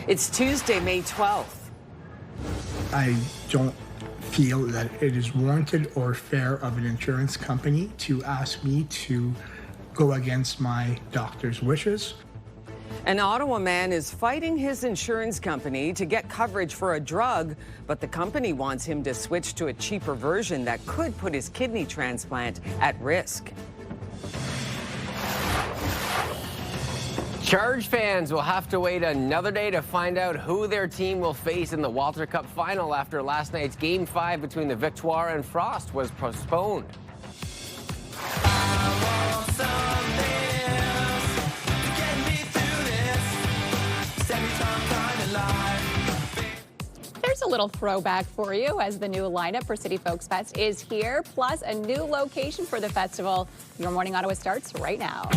It's Tuesday, May 12th. I don't feel that it is warranted or fair of an insurance company to ask me to go against my doctor's wishes. An Ottawa man is fighting his insurance company to get coverage for a drug, but the company wants him to switch to a cheaper version that could put his kidney transplant at risk. Charge fans will have to wait another day to find out who their team will face in the Walter Cup final after last night's Game 5 between the Victoire and Frost was postponed. There's a little throwback for you as the new lineup for City Folks Fest is here, plus a new location for the festival. Your Morning Ottawa starts right now.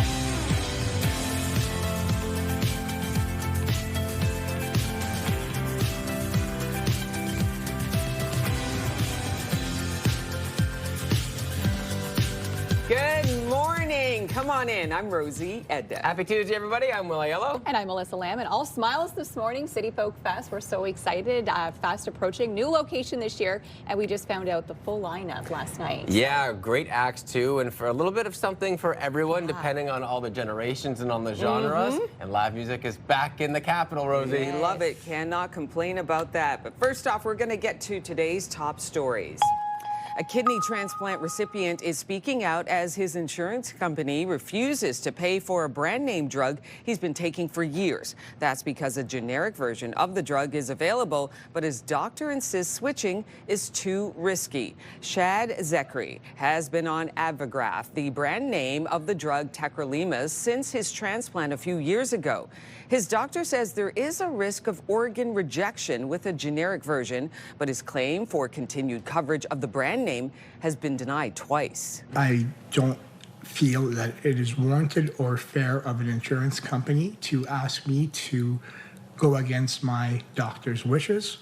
Good morning. Come on in. I'm Rosie Edda. Happy Tuesday, everybody. I'm Will Yellow. And I'm Melissa Lamb, and all smiles this morning. City Folk Fest, we're so excited. Fast approaching. New location this year, and we just found out the full lineup last night. Yeah, great acts too, and for a little bit of something for everyone, depending on all the generations and on the genres. And live music is back in the capital, Rosie. We love it. Cannot complain about that. But first off, we're going to get to today's top stories. A kidney transplant recipient is speaking out as his insurance company refuses to pay for a brand name drug he's been taking for years. That's because a generic version of the drug is available, but his doctor insists switching is too risky. Shad Zekri has been on Avigraf, the brand name of the drug tacrolimus, since his transplant a few years ago. His doctor says there is a risk of organ rejection with a generic version, but his claim for continued coverage of the brand name has been denied twice. I don't feel that it is warranted or fair of an insurance company to ask me to go against my doctor's wishes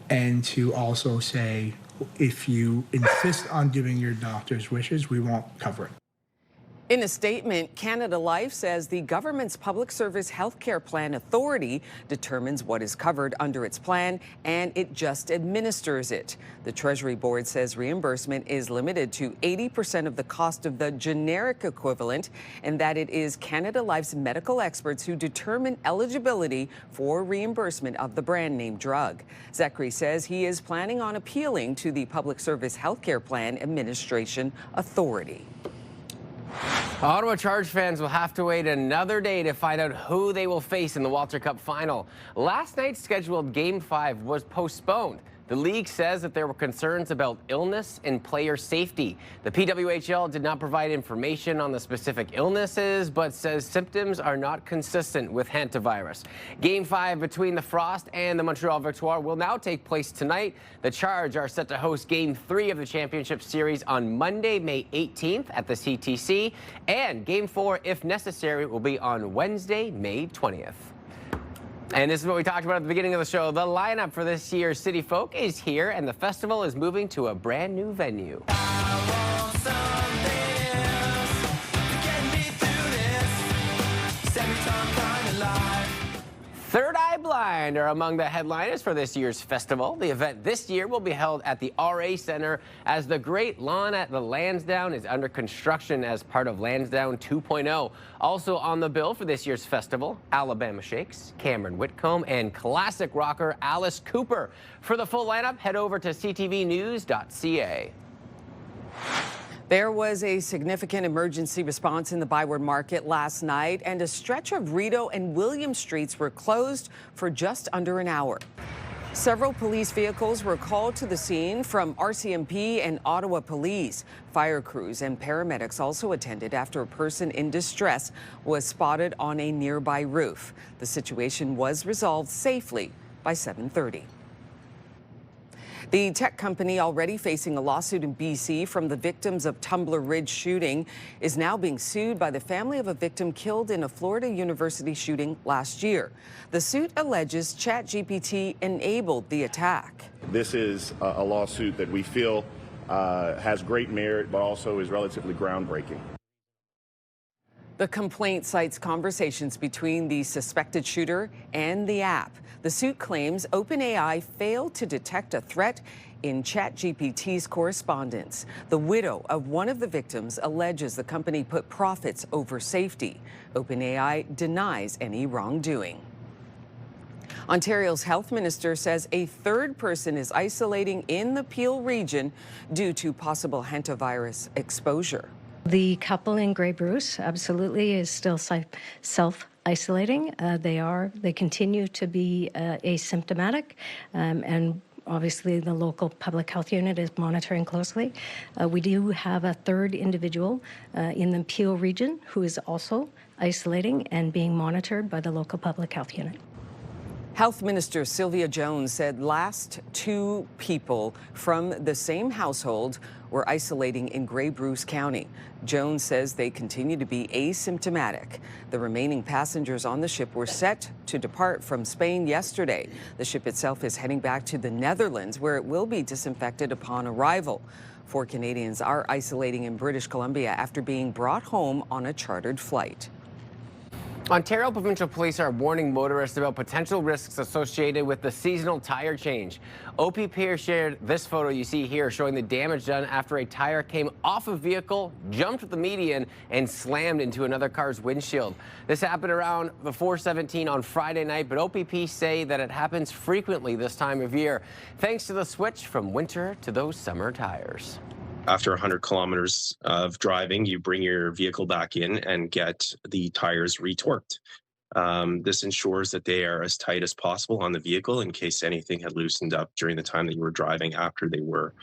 and to also say, if you insist on doing your doctor's wishes, we won't cover it. In a statement, Canada Life says the government's Public Service Healthcare Plan Authority determines what is covered under its plan, and it just administers it. The Treasury Board says reimbursement is limited to 80% of the cost of the generic equivalent, and that it is Canada Life's medical experts who determine eligibility for reimbursement of the brand name drug. Zekri says he is planning on appealing to the Public Service Healthcare Plan Administration Authority. Ottawa Charge fans will have to wait another day to find out who they will face in the Walter Cup final. Last night's scheduled Game 5 was postponed. The league says that there were concerns about illness and player safety. The PWHL did not provide information on the specific illnesses, but says symptoms are not consistent with Hantavirus. Game 5 between the Frost and the Montreal Victoire will now take place tonight. The Charge are set to host Game 3 of the championship series on Monday, May 18th at the CTC, and Game 4, if necessary, will be on Wednesday, May 20th. And this is what we talked about at the beginning of the show. The lineup for this year's City Folk is here, and the festival is moving to a brand new venue. Third Eye Blind are among the headliners for this year's festival. The event this year will be held at the RA Center as the Great Lawn at the Lansdowne is under construction as part of Lansdowne 2.0. Also on the bill for this year's festival, Alabama Shakes, Cameron Whitcomb, and classic rocker Alice Cooper. For the full lineup, head over to ctvnews.ca. There was a significant emergency response in the Byward Market last night, and a stretch of Rideau and William Streets were closed for just under an hour. Several police vehicles were called to the scene from RCMP and Ottawa Police. Fire crews and paramedics also attended after a person in distress was spotted on a nearby roof. The situation was resolved safely by 7:30. The tech company, already facing a lawsuit in BC from the victims of Tumbler Ridge shooting, is now being sued by the family of a victim killed in a Florida University shooting last year. The suit alleges ChatGPT enabled the attack. This is a lawsuit that we feel has great merit, but also is relatively groundbreaking. The complaint cites conversations between the suspected shooter and the app. The suit claims OpenAI failed to detect a threat in ChatGPT's correspondence. The widow of one of the victims alleges the company put profits over safety. OpenAI denies any wrongdoing. Ontario's health minister says a third person is isolating in the Peel region due to possible Hantavirus exposure. The couple in Grey Bruce absolutely is still self-isolating. They continue to be asymptomatic, and obviously the local public health unit is monitoring closely. We do have a third individual in the Peel region who is also isolating and being monitored by the local public health unit. Health Minister Sylvia Jones said last two people from the same household were isolating in Grey Bruce County. Jones says they continue to be asymptomatic. The remaining passengers on the ship were set to depart from Spain yesterday. The ship itself is heading back to the Netherlands, where it will be disinfected upon arrival. 4 Canadians are isolating in British Columbia after being brought home on a chartered flight. Ontario Provincial Police are warning motorists about potential risks associated with the seasonal tire change. OPP shared this photo you see here showing the damage done after a tire came off a vehicle, jumped the median, and slammed into another car's windshield. This happened around the 4:17 on Friday night, but OPP say that it happens frequently this time of year, thanks to the switch from winter to those summer tires. After 100 kilometers of driving, you bring your vehicle back in and get the tires retorqued. This ensures that they are as tight as possible on the vehicle in case anything had loosened up during the time that you were driving after they were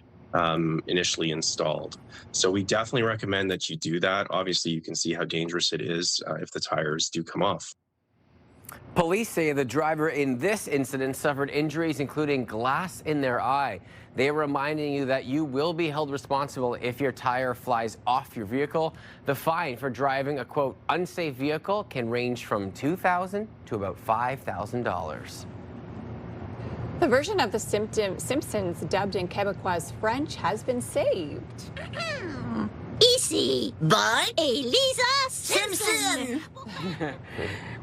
initially installed. So we definitely recommend that you do that. Obviously, you can see how dangerous it is if the tires do come off. Police say the driver in this incident suffered injuries, including glass in their eye. They are reminding you that you will be held responsible if your tire flies off your vehicle. The fine for driving a, quote, unsafe vehicle can range from $2,000 to about $5,000. The version of the Simpsons dubbed in Quebecois French has been saved. Ici, Bart et Lisa Simpson.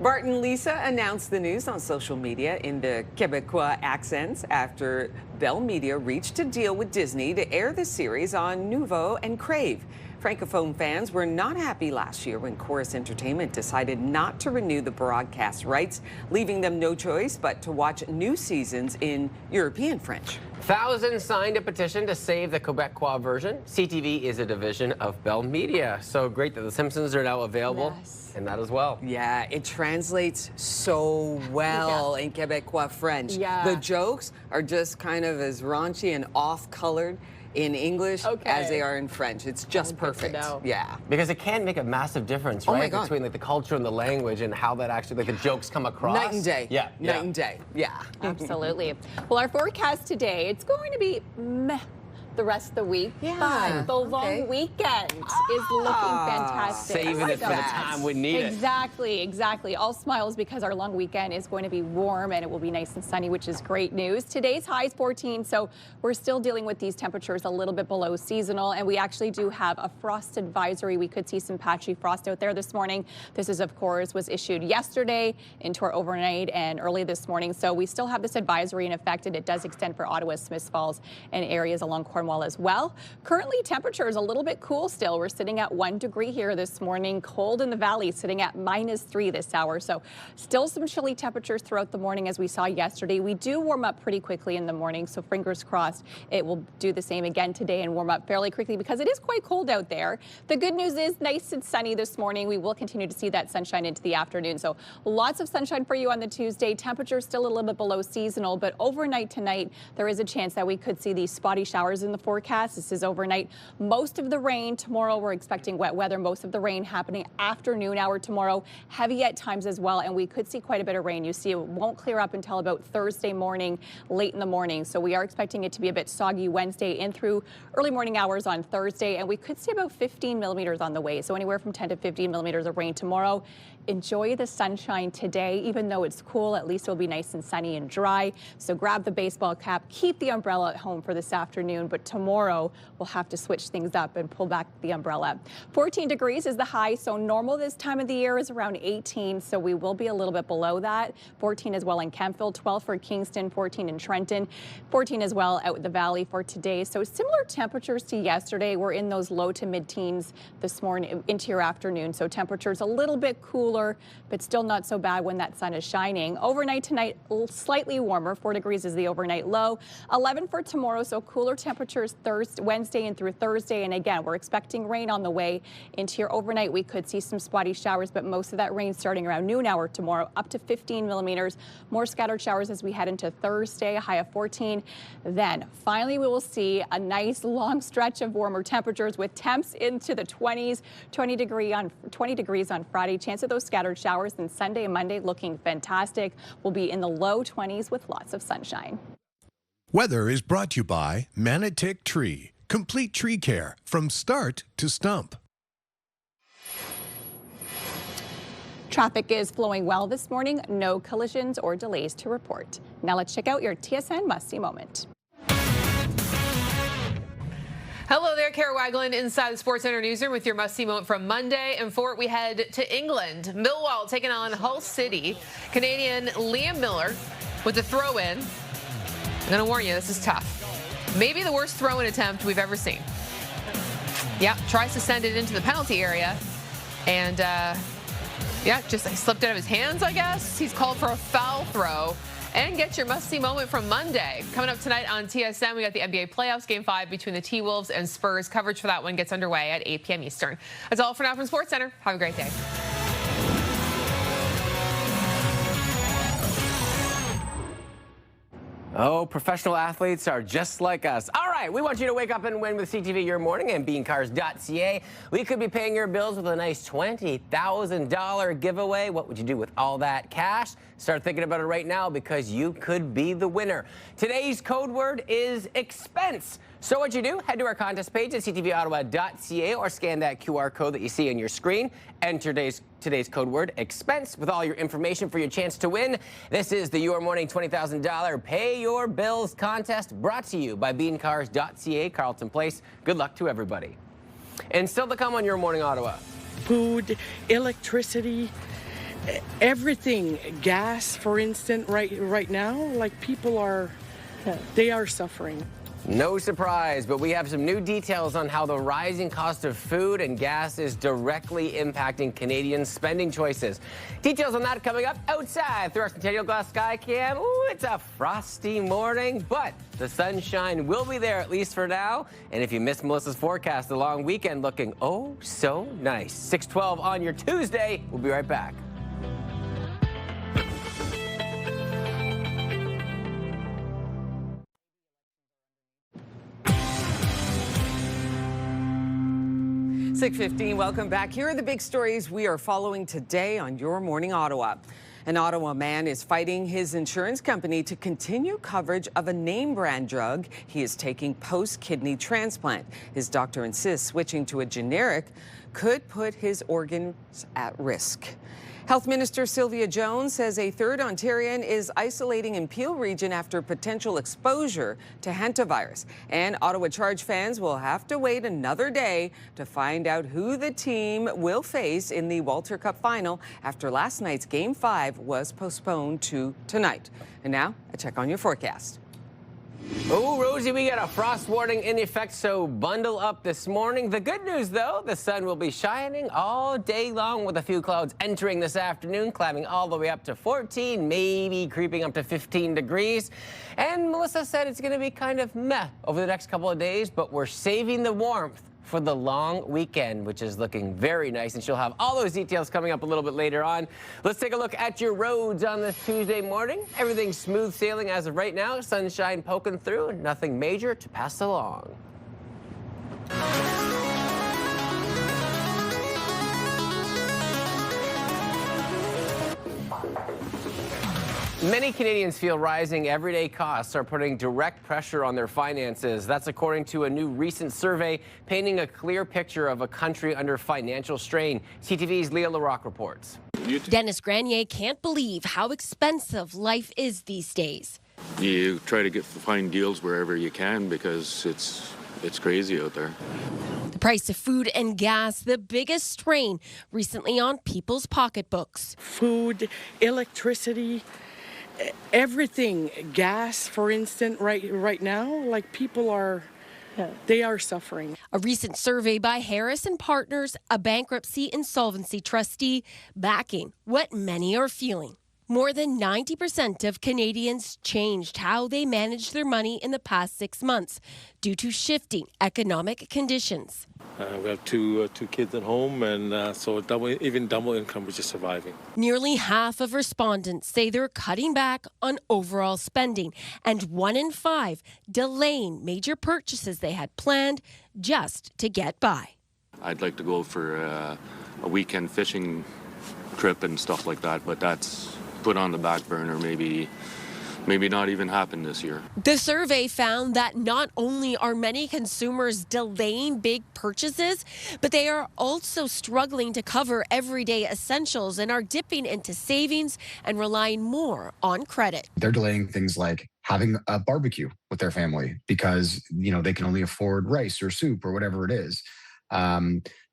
Bart and Lisa announced the news on social media in the Quebecois accents after Bell Media reached a deal with Disney to air the series on Nouveau and Crave. Francophone fans were not happy last year when Chorus Entertainment decided not to renew the broadcast rights, leaving them no choice but to watch new seasons in European French. Thousands signed a petition to save the Quebecois version. CTV is a division of Bell Media. So great that the Simpsons are now available. Yes. And that as well. Yeah, it translates so well in Quebecois French. Yeah. The jokes are just kind of as raunchy and off-colored in English as they are in French. It's just perfect. Yeah. Because it can make a massive difference, Oh my right? God. Between like the culture and the language and how that actually, like the jokes come across. Night and day. Yeah. Night and day. Yeah. Absolutely. Well, our forecast today, it's going to be meh the rest of the week. Yeah, But the long weekend is looking fantastic. Saving it for the that. time we need it. Exactly. All smiles because our long weekend is going to be warm and it will be nice and sunny, which is great news. Today's high is 14, so we're still dealing with these temperatures a little bit below seasonal, and we actually do have a frost advisory. We could see some patchy frost out there this morning. This is, of course, was issued yesterday into our overnight and early this morning, so we still have this advisory in effect, and it does extend for Ottawa, Smiths Falls, and areas along Cornwall as well. Currently, temperature is a little bit cool still. We're sitting at 1 degree here this morning. Cold in the valley, sitting at -3 this hour. So still some chilly temperatures throughout the morning as we saw yesterday. We do warm up pretty quickly in the morning, so fingers crossed it will do the same again today and warm up fairly quickly because it is quite cold out there. The good news is nice and sunny this morning. We will continue to see that sunshine into the afternoon. So lots of sunshine for you on the Tuesday. Temperature still a little bit below seasonal, but overnight tonight there is a chance that we could see these spotty showers in the forecast. This is overnight. Most of the rain tomorrow. We're expecting wet weather. Most of the rain happening afternoon hour tomorrow. Heavy at times as well, and we could see quite a bit of rain. You see it won't clear up until about Thursday morning, late in the morning. So we are expecting it to be a bit soggy Wednesday in through early morning hours on Thursday, and we could see about 15 millimeters on the way. So anywhere from 10 to 15 millimeters of rain tomorrow. enjoy the sunshine today. Even though it's cool, at least it'll be nice and sunny and dry. So grab the baseball cap, keep the umbrella at home for this afternoon, but tomorrow we'll have to switch things up and pull back the umbrella. 14 degrees is the high, so normal this time of the year is around 18, so we will be a little bit below that. 14 as well in Kemptville, 12 for Kingston, 14 in Trenton, 14 as well out in the valley for today. So similar temperatures to yesterday. We're in those low to mid-teens this morning into your afternoon, so temperatures a little bit cooler, but still not so bad when that sun is shining. Overnight tonight, slightly warmer, 4 degrees is the overnight low, 11 for tomorrow, so cooler temperatures Wednesday and through Thursday. And again, we're expecting rain on the way into your overnight. We could see some spotty showers, but most of that rain starting around noon hour tomorrow, up to 15 millimeters. More scattered showers as we head into Thursday, a high of 14. Then finally, we will see a nice long stretch of warmer temperatures with temps into the 20s, 20 degrees on Friday. Chance of those scattered showers. And Sunday and Monday looking fantastic. We'll be in the low 20s with lots of sunshine. Weather is brought to you by Manatic Tree. Complete tree care from start to stump. Traffic is flowing well this morning. No collisions or delays to report. Now let's check out your TSN must-see moment. Hello there, Kara Wagland inside the Sports Center newsroom with your must-see moment from Monday. And for it, we head to England. Millwall taking on Hull City. Canadian Liam Miller with the throw-in. I'm going to warn you, this is tough. Maybe the worst throw-in attempt we've ever seen. Yep, tries to send it into the penalty area. And, yeah, just slipped out of his hands, I guess. He's called for a foul throw. And get your must-see moment from Monday. Coming up tonight on TSN, we got the NBA playoffs, Game 5 between the T-Wolves and Spurs. Coverage for that one gets underway at 8 p.m. Eastern. That's all for now from SportsCenter. Have a great day. Oh, professional athletes are just like us. All right, we want you to wake up and win with CTV Your Morning and beancars.ca. We could be paying your bills with a nice $20,000 giveaway. What would you do with all that cash? Start thinking about it right now because you could be the winner. Today's code word is expense. So what you do, head to our contest page at ctvottawa.ca or scan that QR code that you see on your screen. Enter today's code word, expense, with all your information for your chance to win. This is the Your Morning $20,000 Pay Your Bills contest brought to you by beancars.ca, Carleton Place. Good luck to everybody. And still to come on Your Morning Ottawa. Food, electricity, everything, gas, for instance, right now, like people are suffering. No surprise, but we have some new details on how the rising cost of food and gas is directly impacting Canadians' spending choices. Details on that coming up outside through our Centennial Glass Sky Cam. Ooh, it's a frosty morning, but the sunshine will be there at least for now. And if you missed Melissa's forecast, the long weekend looking oh so nice. 6:12 on your Tuesday. We'll be right back. .15, welcome back. Here are the big stories we are following today on Your Morning Ottawa. An Ottawa man is fighting his insurance company to continue coverage of a name brand drug he is taking post-kidney transplant. His doctor insists switching to a generic could put his organs at risk. Health Minister Sylvia Jones says a third Ontarian is isolating in Peel region after potential exposure to Hantavirus. And Ottawa Charge fans will have to wait another day to find out who the team will face in the Walter Cup final after last night's Game 5 was postponed to tonight. And now, a check on your forecast. Oh, Rosie, we got a frost warning in effect, so bundle up this morning. The good news, though, the sun will be shining all day long with a few clouds entering this afternoon, climbing all the way up to 14, maybe creeping up to 15 degrees. And Melissa said it's going to be kind of meh over the next couple of days, but we're saving the warmth for the long weekend, which is looking very nice, and she'll have all those details coming up a little bit later on. Let's take a look at your roads on this Tuesday morning. Everything's smooth sailing as of right now. Sunshine poking through, nothing major to pass along. Many Canadians feel rising everyday costs are putting direct pressure on their finances. That's according to a new recent survey painting a clear picture of a country under financial strain. CTV's Leah LaRocque reports. Dennis Granier can't believe how expensive life is these days. You try to find deals wherever you can because it's crazy out there. The price of food and gas, the biggest strain recently on people's pocketbooks. Food, electricity, everything. Gas, for instance, right now, like people are, they are suffering. A recent survey by Harris and Partners, a bankruptcy insolvency trustee, backing what many are feeling. More than 90% of Canadians changed how they managed their money in the past 6 months due to shifting economic conditions. We have two kids at home, and so even double income was just surviving. Nearly half of respondents say they're cutting back on overall spending, and 1 in 5 delaying major purchases they had planned just to get by. I'd like to go for a weekend fishing trip and stuff like that, but that's put on the back burner, maybe not even happen this year. The survey found that not only are many consumers delaying big purchases, but they are also struggling to cover everyday essentials and are dipping into savings and relying more on credit. They're delaying things like having a barbecue with their family because, they can only afford rice or soup or whatever it is.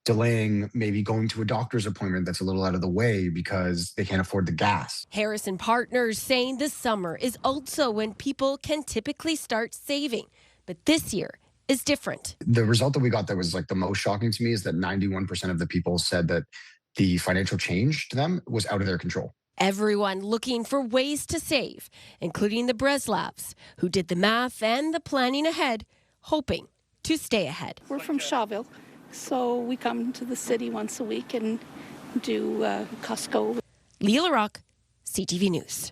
Delaying maybe going to a doctor's appointment that's a little out of the way because they can't afford the gas. Harris and Partners saying the summer is also when people can typically start saving. But this year is different. The result that we got that was like the most shocking to me is that 91% of the people said that the financial change to them was out of their control. Everyone looking for ways to save, including the Breslavs, who did the math and the planning ahead, hoping to stay ahead. We're from Shawville. So we come to the city once a week and do Costco. Leela Rock, CTV News.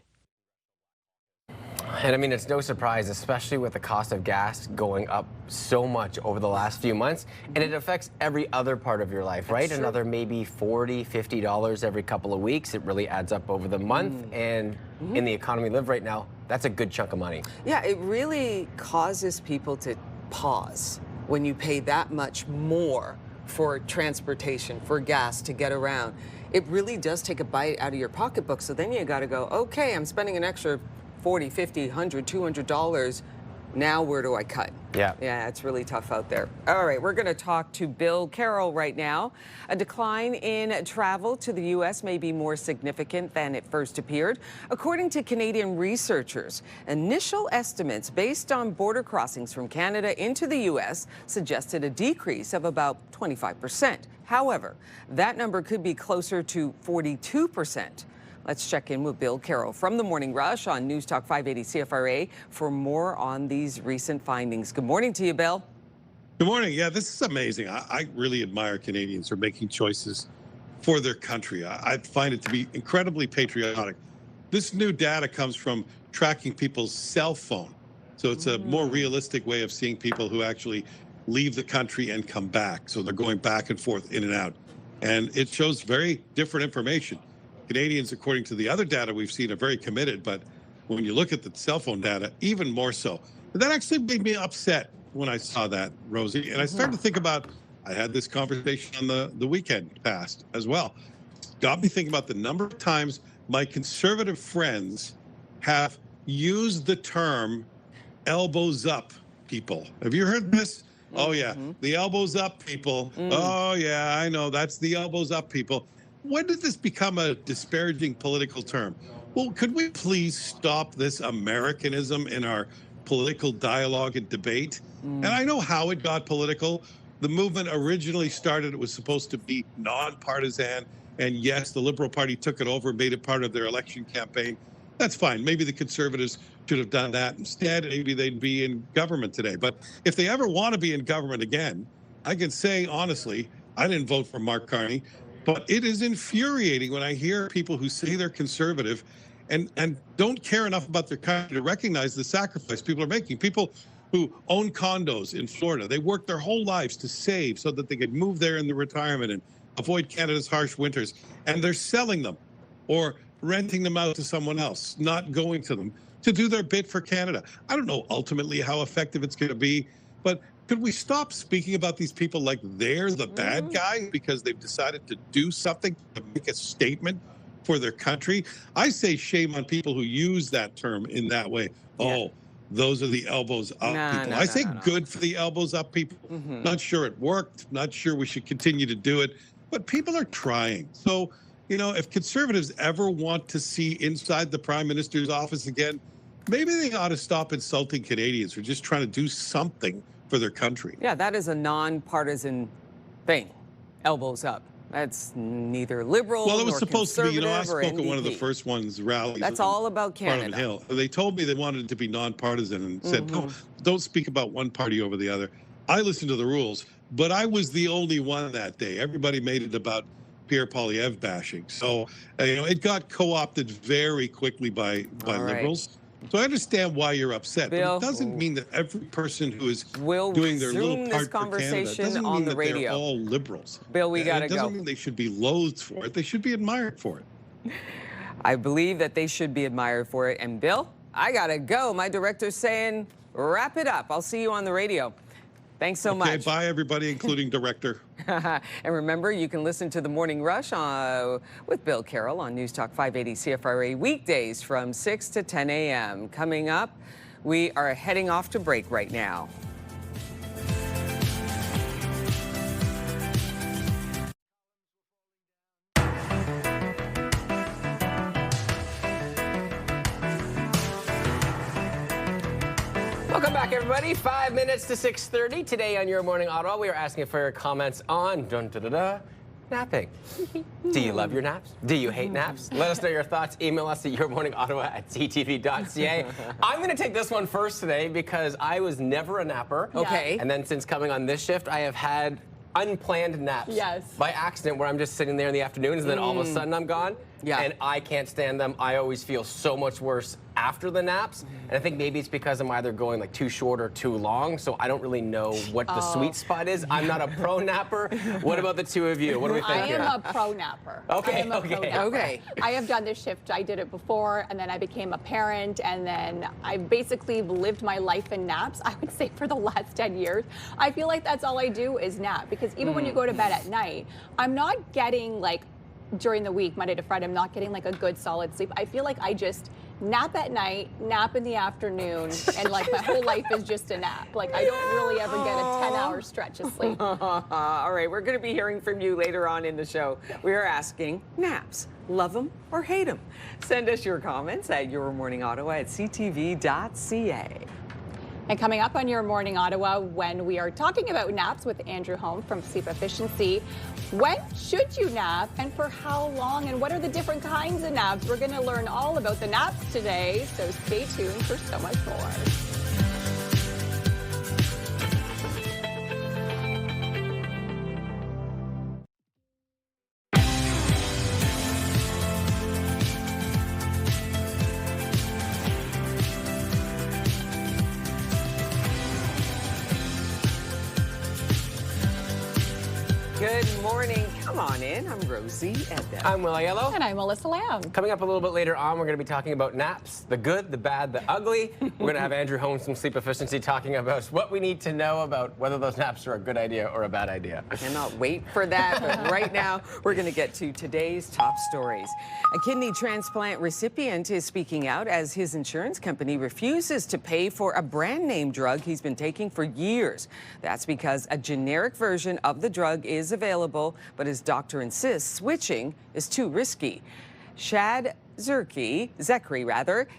And I mean, it's no surprise, especially with the cost of gas going up so much over the last few months, and it affects every other part of your life, right? Another maybe $40, $50 every couple of weeks. It really adds up over the month, and in the economy we live right now, that's a good chunk of money. Yeah, it really causes people to pause when you pay that much more for transportation, for gas to get around. It really does take a bite out of your pocketbook. So then you got to go, okay, I'm spending an extra $40, $50, $100, $200. Now where do I cut? Yeah, it's really tough out there. All right, we're going to talk to Bill Carroll right now. A decline in travel to the U.S. may be more significant than it first appeared. According to Canadian researchers, initial estimates based on border crossings from Canada into the U.S. suggested a decrease of about 25%. However, that number could be closer to 42%. Let's check in with Bill Carroll from the Morning Rush on News Talk 580 CFRA for more on these recent findings. Good morning to you, Bill. Good morning. Yeah, this is amazing. I really admire Canadians who are making choices for their country. I find it to be incredibly patriotic. This new data comes from tracking people's cell phone. So it's a more realistic way of seeing people who actually leave the country and come back. So they're going back and forth, in and out. And it shows very different information. Canadians, according to the other data we've seen, are very committed, but when you look at the cell phone data, even more so. And that actually made me upset when I saw that, Rosie. And I started to think about, I had this conversation on the weekend past as well. Got me thinking about the number of times my conservative friends have used the term elbows up people. Have you heard this? Oh, yeah. The elbows up people. Oh, yeah, I know. That's the elbows up people. When did this become a disparaging political term? Well, could we please stop this Americanism in our political dialogue and debate? And I know how it got political. The movement originally started, it was supposed to be nonpartisan. And yes, the Liberal Party took it over, made it part of their election campaign. That's fine. Maybe the Conservatives should have done that instead. Maybe they'd be in government today. But if they ever want to be in government again, I can say honestly, I didn't vote for Mark Carney. But it is infuriating when I hear people who say they're conservative and don't care enough about their country to recognize the sacrifice people are making. People who own condos in Florida, they work their whole lives to save so that they could move there in the retirement and avoid Canada's harsh winters. And they're selling them or renting them out to someone else, not going to them to do their bit for Canada. I don't know ultimately how effective it's going to be, but could we stop speaking about these people like they're the bad guy because they've decided to do something to make a statement for their country. I say shame on people who use that term in that way. Oh, those are the elbows up people. I say good for the elbows up people. Not sure it worked. Not sure we should continue to do it. But people are trying. So, you know, if conservatives ever want to see inside the Prime Minister's office again, maybe they ought to stop insulting Canadians for just trying to do something for their country. Yeah, that is a nonpartisan thing. Elbows up. That's neither liberal well, it was nor supposed to be, you know, I spoke NDP. at one of the first ones rallies. That's all about Canada. Hill. They told me they wanted it to be nonpartisan and said, don't speak about one party over the other. I listened to the rules, but I was the only one that day. Everybody made it about Pierre Poilievre bashing. So, you know, it got co-opted very quickly by liberals. So I understand why you're upset, Bill, but it doesn't mean that every person who is we'll doing their little resume part this for Canada conversation doesn't on mean the that radio. they're all liberals. Bill, we got to It go. doesn't mean they should be loathed for it. They should be admired for it. I believe that they should be admired for it. And Bill, I got to go. My director's saying, wrap it up. I'll see you on the radio. Thanks so much. Okay, bye, everybody, including director. And remember, you can listen to The Morning Rush with Bill Carroll on News Talk 580 CFRA weekdays from 6 to 10 a.m. Coming up, we are heading off to break right now. Welcome back, everybody. 5 minutes to 6:30 today on Your Morning Ottawa. We are asking for your comments on napping. Do you love your naps? Do you hate naps? Let us know your thoughts. Email us at yourmorningottawa@ctv.ca. I'm going to take this one first today because I was never a napper. Okay. And then since coming on this shift, I have had unplanned naps. Yes. By accident, where I'm just sitting there in the afternoons and then all of a sudden I'm gone. Yeah. And I can't stand them. I always feel so much worse after the naps. And I think maybe it's because I'm either going like too short or too long. So I don't really know what the sweet spot is. I'm not a pro napper. What about the two of you? What do we think I here? am a pro napper. Okay, I am a pro okay. napper. Okay. I have done this shift. I did it before, and then I became a parent, and then I basically lived my life in naps, I would say, for the last 10 years. I feel like that's all I do is nap, because even when you go to bed at night, I'm not getting like, during the week, Monday to Friday, I'm not getting like a good solid sleep. I feel like I just nap at night, nap in the afternoon, and like my whole life is just a nap. Like I don't really ever get a 10-hour stretch of sleep. All right, we're going to be hearing from you later on in the show. We are asking, naps, love them or hate them? Send us your comments at yourmorningottawa@ctv.ca. And coming up on Your Morning Ottawa, when we are talking about naps with Andrew Holm from Sleep Efficiency, when should you nap and for how long, and what are the different kinds of naps? We're going to learn all about the naps today, so stay tuned for so much more. Good morning. Come on in. I'm Rosie Edda. I'm Will Aiello. And I'm Melissa Lamb. Coming up a little bit later on, we're going to be talking about naps, the good, the bad, the ugly. We're going to have Andrew Holmes from Sleep Efficiency talking about what we need to know about whether those naps are a good idea or a bad idea. I cannot wait for that, but right now we're going to get to today's top stories. A kidney transplant recipient is speaking out as his insurance company refuses to pay for a brand name drug he's been taking for years. That's because a generic version of the drug is available, but his doctor insists switching is too risky. Shad Zekri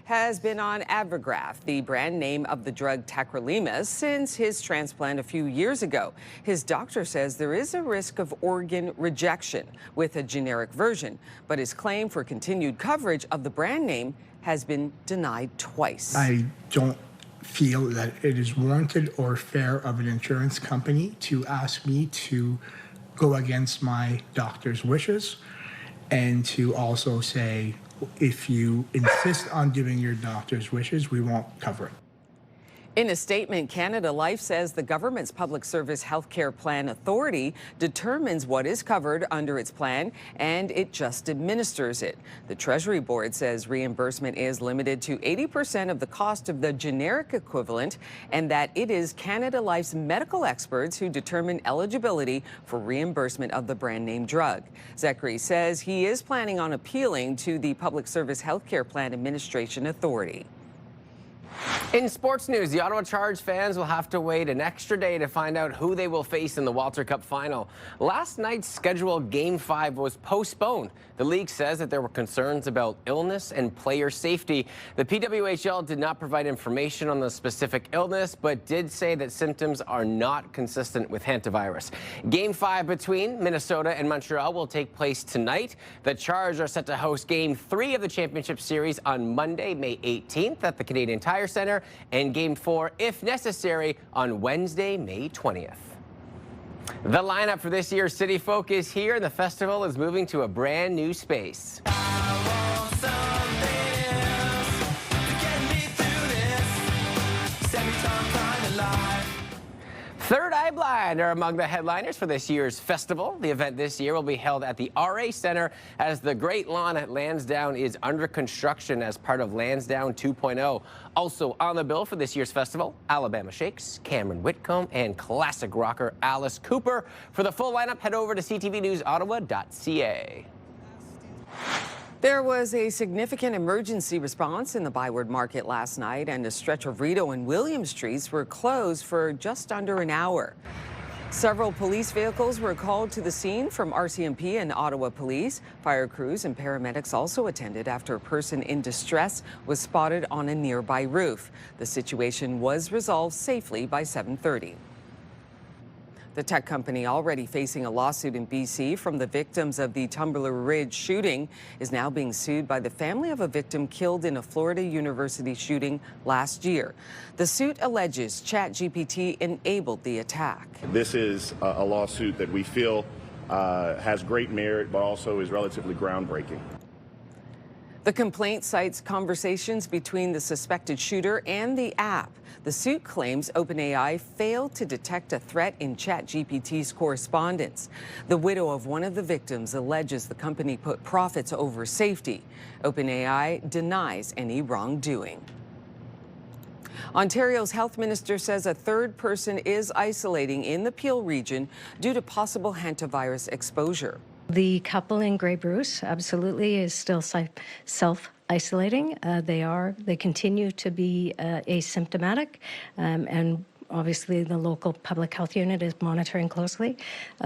has been on Avigraf, the brand name of the drug tacrolimus, since his transplant a few years ago. His doctor says there is a risk of organ rejection with a generic version, but his claim for continued coverage of the brand name has been denied twice. I don't feel that it is warranted or fair of an insurance company to ask me to go against my doctor's wishes, and to also say, if you insist on doing your doctor's wishes, we won't cover it. In a statement, Canada Life says the government's Public Service Healthcare Plan Authority determines what is covered under its plan, and it just administers it. The Treasury Board says reimbursement is limited to 80% of the cost of the generic equivalent, and that it is Canada Life's medical experts who determine eligibility for reimbursement of the brand name drug. Zachary says he is planning on appealing to the Public Service Healthcare Plan Administration Authority. In sports news, the Ottawa Charge fans will have to wait an extra day to find out who they will face in the Walter Cup final. Last night's scheduled Game 5 was postponed. The league says that there were concerns about illness and player safety. The PWHL did not provide information on the specific illness, but did say that symptoms are not consistent with Hantavirus. Game 5 between Minnesota and Montreal will take place tonight. The Charge are set to host Game 3 of the championship series on Monday, May 18th at the Canadian Tire Center, and Game 4, if necessary, on Wednesday, May 20th. The lineup for this year's City Folk is here, and the festival is moving to a brand new space. Third Eye Blind are among the headliners for this year's festival. The event this year will be held at the RA Center as the Great Lawn at Lansdowne is under construction as part of Lansdowne 2.0. Also on the bill for this year's festival, Alabama Shakes, Cameron Whitcomb, and classic rocker Alice Cooper. For the full lineup, head over to ctvnewsottawa.ca. There was a significant emergency response in the Byward Market last night, and a stretch of Rideau and William Streets were closed for just under an hour. Several police vehicles were called to the scene from RCMP and Ottawa Police. Fire crews and paramedics also attended after a person in distress was spotted on a nearby roof. The situation was resolved safely by 7:30. The tech company, already facing a lawsuit in BC from the victims of the Tumbler Ridge shooting, is now being sued by the family of a victim killed in a Florida University shooting last year. The suit alleges ChatGPT enabled the attack. This is a lawsuit that we feel has great merit, but also is relatively groundbreaking. The complaint cites conversations between the suspected shooter and the app. The suit claims OpenAI failed to detect a threat in ChatGPT's correspondence. The widow of one of the victims alleges the company put profits over safety. OpenAI denies any wrongdoing. Ontario's health minister says a third person is isolating in the Peel region due to possible hantavirus exposure. The couple in Grey Bruce absolutely is still self-isolating. They continue to be asymptomatic, and obviously the local public health unit is monitoring closely.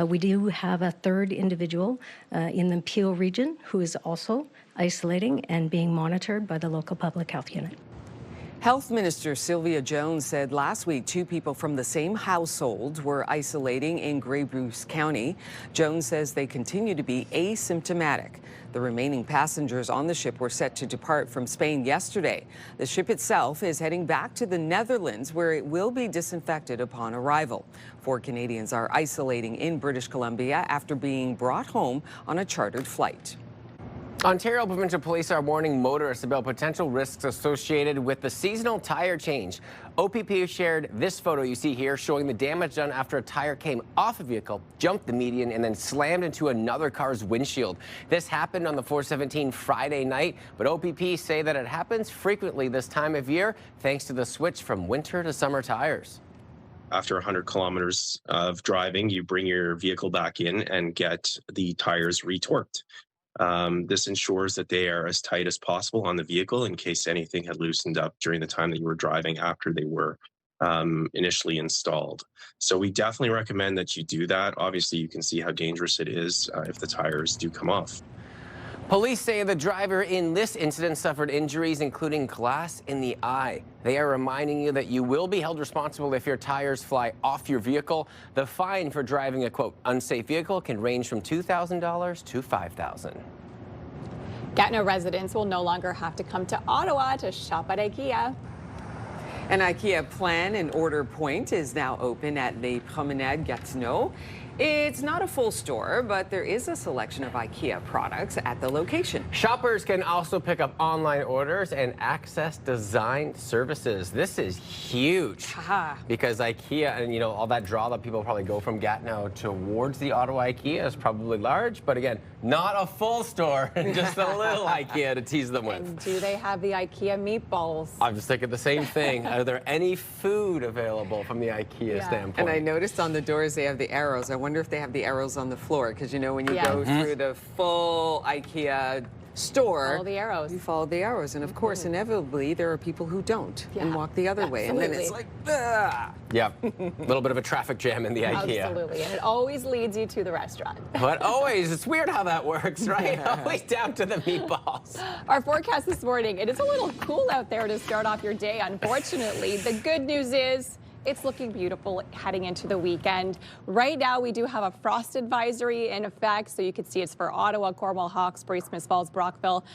We do have a third individual in the Peel region who is also isolating and being monitored by the local public health unit. Health Minister Sylvia Jones said last week 2 people from the same household were isolating in Grey Bruce County. Jones says they continue to be asymptomatic. The remaining passengers on the ship were set to depart from Spain yesterday. The ship itself is heading back to the Netherlands, where it will be disinfected upon arrival. 4 Canadians are isolating in British Columbia after being brought home on a chartered flight. Ontario Provincial Police are warning motorists about potential risks associated with the seasonal tire change. OPP shared this photo you see here showing the damage done after a tire came off a vehicle, jumped the median, and then slammed into another car's windshield. This happened on the 417 Friday night, but OPP say that it happens frequently this time of year thanks to the switch from winter to summer tires. After 100 kilometers of driving, you bring your vehicle back in and get the tires retorqued. This ensures that they are as tight as possible on the vehicle in case anything had loosened up during the time that you were driving after they were initially installed. So we definitely recommend that you do that. Obviously, you can see how dangerous it is if the tires do come off. Police say the driver in this incident suffered injuries, including glass in the eye. They are reminding you that you will be held responsible if your tires fly off your vehicle. The fine for driving a, quote, unsafe vehicle can range from $2,000 to $5,000. Gatineau residents will no longer have to come to Ottawa to shop at IKEA. An IKEA plan and order point is now open at Les Promenades Gatineau. It's not a full store, but there is a selection of IKEA products at the location. Shoppers can also pick up online orders and access design services. This is huge because IKEA and, you know, all that draw that people probably go from Gatineau towards the Ottawa IKEA is probably large, but again, not a full store, just a little IKEA to tease them with. And do they have the IKEA meatballs? I'm just thinking the same thing. Are there any food available from the IKEA standpoint? And I noticed on the doors they have the arrows. I wonder if they have the arrows on the floor, because you know when you go through the full IKEA store, follow the arrows. You follow the arrows, and of course, inevitably, there are people who don't and walk the other way, and then it's like, ugh. Yeah, a little bit of a traffic jam in the IKEA. Absolutely, and it always leads you to the restaurant. But always, it's weird how that works, right? Always down to the meatballs. Our forecast this morning, it is a little cool out there to start off your day, unfortunately. The good news is, it's looking beautiful heading into the weekend. Right now, we do have a frost advisory in effect, so you can see it's for Ottawa, Cornwall, Hawkesbury, Smiths Falls, Brockville.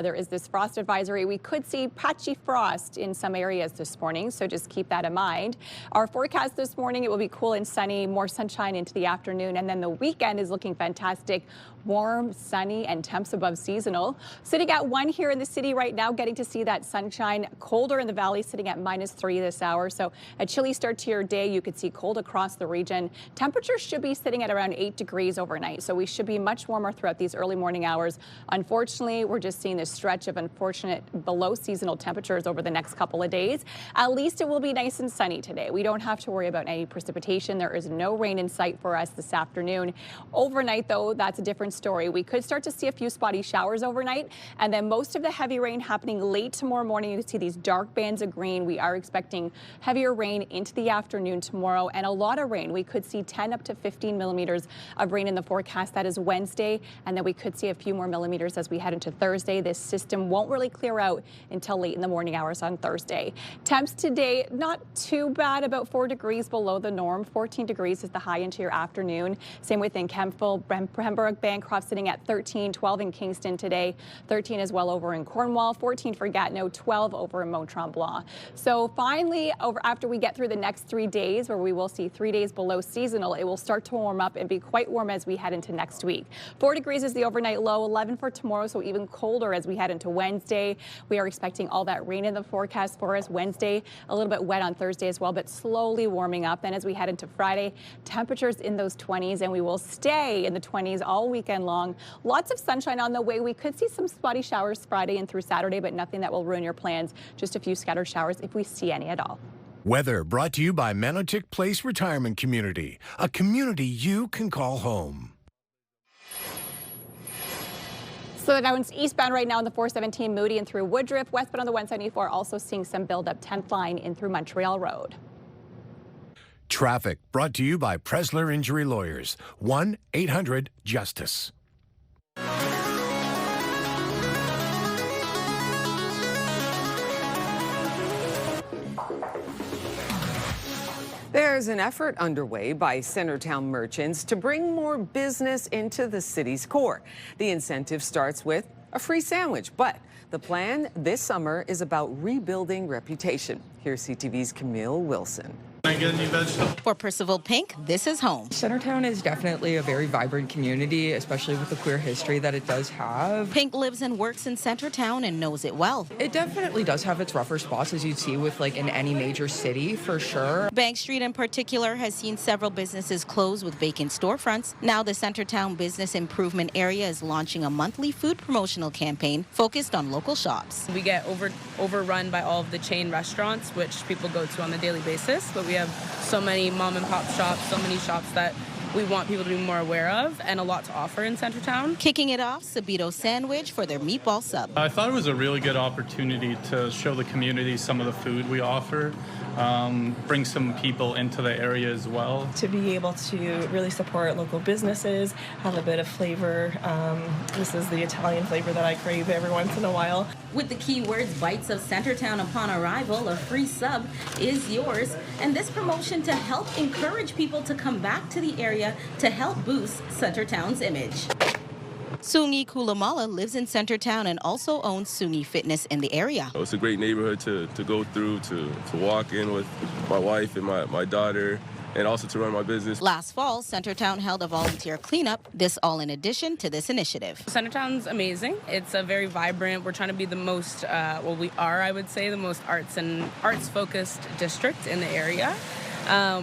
There is this frost advisory. We could see patchy frost in some areas this morning, so just keep that in mind. Our forecast this morning, it will be cool and sunny, more sunshine into the afternoon, and then the weekend is looking fantastic. Warm, sunny, and temps above seasonal. Sitting at 1 here in the city right now, getting to see that sunshine. Colder in the valley, sitting at -3 this hour. So a chilly start to your day. You could see cold across the region. Temperatures should be sitting at around 8 degrees overnight. So we should be much warmer throughout these early morning hours. Unfortunately, we're just seeing this stretch of unfortunate below seasonal temperatures over the next couple of days. At least it will be nice and sunny today. We don't have to worry about any precipitation. There is no rain in sight for us this afternoon. Overnight, though, that's a different story. We could start to see a few spotty showers overnight, and then most of the heavy rain happening late tomorrow morning. You can see these dark bands of green. We are expecting heavier rain into the afternoon tomorrow, and a lot of rain. We could see 10 up to 15 millimeters of rain in the forecast. That is Wednesday, and then we could see a few more millimeters as we head into Thursday. This system won't really clear out until late in the morning hours on Thursday. Temps today, not too bad, about 4 degrees below the norm. 14 degrees is the high into your afternoon. Same within Kemptville, Pembroke, Bancroft sitting at 13, 12 in Kingston today, 13 as well over in Cornwall, 14 for Gatineau, 12 over in Mont-Tremblant. So finally, after we get through the next 3 days, where we will see 3 days below seasonal, it will start to warm up and be quite warm as we head into next week. 4 degrees is the overnight low, 11 for tomorrow, so even colder as we head into Wednesday. We are expecting all that rain in the forecast for us Wednesday, a little bit wet on Thursday as well, but slowly warming up. Then as we head into Friday, temperatures in those 20s, and we will stay in the 20s all weekend long. Lots of sunshine on the way. We could see some spotty showers Friday and through Saturday, but nothing that will ruin your plans. Just a few scattered showers if we see any at all. Weather brought to you by Manotick Place Retirement Community, a community you can call home. So now it's eastbound right now on the 417 Moody and through Woodruff. Westbound on the 174 also seeing some buildup 10th line in through Montreal Road. Traffic brought to you by Presler Injury Lawyers, 1-800-JUSTICE. There's an effort underway by Centertown merchants to bring more business into the city's core. The incentive starts with a free sandwich, but the plan this summer is about rebuilding reputation. Here's CTV's Camille Wilson. Can I get a new vegetable? For Percival Pink, this is home. Centertown is definitely a very vibrant community, especially with the queer history that it does have. Pink lives and works in Centertown and knows it well. It definitely does have its rougher spots, as you'd see with like in any major city, for sure. Bank Street in particular has seen several businesses close with vacant storefronts. Now the Centertown Business Improvement Area is launching a monthly food promotional campaign focused on local shops. We get overrun by all of the chain restaurants, which people go to on a daily basis, but we have so many mom and pop shops, so many shops that we want people to be more aware of, and a lot to offer in Centertown. Kicking it off, Sabito Sandwich for their meatball sub. I thought it was a really good opportunity to show the community some of the food we offer, bring some people into the area as well. To be able to really support local businesses, have a bit of flavor. This is the Italian flavor that I crave every once in a while. With the keywords Bites of Centertown upon arrival, a free sub is yours. And this promotion to help encourage people to come back to the area to help boost Centertown's image. Sungi Kulamala lives in Centertown and also owns Sungi Fitness in the area. It's a great neighborhood to go through, to walk in with my wife and my daughter. and also to run my business. Last fall, Centertown held a volunteer cleanup, this all in addition to this initiative. Centertown's amazing. It's a very vibrant, we're trying to be the most, we are, I would say, the most arts-focused district in the area.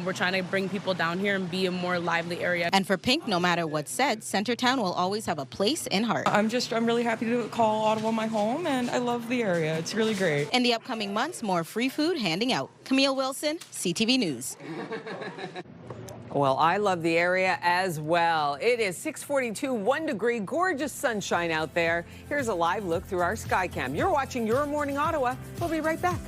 We're trying to bring people down here and be a more lively area. And for Pink, no matter what's said, Centertown will always have a place in heart. I'm really happy to call Ottawa my home, and I love the area. It's really great. In the upcoming months, more free food handing out. Camille Wilson, CTV News. Well, I love the area as well. It is 6:42, 1 degree, gorgeous sunshine out there. Here's a live look through our Skycam. You're watching Your Morning Ottawa. We'll be right back.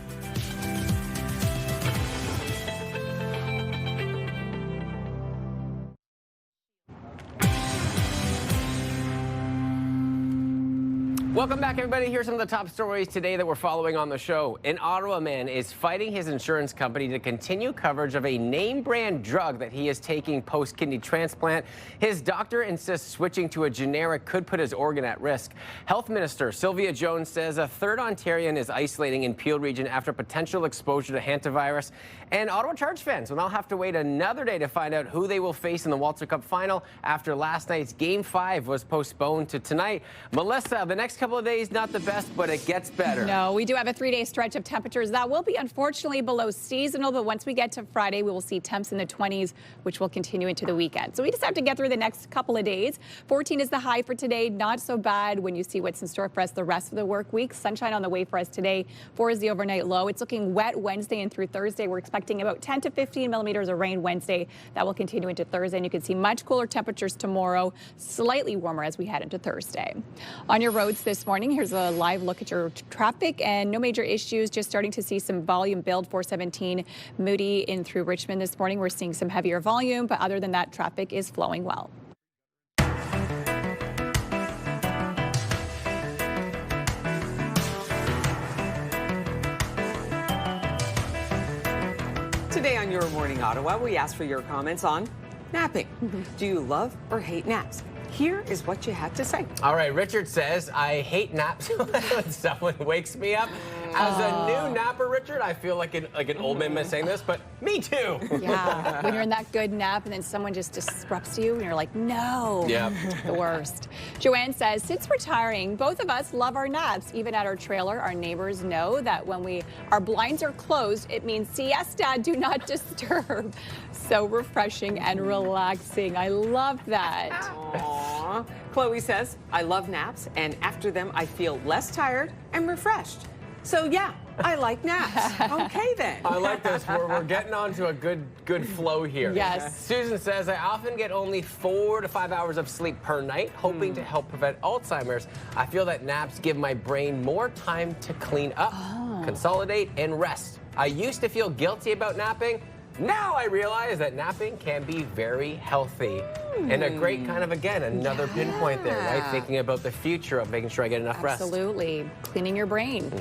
Welcome back, everybody. Here's some of the top stories today that we're following on the show. An Ottawa man is fighting his insurance company to continue coverage of a name brand drug that he is taking post-kidney transplant. His doctor insists switching to a generic could put his organ at risk. Health Minister Sylvia Jones says a third Ontarian is isolating in Peel region after potential exposure to Hantavirus. And Ottawa Charge fans will now have to wait another day to find out who they will face in the Walter Cup final after last night's Game 5 was postponed to tonight. Melissa, the next couple of days, not the best, but it gets better. No, we do have a 3-day stretch of temperatures that will be unfortunately below seasonal, but once we get to Friday, we will see temps in the 20s, which will continue into the weekend. So we just have to get through the next couple of days. 14 is the high for today. Not so bad when you see what's in store for us the rest of the work week. Sunshine on the way for us today. 4 is the overnight low. It's looking wet Wednesday and through Thursday. We're expecting about 10 to 15 millimeters of rain Wednesday. That will continue into Thursday, and you can see much cooler temperatures tomorrow, slightly warmer as we head into Thursday. On your roads this morning, here's a live look at your traffic, and no major issues, just starting to see some volume build. 417 Moody in through Richmond this morning. We're seeing some heavier volume, but other than that, traffic is flowing well. Today on Your Morning Ottawa, we ask for your comments on napping. Do you love or hate naps? Here is what you had to say. All right, Richard says, I hate naps when someone wakes me up. As a new napper, Richard, I feel like an old man saying this, but me too. Yeah, when you're in that good nap and then someone just disrupts you and you're like, no. Yeah. The worst. Joanne says, since retiring, both of us love our naps. Even at our trailer, our neighbors know that when our blinds are closed, it means siesta, do not disturb. So refreshing and relaxing. I love that. Aww. Chloe says, I love naps, and after them, I feel less tired and refreshed. So yeah, I like naps. Okay then. I like this. We're getting onto a good flow here. Yes. Susan says, I often get only 4 to 5 hours of sleep per night, hoping to help prevent Alzheimer's. I feel that naps give my brain more time to clean up, consolidate, and rest. I used to feel guilty about napping. Now I realize that napping can be very healthy. And a great kind of, again, another pinpoint there, right? Thinking about the future of making sure I get enough rest. Absolutely. Cleaning your brain.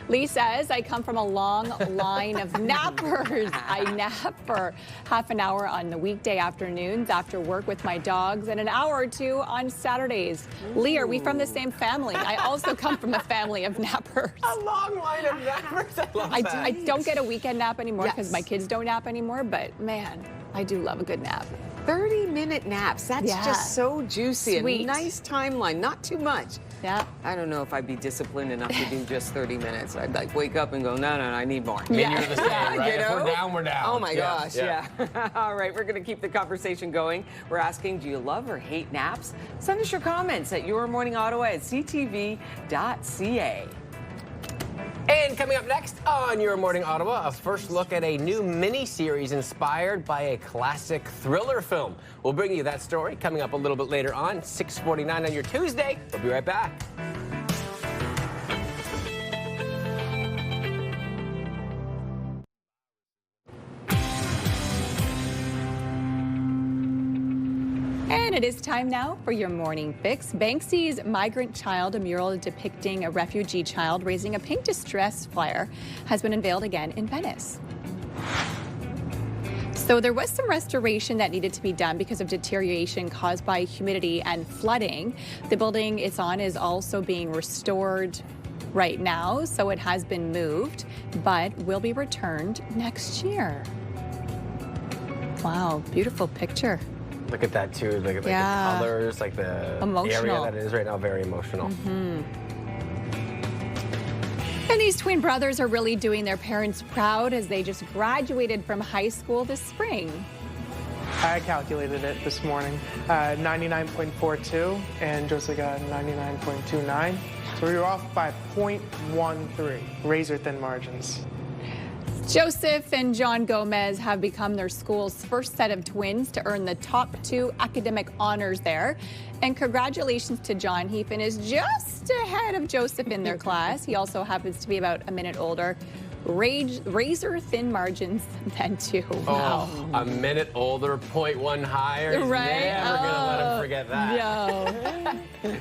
Lee says, I come from a long line of nappers. I nap for half an hour on the weekday afternoons after work with my dogs and an hour or two on Saturdays. Lee, are we from the same family? I also come from a family of nappers. A long line of nappers? I love that. I don't get a weekend nap anymore because my kids don't nap anymore, but man, I do love a good nap. 30-minute naps. That's just so juicy. Sweet. A nice timeline, not too much. Yeah. I don't know if I'd be disciplined enough to do just 30 minutes. I'd like wake up and go, no, I need more. And you're the same, right? You know? If we're down, we're down. Oh my gosh, yeah. All right, we're going to keep the conversation going. We're asking, do you love or hate naps? Send us your comments at yourmorningottawa@ctv.ca. And coming up next on Your Morning Ottawa, a first look at a new mini-series inspired by a classic thriller film. We'll bring you that story coming up a little bit later on, 6:49 on your Tuesday. We'll be right back. And it is time now for your morning fix. Banksy's Migrant Child, a mural depicting a refugee child raising a pink distress flyer, has been unveiled again in Venice. So there was some restoration that needed to be done because of deterioration caused by humidity and flooding. The building it's on is also being restored right now, so it has been moved, but will be returned next year. Wow, beautiful picture. Look at that too. Look at the colors, like the area that it is right now, very emotional. And these twin brothers are really doing their parents proud as they just graduated from high school this spring. I calculated it this morning, 99.42, and Joseph got 99.29. So we were off by 0.13, razor thin margins. Joseph and John Gomez have become their school's first set of twins to earn the top 2 academic honors there. And congratulations to John. He finished just ahead of Joseph in their class. He also happens to be about a minute older. Razor thin margins then too. Wow. Oh, a minute older, 0.1 higher. Right? Never gonna let him forget that. No.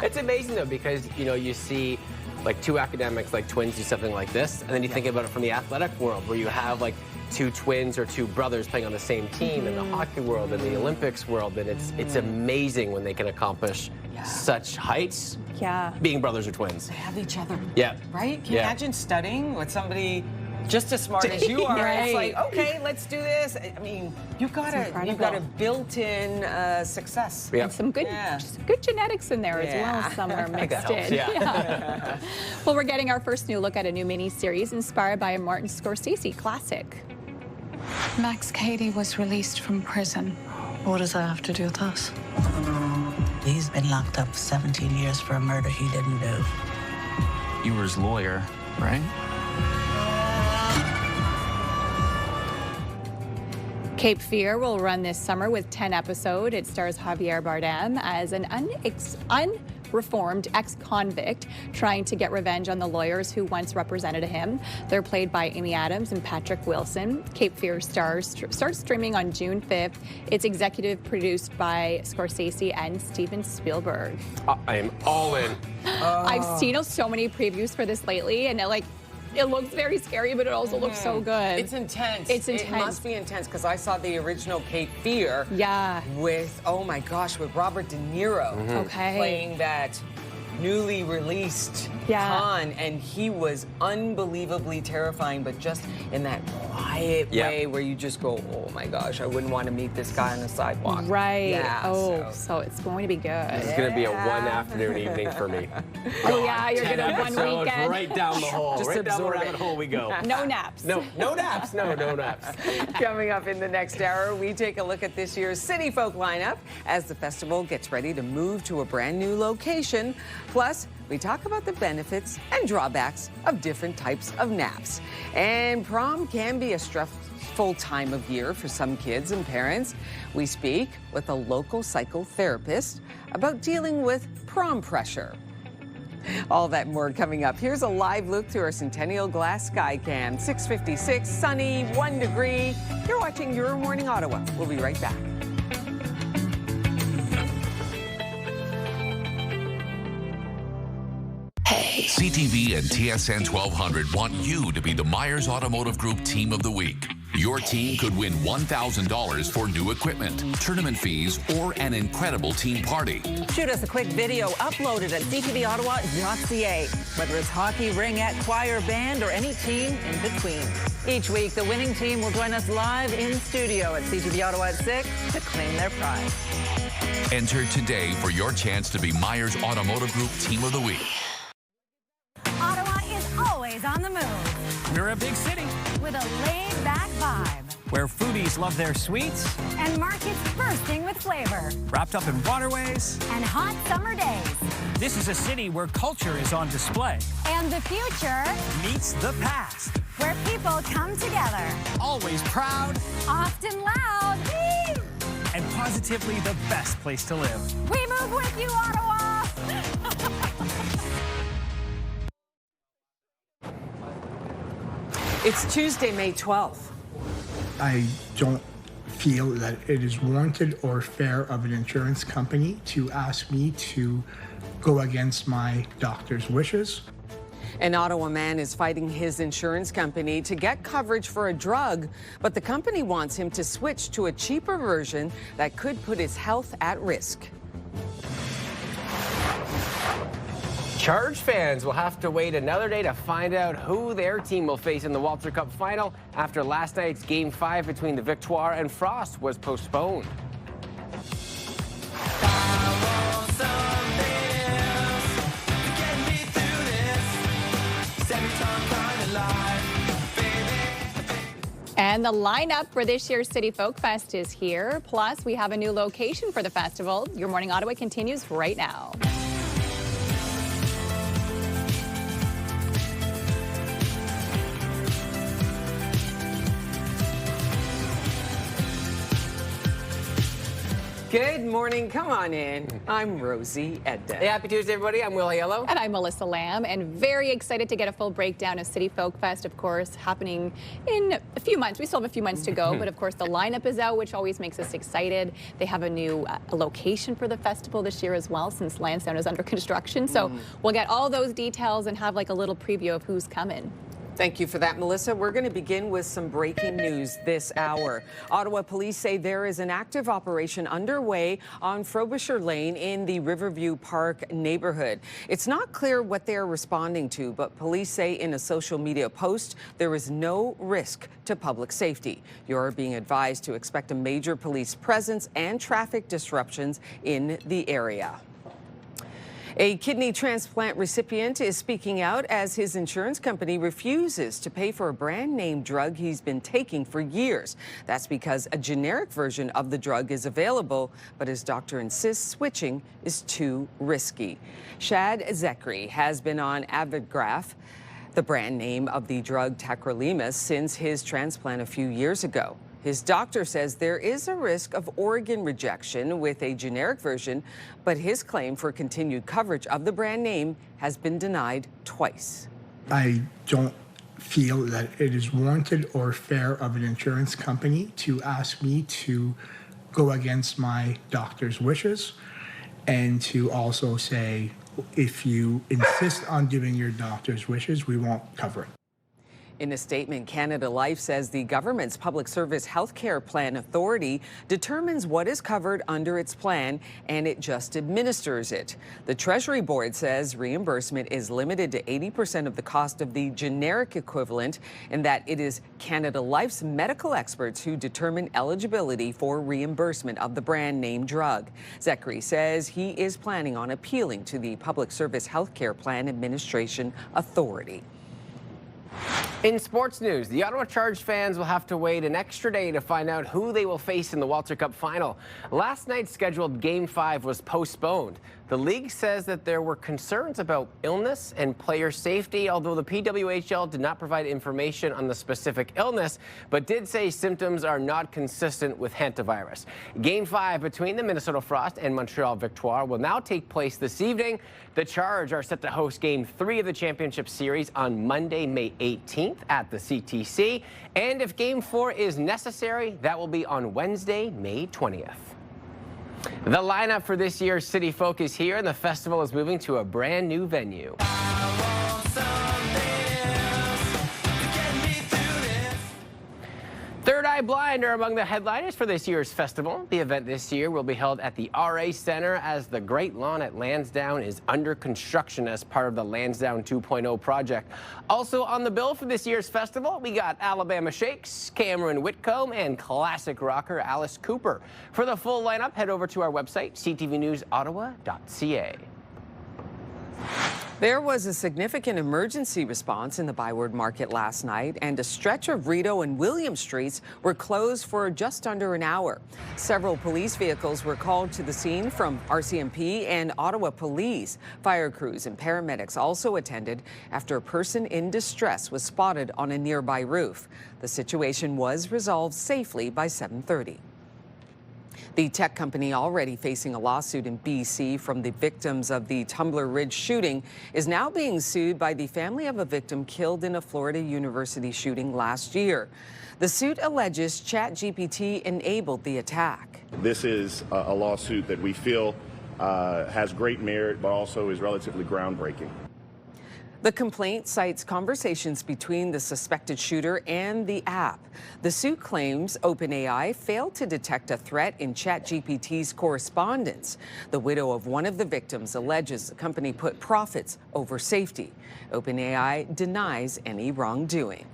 It's amazing though, because you see like 2 academics, like twins, do something like this, and then you think about it from the athletic world, where you have like 2 twins or 2 brothers playing on the same team in the hockey world and the Olympics world, and it's amazing when they can accomplish such heights. Yeah. Being brothers or twins. They have each other. Yeah. Right? Can you imagine studying with somebody just as smart as you are? Right. It's like, okay, let's do this. I mean, you've got a built-in success. Yeah. And some good genetics in there as well. Some are mixed in. Yeah. Well, we're getting our first new look at a new mini-series inspired by a Martin Scorsese classic. Max Cady was released from prison. What does that have to do with us? He's been locked up 17 years for a murder he didn't do. You were his lawyer, right? Cape Fear will run this summer with 10 episodes. It stars Javier Bardem as an unreformed ex-convict trying to get revenge on the lawyers who once represented him. They're played by Amy Adams and Patrick Wilson. Cape Fear starts streaming on June 5th. It's executive produced by Scorsese and Steven Spielberg. I am all in. I've seen so many previews for this lately, and it looks very scary, but it also looks so good. It's intense. It's intense. It must be intense because I saw the original Cape Fear. Yeah. With, oh my gosh, with Robert De Niro. Okay. Playing that newly released Khan, and he was unbelievably terrifying, but just in that quiet way where you just go, oh my gosh, I wouldn't want to meet this guy on the sidewalk. Right. Yeah, so it's going to be good. It's going to be a one afternoon evening for me. Oh yeah, you're going to have one episodes, weekend. right down the hole. Just right down the absorb rabbit hole we go. No naps. No naps. No naps. Coming up in the next hour, we take a look at this year's City Folk lineup as the festival gets ready to move to a brand new location. Plus, we talk about the benefits and drawbacks of different types of naps. And prom can be a stressful time of year for some kids and parents. We speak with a local psychotherapist about dealing with prom pressure. All that more coming up. Here's a live look through our Centennial Glass Sky Cam. 6:56, sunny, 1 degree. You're watching Your Morning Ottawa. We'll be right back. CTV and TSN 1200 want you to be the Myers Automotive Group Team of the Week. Your team could win $1,000 for new equipment, tournament fees, or an incredible team party. Shoot us a quick video uploaded at ctvottawa.ca. Whether it's hockey, ringette, choir, band, or any team in between. Each week, the winning team will join us live in studio at CTV Ottawa at 6 to claim their prize. Enter today for your chance to be Myers Automotive Group Team of the Week. Ottawa is always on the move. We're a big city with a laid-back vibe. Where foodies love their sweets. And markets bursting with flavor. Wrapped up in waterways. And hot summer days. This is a city where culture is on display. And the future meets the past. Where people come together. Always proud. Often loud. Whee! And positively the best place to live. We move with you, Ottawa! It's Tuesday, May 12th. I don't feel that it is warranted or fair of an insurance company to ask me to go against my doctor's wishes. An Ottawa man is fighting his insurance company to get coverage for a drug, but the company wants him to switch to a cheaper version that could put his health at risk. Charge fans will have to wait another day to find out who their team will face in the Walter Cup final after last night's Game 5 between the Victoire and Frost was postponed. And the lineup for this year's City Folk Fest is here. Plus, we have a new location for the festival. Your Morning Ottawa continues right now. Good morning. Come on in. I'm Rosie Edda. Hey, happy Tuesday, everybody. I'm Will Yellow. And I'm Melissa Lamb, and very excited to get a full breakdown of City Folk Fest, of course, happening in a few months. We still have a few months to go, but of course the lineup is out, which always makes us excited. They have a new location for the festival this year as well, since Lansdowne is under construction. So we'll get all those details and have like a little preview of who's coming. Thank you for that, Melissa. We're going to begin with some breaking news this hour. Ottawa police say there is an active operation underway on Frobisher Lane in the Riverview Park neighborhood. It's not clear what they are responding to, but police say in a social media post there is no risk to public safety. You're being advised to expect a major police presence and traffic disruptions in the area. A kidney transplant recipient is speaking out as his insurance company refuses to pay for a brand name drug he's been taking for years. That's because a generic version of the drug is available, but his doctor insists switching is too risky. Shad Zekri has been on Avigraph, the brand name of the drug tacrolimus, since his transplant a few years ago. His doctor says there is a risk of organ rejection with a generic version, but his claim for continued coverage of the brand name has been denied twice. I don't feel that it is warranted or fair of an insurance company to ask me to go against my doctor's wishes and to also say, if you insist on doing your doctor's wishes, we won't cover it. In a statement, Canada Life says the government's Public Service Healthcare Plan Authority determines what is covered under its plan, and it just administers it. The Treasury Board says reimbursement is limited to 80% of the cost of the generic equivalent, and that it is Canada Life's medical experts who determine eligibility for reimbursement of the brand name drug. Zekri says he is planning on appealing to the Public Service Healthcare Plan Administration Authority. In sports news, the Ottawa Charge fans will have to wait an extra day to find out who they will face in the Walter Cup final. Last night's scheduled Game 5 was postponed. The league says that there were concerns about illness and player safety, although the PWHL did not provide information on the specific illness, but did say symptoms are not consistent with Hantavirus. Game 5 between the Minnesota Frost and Montreal Victoire will now take place this evening. The Charge are set to host Game 3 of the championship series on Monday, May 18th at the CTC. And if Game 4 is necessary, that will be on Wednesday, May 20th. The lineup for this year's City Folk is here, and the festival is moving to a brand new venue. Third Eye Blind are among the headliners for this year's festival. The event this year will be held at the RA Center as the Great Lawn at Lansdowne is under construction as part of the Lansdowne 2.0 project. Also on the bill for this year's festival, we got Alabama Shakes, Cameron Whitcomb, and classic rocker Alice Cooper. For the full lineup, head over to our website, ctvnewsottawa.ca. There was a significant emergency response in the Byward Market last night, and a stretch of Rideau and William Streets were closed for just under an hour. Several police vehicles were called to the scene from RCMP and Ottawa Police. Fire crews and paramedics also attended after a person in distress was spotted on a nearby roof. The situation was resolved safely by 7:30. The tech company, already facing a lawsuit in BC from the victims of the Tumbler Ridge shooting, is now being sued by the family of a victim killed in a Florida University shooting last year. The suit alleges ChatGPT enabled the attack. This is a lawsuit that we feel has great merit, but also is relatively groundbreaking. The complaint cites conversations between the suspected shooter and the app. The suit claims OpenAI failed to detect a threat in ChatGPT's correspondence. The widow of one of the victims alleges the company put profits over safety. OpenAI denies any wrongdoing.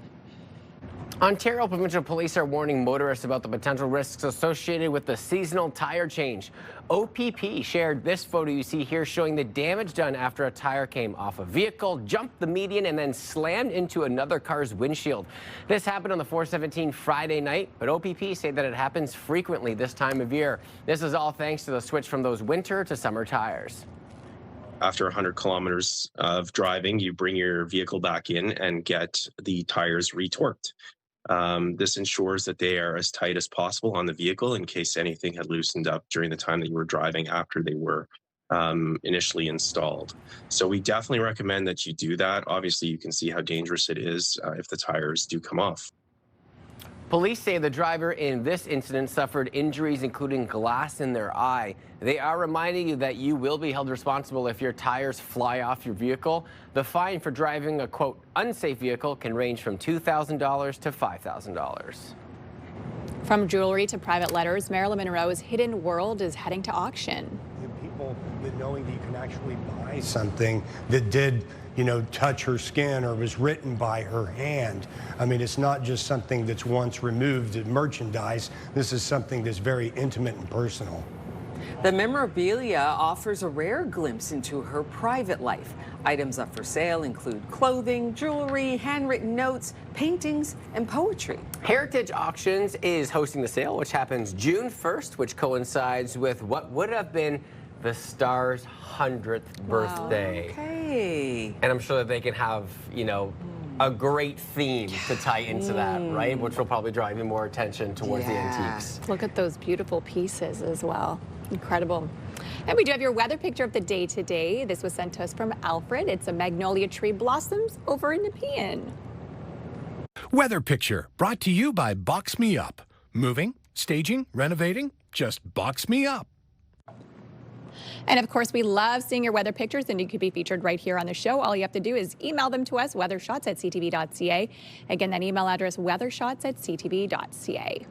Ontario Provincial Police are warning motorists about the potential risks associated with the seasonal tire change. OPP shared this photo you see here showing the damage done after a tire came off a vehicle, jumped the median, and then slammed into another car's windshield. This happened on the 417 Friday night, but OPP say that it happens frequently this time of year. This is all thanks to the switch from those winter to summer tires. After 100 kilometers of driving, you bring your vehicle back in and get the tires retorqued. This ensures that they are as tight as possible on the vehicle in case anything had loosened up during the time that you were driving after they were initially installed. So we definitely recommend that you do that. Obviously, you can see how dangerous it is if the tires do come off. Police say the driver in this incident suffered injuries, including glass in their eye. They are reminding you that you will be held responsible if your tires fly off your vehicle. The fine for driving a, quote, unsafe vehicle can range from $2,000 to $5,000. From jewelry to private letters, Marilyn Monroe's hidden world is heading to auction. People knowing that you can actually buy something that did, touch her skin or was written by her hand. I mean, it's not just something that's once removed as merchandise. This is something that's very intimate and personal. The memorabilia offers a rare glimpse into her private life. Items up for sale include clothing, jewelry, handwritten notes, paintings, and poetry. Heritage Auctions is hosting the sale, which happens June 1st, which coincides with what would have been the star's 100th birthday. Okay. And I'm sure that they can have, a great theme to tie into that, right? Which will probably draw even more attention towards the antiques. Look at those beautiful pieces as well. Incredible. And we do have your weather picture of the day today. This was sent to us from Alfred. It's a magnolia tree blossoms over in Nepean. Weather picture brought to you by Box Me Up. Moving, staging, renovating, just box me up. And of course, we love seeing your weather pictures, and you could be featured right here on the show. All you have to do is email them to us, weathershots@ctv.ca. Again, that email address, weathershots@ctv.ca.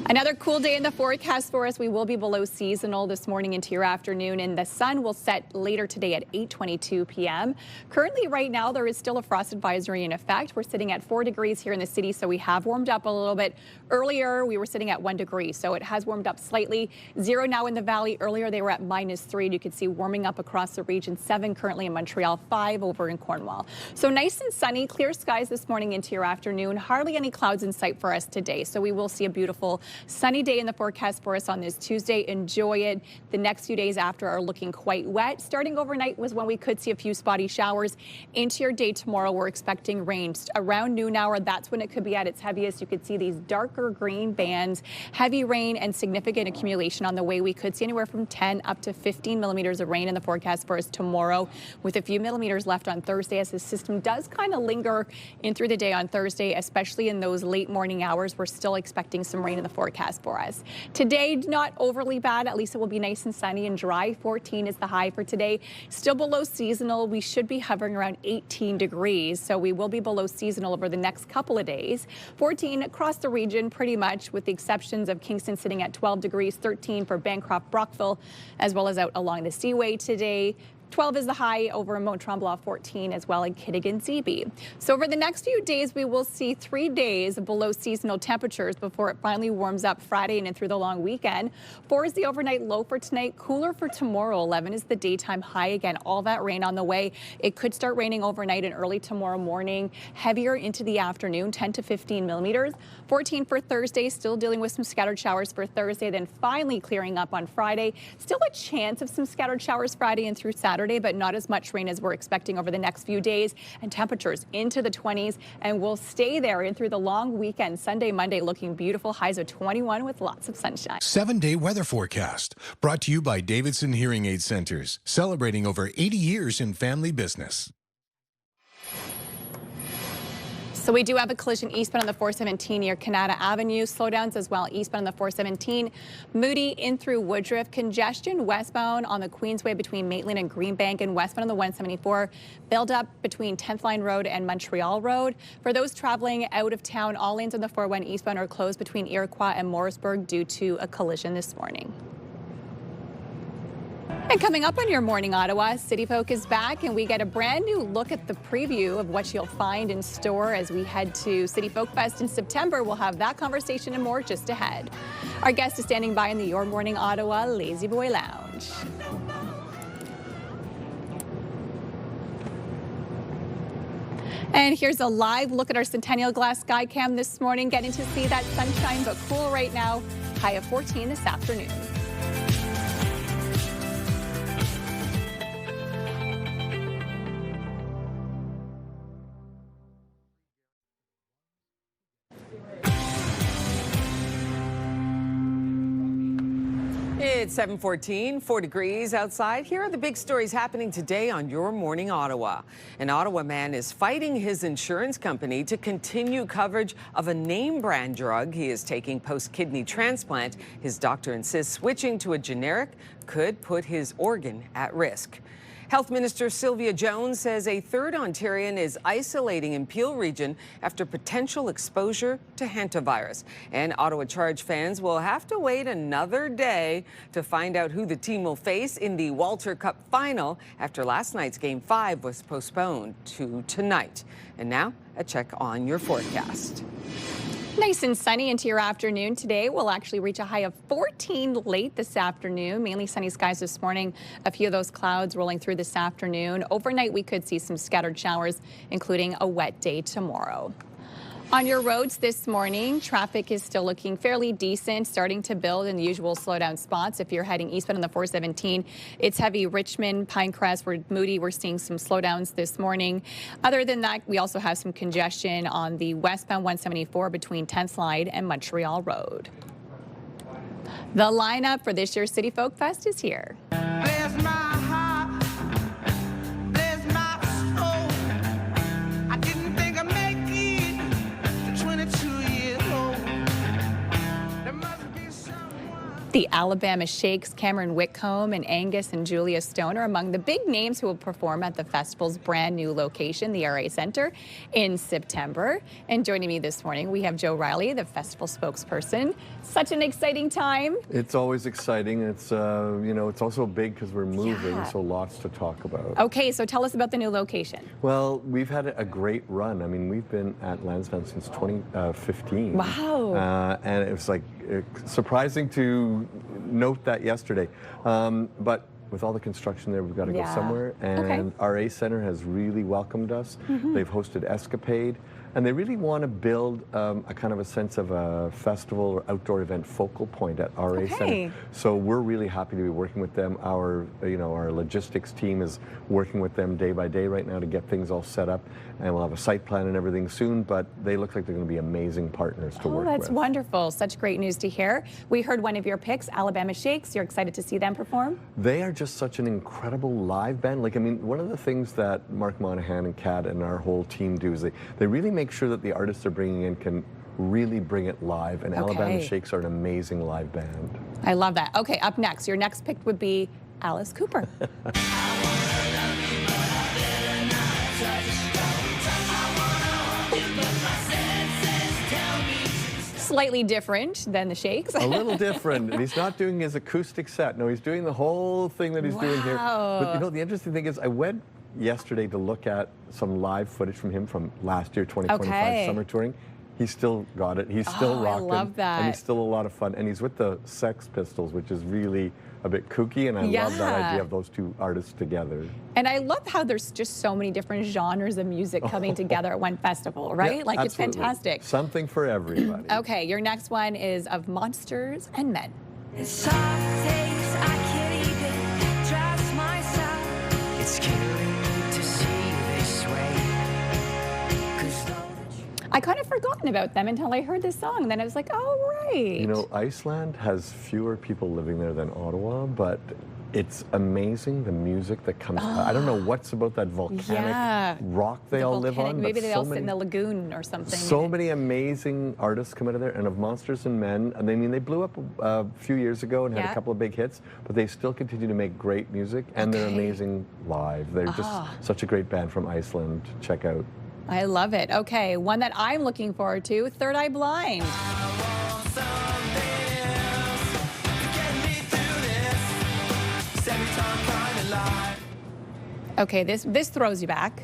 Another cool day in the forecast for us. We will be below seasonal this morning into your afternoon, and the sun will set later today at 8:22 p.m. Currently, right now, there is still a frost advisory in effect. We're sitting at 4 degrees here in the city, so we have warmed up a little bit. Earlier, we were sitting at 1 degree, so it has warmed up slightly. 0 now in the valley. Earlier, they were at -3. You can see warming up across the region. 7 currently in Montreal, 5 over in Cornwall. So nice and sunny, clear skies this morning into your afternoon. Hardly any clouds in sight for us today, so we will see a beautiful sunny day in the forecast for us on this Tuesday. Enjoy it. The next few days after are looking quite wet. Starting overnight was when we could see a few spotty showers. Into your day tomorrow, we're expecting rain. Around noon hour, that's when it could be at its heaviest. You could see these darker green bands, heavy rain and significant accumulation on the way. We could see anywhere from 10 up to 15 millimeters of rain in the forecast for us tomorrow, with a few millimeters left on Thursday as the system does kind of linger in through the day on Thursday, especially in those late morning hours. We're still expecting some rain in the forecast for us. Today, not overly bad. At least it will be nice and sunny and dry. 14 is the high for today. Still below seasonal. We should be hovering around 18 degrees. So we will be below seasonal over the next couple of days. 14 across the region pretty much, with the exceptions of Kingston sitting at 12 degrees, 13 for Bancroft, Brockville, as well as out along the Seaway today. 12 is the high over in Mont Tremblant, 14 as well in Kitigan Zibi. So over the next few days, we will see 3 days below seasonal temperatures before it finally warms up Friday and through the long weekend. 4 is the overnight low for tonight, cooler for tomorrow. 11 is the daytime high. Again, all that rain on the way. It could start raining overnight and early tomorrow morning, heavier into the afternoon, 10 to 15 millimeters. 14 for Thursday, still dealing with some scattered showers for Thursday, then finally clearing up on Friday. Still a chance of some scattered showers Friday and through Saturday, but not as much rain as we're expecting over the next few days, and temperatures into the 20s, and we'll stay there in through the long weekend. Sunday, Monday looking beautiful, highs of 21 with lots of sunshine. 7-day weather forecast brought to you by Davidson Hearing Aid Centers, celebrating over 80 years in family business. So we do have a collision eastbound on the 417 near Canada Avenue. Slowdowns as well eastbound on the 417. Moody in through Woodruff. Congestion westbound on the Queensway between Maitland and Greenbank, and westbound on the 174. Build up between 10th Line Road and Montreal Road. For those traveling out of town, all lanes on the 401 eastbound are closed between Iroquois and Morrisburg due to a collision this morning. And coming up on your Morning Ottawa, City Folk is back, and we get a brand new look at the preview of what you'll find in store as we head to City Folk Fest in September. We'll have that conversation and more just ahead. Our guest is standing by in the Your Morning Ottawa Lazy Boy Lounge. And here's a live look at our Centennial Glass Sky Cam this morning. Getting to see that sunshine, but cool right now. High of 14 this afternoon. It's 7:14, 4 degrees outside. Here are the big stories happening today on Your Morning Ottawa. An Ottawa man is fighting his insurance company to continue coverage of a name brand drug he is taking post-kidney transplant. His doctor insists switching to a generic could put his organ at risk. Health Minister Sylvia Jones says a third Ontarian is isolating in Peel region after potential exposure to Hantavirus. And Ottawa Charge fans will have to wait another day to find out who the team will face in the Walter Cup final after last night's Game 5 was postponed to tonight. And now, a check on your forecast. Nice and sunny into your afternoon today. We'll actually reach a high of 14 late this afternoon. Mainly sunny skies this morning. A few of those clouds rolling through this afternoon. Overnight, we could see some scattered showers, including a wet day tomorrow. On your roads this morning, traffic is still looking fairly decent, starting to build in the usual slowdown spots. If you're heading eastbound on the 417, it's heavy Richmond, Pinecrest, we're Moody. We're seeing some slowdowns this morning. Other than that, we also have some congestion on the westbound 174 between 10th Line and Montreal Road. The lineup for this year's City Folk Fest is here. The Alabama Shakes, Cameron Whitcomb, and Angus and Julia Stone are among the big names who will perform at the festival's brand new location, the RA Centre, in September. And joining me this morning, we have Joe Riley, the festival spokesperson. Such an exciting time. It's always exciting. It's, you know, it's also big because we're moving, so lots to talk about. Okay, so tell us about the new location. Well, we've had a great run. I mean, we've been at Lansdowne since 2015. Wow. And it was like surprising to note that yesterday. But with all the construction there, we've got to go somewhere. And RA Centre has really welcomed us. They've hosted Escapade. And they really want to build a kind of a sense of a festival or outdoor event focal point at RA Centre. So we're really happy to be working with them. Our, our logistics team is working with them day by day right now to get things all set up. And we'll have a site plan and everything soon, but they look like they're going to be amazing partners to work with. Oh, that's wonderful. Such great news to hear. We heard one of your picks, Alabama Shakes. You're excited to see them perform? They are just such an incredible live band. Like, I mean, one of the things that Mark Monahan and Kat and our whole team do is they really make sure that the artists they're bringing in can really bring it live. And Alabama Shakes are an amazing live band. I love that. Okay, up next, your next pick would be Alice Cooper. Slightly different than the Shakes. A little different. And he's not doing his acoustic set. No, he's doing the whole thing that he's doing here. But the interesting thing is I went yesterday to look at some live footage from him from last year, 2025 summer touring. He's still got it. He's still rocking. I love that. And he's still a lot of fun. And he's with the Sex Pistols, which is really a bit kooky. And I love that idea of those two artists together. And I love how there's just so many different genres of music coming together at one festival, right? Yeah, like, absolutely. it's fantastic. Something for everybody. Okay, your next one is of Monsters and Men. It's hard days, I can't even trust myself. It's killing me to see this way. I kind of forgotten about them until I heard this song. And then I was like, oh, right. You know, Iceland has fewer people living there than Ottawa, but It's amazing, the music that comes out. I don't know what's about that volcanic rock they all live on. Maybe but they all sit in the lagoon or something. So many amazing artists come out of there, and of Monsters and Men. And I mean, they blew up a few years ago and had a couple of big hits, but they still continue to make great music, and they're amazing live. They're just such a great band from Iceland to check out. I love it. Okay, one that I'm looking forward to, Third Eye Blind. Okay, this throws you back.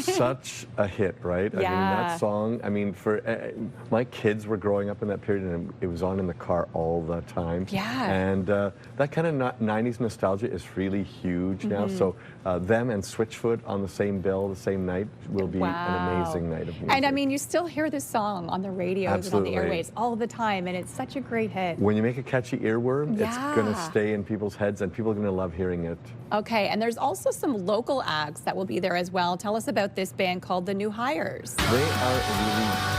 Such a hit, right? I mean, that song, I mean, for my kids were growing up in that period, and it was on in the car all the time. Yeah. And that kind of 90s nostalgia is really huge now. So them and Switchfoot on the same bill, the same night, will be an amazing night of music. And I mean, you still hear this song on the radios and on the airwaves all the time, and it's such a great hit. When you make a catchy earworm, it's going to stay in people's heads, and people are going to love hearing it. Okay, and there's also some local acts that will be there as well. Tell us about this band called The New Hires. They are really...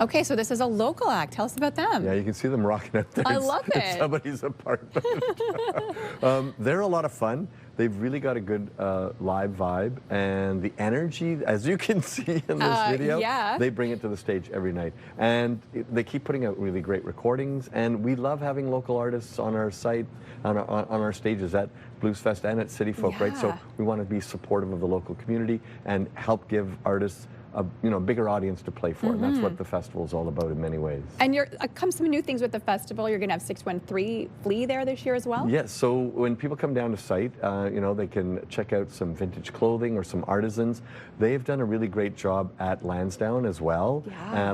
Okay, so this is a local act. Tell us about them. Yeah, you can see them rocking out there. I love it. In somebody's apartment. They're a lot of fun. They've really got a good live vibe, and the energy, as you can see in this video, they bring it to the stage every night. And they keep putting out really great recordings, and we love having local artists on our site, on our stages at Blues Fest and at City Folk, right? So we want to be supportive of the local community and help give artists a bigger audience to play for, and that's what the festival is all about in many ways. And come some new things with the festival. You're going to have 613 Flea there this year as well? Yes, so when people come down to site, they can check out some vintage clothing or some artisans. They've done a really great job at Lansdowne as well,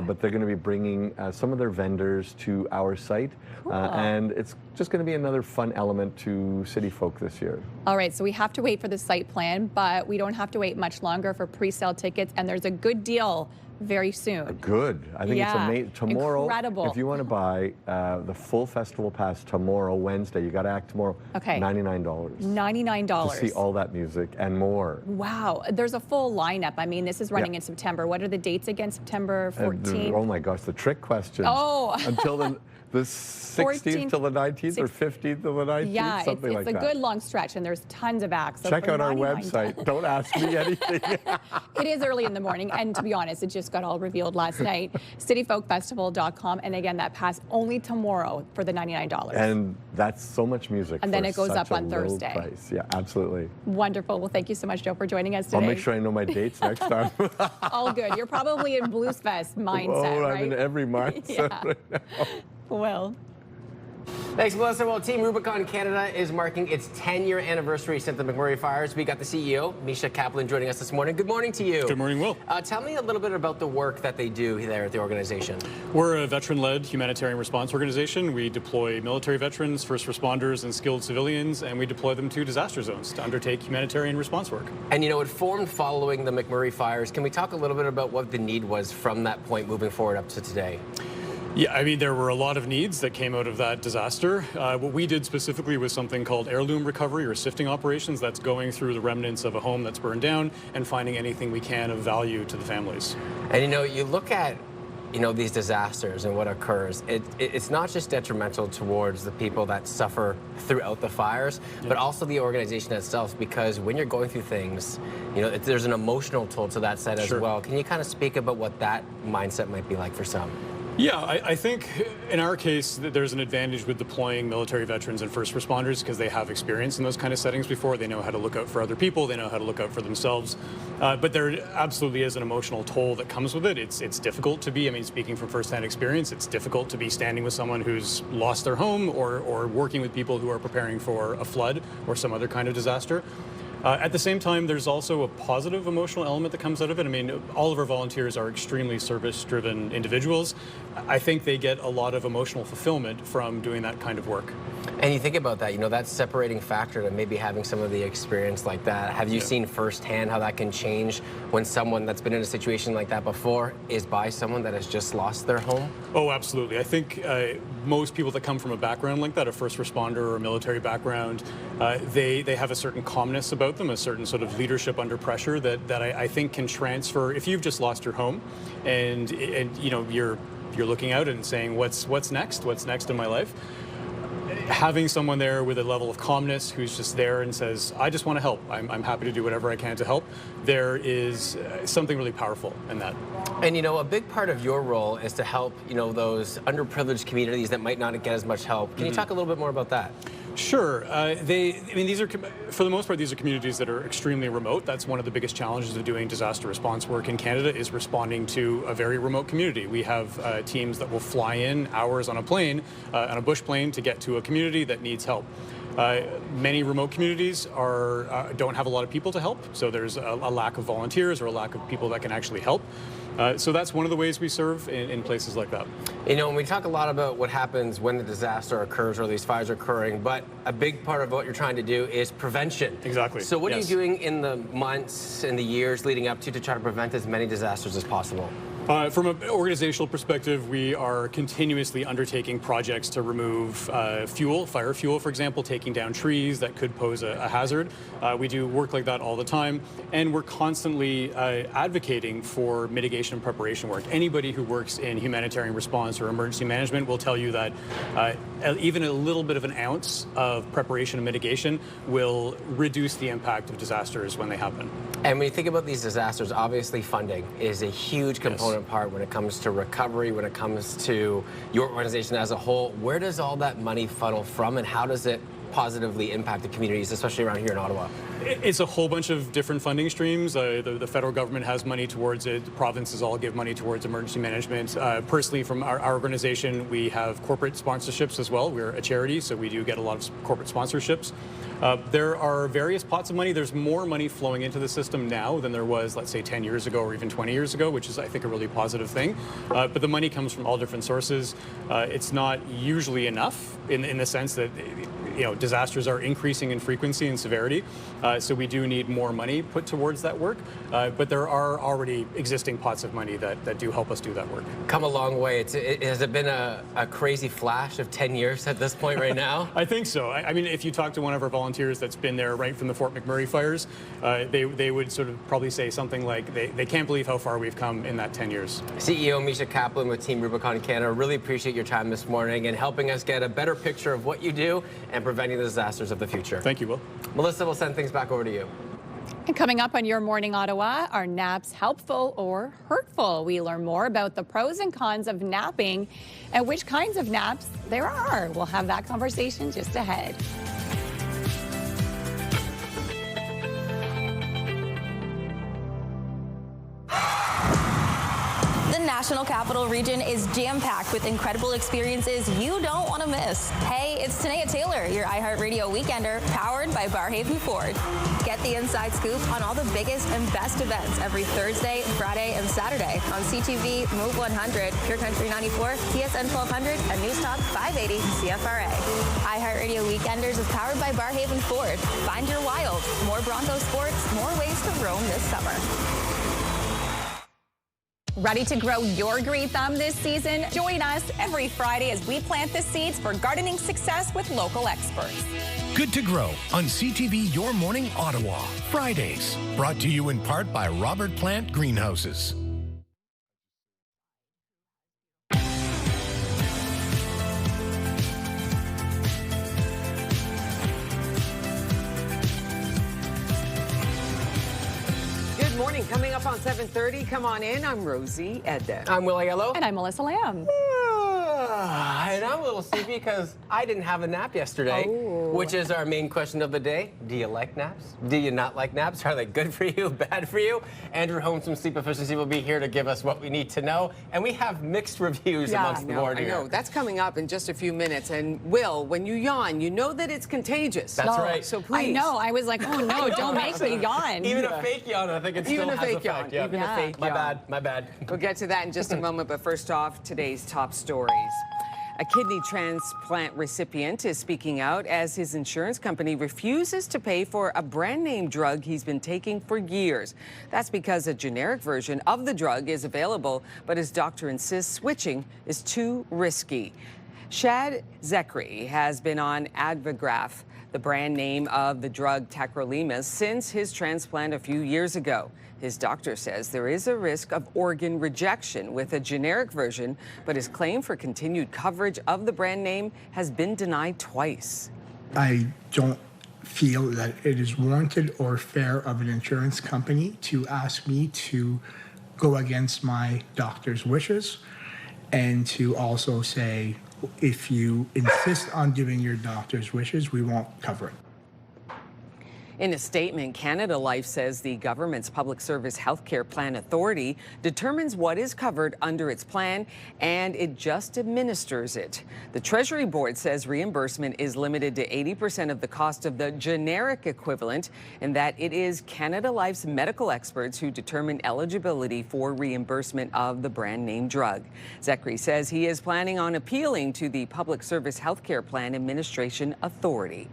but they're going to be bringing some of their vendors to our site, and it's just going to be another fun element to City Folk this year. All right, so we have to wait for the site plan, but we don't have to wait much longer for pre-sale tickets, and there's a good deal very soon. Good. I think it's amazing. Tomorrow, incredible. If you want to buy the full festival pass tomorrow, Wednesday, you got to act tomorrow. Okay. $99. $99. To see all that music and more. Wow. There's a full lineup. I mean, this is running in September. What are the dates again? September 14th? Oh my gosh, the trick question. Oh. Until the 16th till the 19th or 15th till the 19th, yeah, something like that. It's a good long stretch, and there's tons of acts. So check out our website. Don't ask me anything. It is early in the morning, and to be honest, it just got all revealed last night. cityfolkfestival.com, and again, that pass only tomorrow for the $99. And that's so much music. And then it goes up on low Thursday. Price. Yeah, absolutely. Wonderful. Well, thank you so much, Joe, for joining us today. I'll make sure I know my dates next time. All good. You're probably in Blues Fest mindset, right? I'm in every mindset right now. Well. Thanks, Melissa. Well, Team Rubicon Canada is marking its 10-year anniversary since the McMurray fires. We got the CEO, Misha Kaplan, joining us this morning. Good morning to you. Good morning, Will. Tell me a little bit about the work that they do there at the organization. We're a veteran-led humanitarian response organization. We deploy military veterans, first responders, and skilled civilians, and we deploy them to disaster zones to undertake humanitarian response work. And you know, it formed following the McMurray fires. Can we talk a little bit about what the need was from that point moving forward up to today? Yeah, I mean, there were a lot of needs that came out of that disaster. What we did specifically was something called heirloom recovery or sifting operations. That's going through the remnants of a home that's burned down and finding anything we can of value to the families. And you know, you look at these disasters and what occurs, it's not just detrimental towards the people that suffer throughout the fires, but also the organization itself, because when you're going through things, there's an emotional toll to that side as well. Can you kind of speak about what that mindset might be like for some? Yeah, I think in our case there's an advantage with deploying military veterans and first responders because they have experience in those kind of settings before. They know how to look out for other people. They know how to look out for themselves. But there absolutely is an emotional toll that comes with it. It's difficult to be, I mean, speaking from firsthand experience, it's difficult to be standing with someone who's lost their home or working with people who are preparing for a flood or some other kind of disaster. At the same time, there's also a positive emotional element that comes out of it. I mean, all of our volunteers are extremely service-driven individuals. I think they get a lot of emotional fulfillment from doing that kind of work. And you think about that, that separating factor to maybe having some of the experience like that. Have you seen firsthand how that can change when someone that's been in a situation like that before is by someone that has just lost their home? Oh, absolutely. I think most people that come from a background like that, a first responder or a military background, they have a certain calmness about them, a certain sort of leadership under pressure that I think can transfer. If you've just lost your home and you're you're looking out and saying, what's next? What's next in my life? Having someone there with a level of calmness who's just there and says, I just want to help. I'm happy to do whatever I can to help. There is something really powerful in that. And, you know, a big part of your role is to help, you know, those underprivileged communities that might not get as much help. Can you talk a little bit more about that? Sure. These are, for the most part, these are communities that are extremely remote. That's one of the biggest challenges of doing disaster response work in Canada, is responding to a very remote community. We have teams that will fly in hours on a plane, on a bush plane, to get to a community that needs help. Many remote communities don't have a lot of people to help, so there's a lack of volunteers or a lack of people that can actually help. So that's one of the ways we serve in places like that. You know, and we talk a lot about what happens when the disaster occurs or these fires are occurring, but a big part of what you're trying to do is prevention. Exactly. So what are you doing in the months and the years leading up to try to prevent as many disasters as possible? From an organizational perspective, we are continuously undertaking projects to remove fire fuel, for example, taking down trees that could pose a hazard. We do work like that all the time, and we're constantly advocating for mitigation and preparation work. Anybody who works in humanitarian response or emergency management will tell you that even a little bit of an ounce of preparation and mitigation will reduce the impact of disasters when they happen. And when you think about these disasters, obviously funding is a huge component part when it comes to recovery, when it comes to your organization as a whole. Where does all that money funnel from, and how does it positively impact the communities, especially around here in Ottawa? It's a whole bunch of different funding streams. The federal government has money towards it. The provinces all give money towards emergency management. Personally, from our organization, we have corporate sponsorships as well. We're a charity, so we do get a lot of corporate sponsorships. There are various pots of money. There's more money flowing into the system now than there was, let's say, 10 years ago or even 20 years ago, which is, I think, a really positive thing. But the money comes from all different sources. It's not usually enough in the sense that, you know, disasters are increasing in frequency and severity. So we do need more money put towards that work. But there are already existing pots of money that do help us do that work. Come a long way. Has it been a crazy flash of 10 years at this point right now? I think so. I mean, if you talk to one of our volunteers that's been there right from the Fort McMurray fires, they would sort of probably say something like they can't believe how far we've come in that 10 years. CEO Misha Kaplan with Team Rubicon Canada, really appreciate your time this morning and helping us get a better picture of what you do and preventing the disasters of the future. Thank you, Will. Melissa, we'll send things back over to you. And coming up on Your Morning Ottawa, are naps helpful or hurtful? We learn more about the pros and cons of napping and which kinds of naps there are. We'll have that conversation just ahead. The National Capital Region is jam-packed with incredible experiences you don't want to miss. Hey, it's Tanea Taylor, your iHeartRadio Weekender, powered by Barhaven Ford. Get the inside scoop on all the biggest and best events every Thursday, Friday, and Saturday on CTV, Move 100, Pure Country 94, TSN 1200, and News Talk 580 CFRA. iHeartRadio Weekenders is powered by Barhaven Ford. Find your wild. More Bronco sports, more ways to roam this summer. Ready to grow your green thumb this season? Join us every Friday as we plant the seeds for gardening success with local experts. Good to Grow on CTV Your Morning Ottawa, Fridays. Brought to you in part by Robert Plant Greenhouses. Good morning. Coming up on 7:30. Come on in. I'm Rosie Edda. I'm Willie Yellow. And I'm Melissa Lamb. And I'm a little sleepy because I didn't have a nap yesterday, which is our main question of the day. Do you like naps? Do you not like naps? Are they good for you, bad for you? Andrew Holmes from Sleep Efficiency will be here to give us what we need to know. And we have mixed reviews amongst the board here. I know. That's coming up in just a few minutes. And Will, when you yawn, you know that it's contagious. That's right. So please. I know. I was like, oh no, don't make me yawn. Even a fake yawn, I think it still has effect. Yeah. Even a fake yawn. My bad. We'll get to that in just a moment. But first off, today's top stories. A kidney transplant recipient is speaking out as his insurance company refuses to pay for a brand name drug he's been taking for years. That's because a generic version of the drug is available, but his doctor insists switching is too risky. Shad Zekri has been on Advigraph, the brand name of the drug tacrolimus, since his transplant a few years ago. His doctor says there is a risk of organ rejection with a generic version, but his claim for continued coverage of the brand name has been denied twice. I don't feel that it is warranted or fair of an insurance company to ask me to go against my doctor's wishes and to also say, if you insist on doing your doctor's wishes, we won't cover it. In a statement, Canada Life says the government's Public Service Healthcare Plan Authority determines what is covered under its plan, and it just administers it. The Treasury Board says reimbursement is limited to 80% of the cost of the generic equivalent, and that it is Canada Life's medical experts who determine eligibility for reimbursement of the brand name drug. Zachary says he is planning on appealing to the Public Service Healthcare Plan Administration Authority.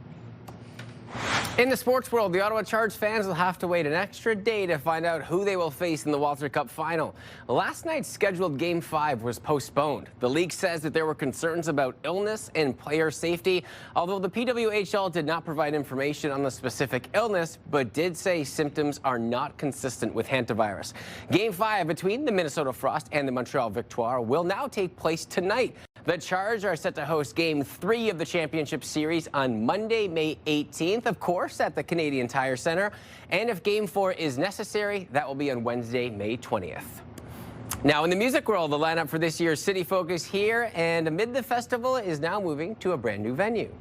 In the sports world, the Ottawa Charge fans will have to wait an extra day to find out who they will face in the Walter Cup final. Last night's scheduled Game 5 was postponed. The league says that there were concerns about illness and player safety, although the PWHL did not provide information on the specific illness, but did say symptoms are not consistent with Hantavirus. Game 5 between the Minnesota Frost and the Montreal Victoire will now take place tonight. The Charge are set to host Game 3 of the championship series on Monday, May 18th, of course, at the Canadian Tire Centre. And if Game 4 is necessary, that will be on Wednesday, May 20th. Now, in the music world, the lineup for this year's City Focus here and amid the festival is now moving to a brand new venue.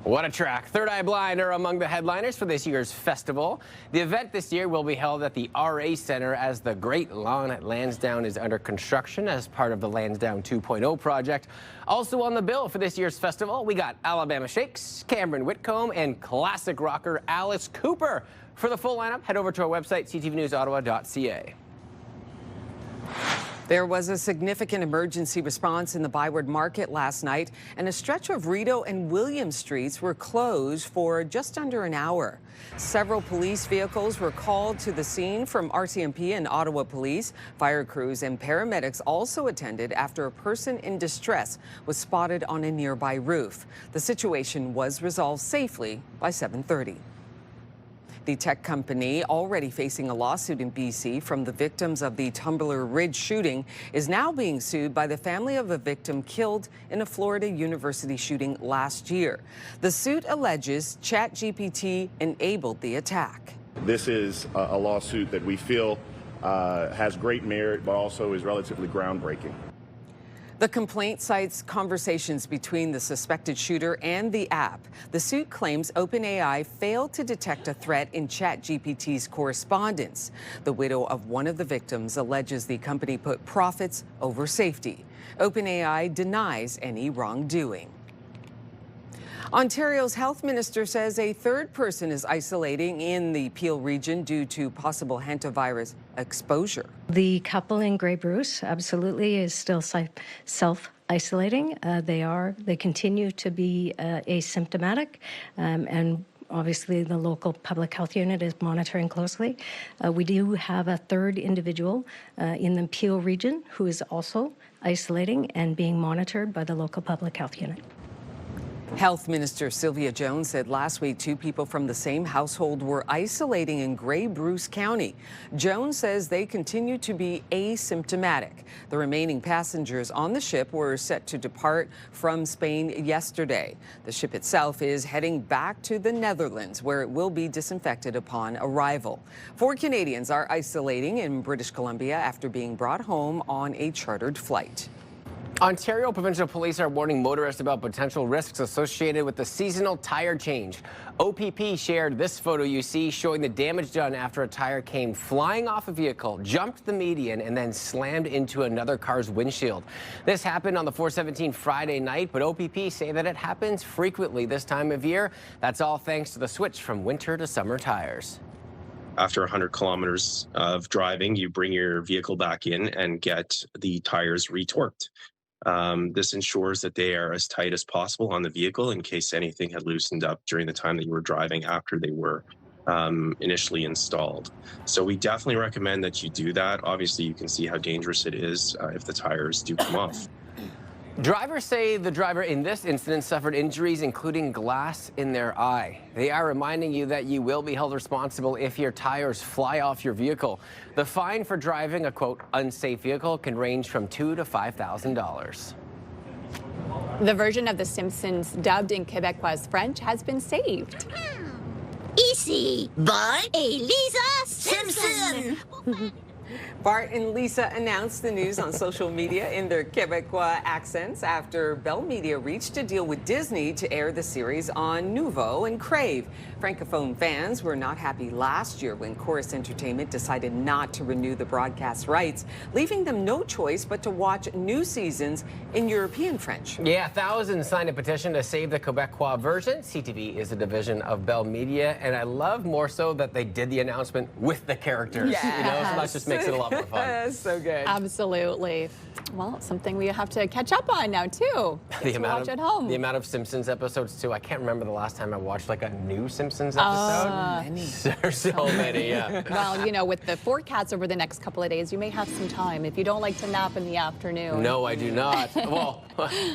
What a track. Third Eye Blind are among the headliners for this year's festival. The event this year will be held at the RA Centre as the Great Lawn at Lansdowne is under construction as part of the Lansdowne 2.0 project. Also on the bill for this year's festival, we got Alabama Shakes, Cameron Whitcomb, and classic rocker Alice Cooper. For the full lineup, head over to our website, ctvnewsottawa.ca. There was a significant emergency response in the Byward Market last night, and a stretch of Rideau and William Streets were closed for just under an hour. Several police vehicles were called to the scene from RCMP and Ottawa Police. Fire crews and paramedics also attended after a person in distress was spotted on a nearby roof. The situation was resolved safely by 7:30. The tech company, already facing a lawsuit in BC from the victims of the Tumbler Ridge shooting, is now being sued by the family of a victim killed in a Florida University shooting last year. The suit alleges ChatGPT enabled the attack. This is a lawsuit that we feel has great merit, but also is relatively groundbreaking. The complaint cites conversations between the suspected shooter and the app. The suit claims OpenAI failed to detect a threat in ChatGPT's correspondence. The widow of one of the victims alleges the company put profits over safety. OpenAI denies any wrongdoing. Ontario's health minister says a third person is isolating in the Peel region due to possible hantavirus exposure. The couple in Grey Bruce absolutely is still self-isolating. They continue to be asymptomatic, and obviously the local public health unit is monitoring closely. We do have a third individual in the Peel region who is also isolating and being monitored by the local public health unit. Health Minister Sylvia Jones said last week 2 people from the same household were isolating in Grey Bruce County. Jones says they continue to be asymptomatic. The remaining passengers on the ship were set to depart from Spain yesterday. The ship itself is heading back to the Netherlands, where it will be disinfected upon arrival. 4 Canadians are isolating in British Columbia after being brought home on a chartered flight. Ontario Provincial Police are warning motorists about potential risks associated with the seasonal tire change. OPP shared this photo you see showing the damage done after a tire came flying off a vehicle, jumped the median, and then slammed into another car's windshield. This happened on the 417 Friday night, but OPP say that it happens frequently this time of year. That's all thanks to the switch from winter to summer tires. After 100 kilometers of driving, you bring your vehicle back in and get the tires retorqued. This ensures that they are as tight as possible on the vehicle in case anything had loosened up during the time that you were driving after they were initially installed. So we definitely recommend that you do that. Obviously, you can see how dangerous it is if the tires do come off. Drivers say the driver in this incident suffered injuries, including glass in their eye. They are reminding you that you will be held responsible if your tires fly off your vehicle. The fine for driving a, quote, unsafe vehicle can range from $2,000 to $5,000. The version of The Simpsons dubbed in Quebecois French has been saved. Ici, Bart et Lisa Simpson. Bart and Lisa announced the news on social media in their Quebecois accents after Bell Media reached a deal with Disney to air the series on Nouveau and Crave. Francophone fans were not happy last year when Chorus Entertainment decided not to renew the broadcast rights, leaving them no choice but to watch new seasons in European French. Yeah, thousands signed a petition to save the Quebecois version. CTV is a division of Bell Media, and I love more so that they did the announcement with the characters. Yes. You know, so that just makes it a lot more fun. So good. Absolutely. Well, something we have to catch up on now, too. The amount at home. The amount of Simpsons episodes, too. I can't remember the last time I watched like a new Simpsons episode. There's so many, yeah. Well, you know, with the forecast over the next couple of days, you may have some time if you don't like to nap in the afternoon. No, I do not. Well,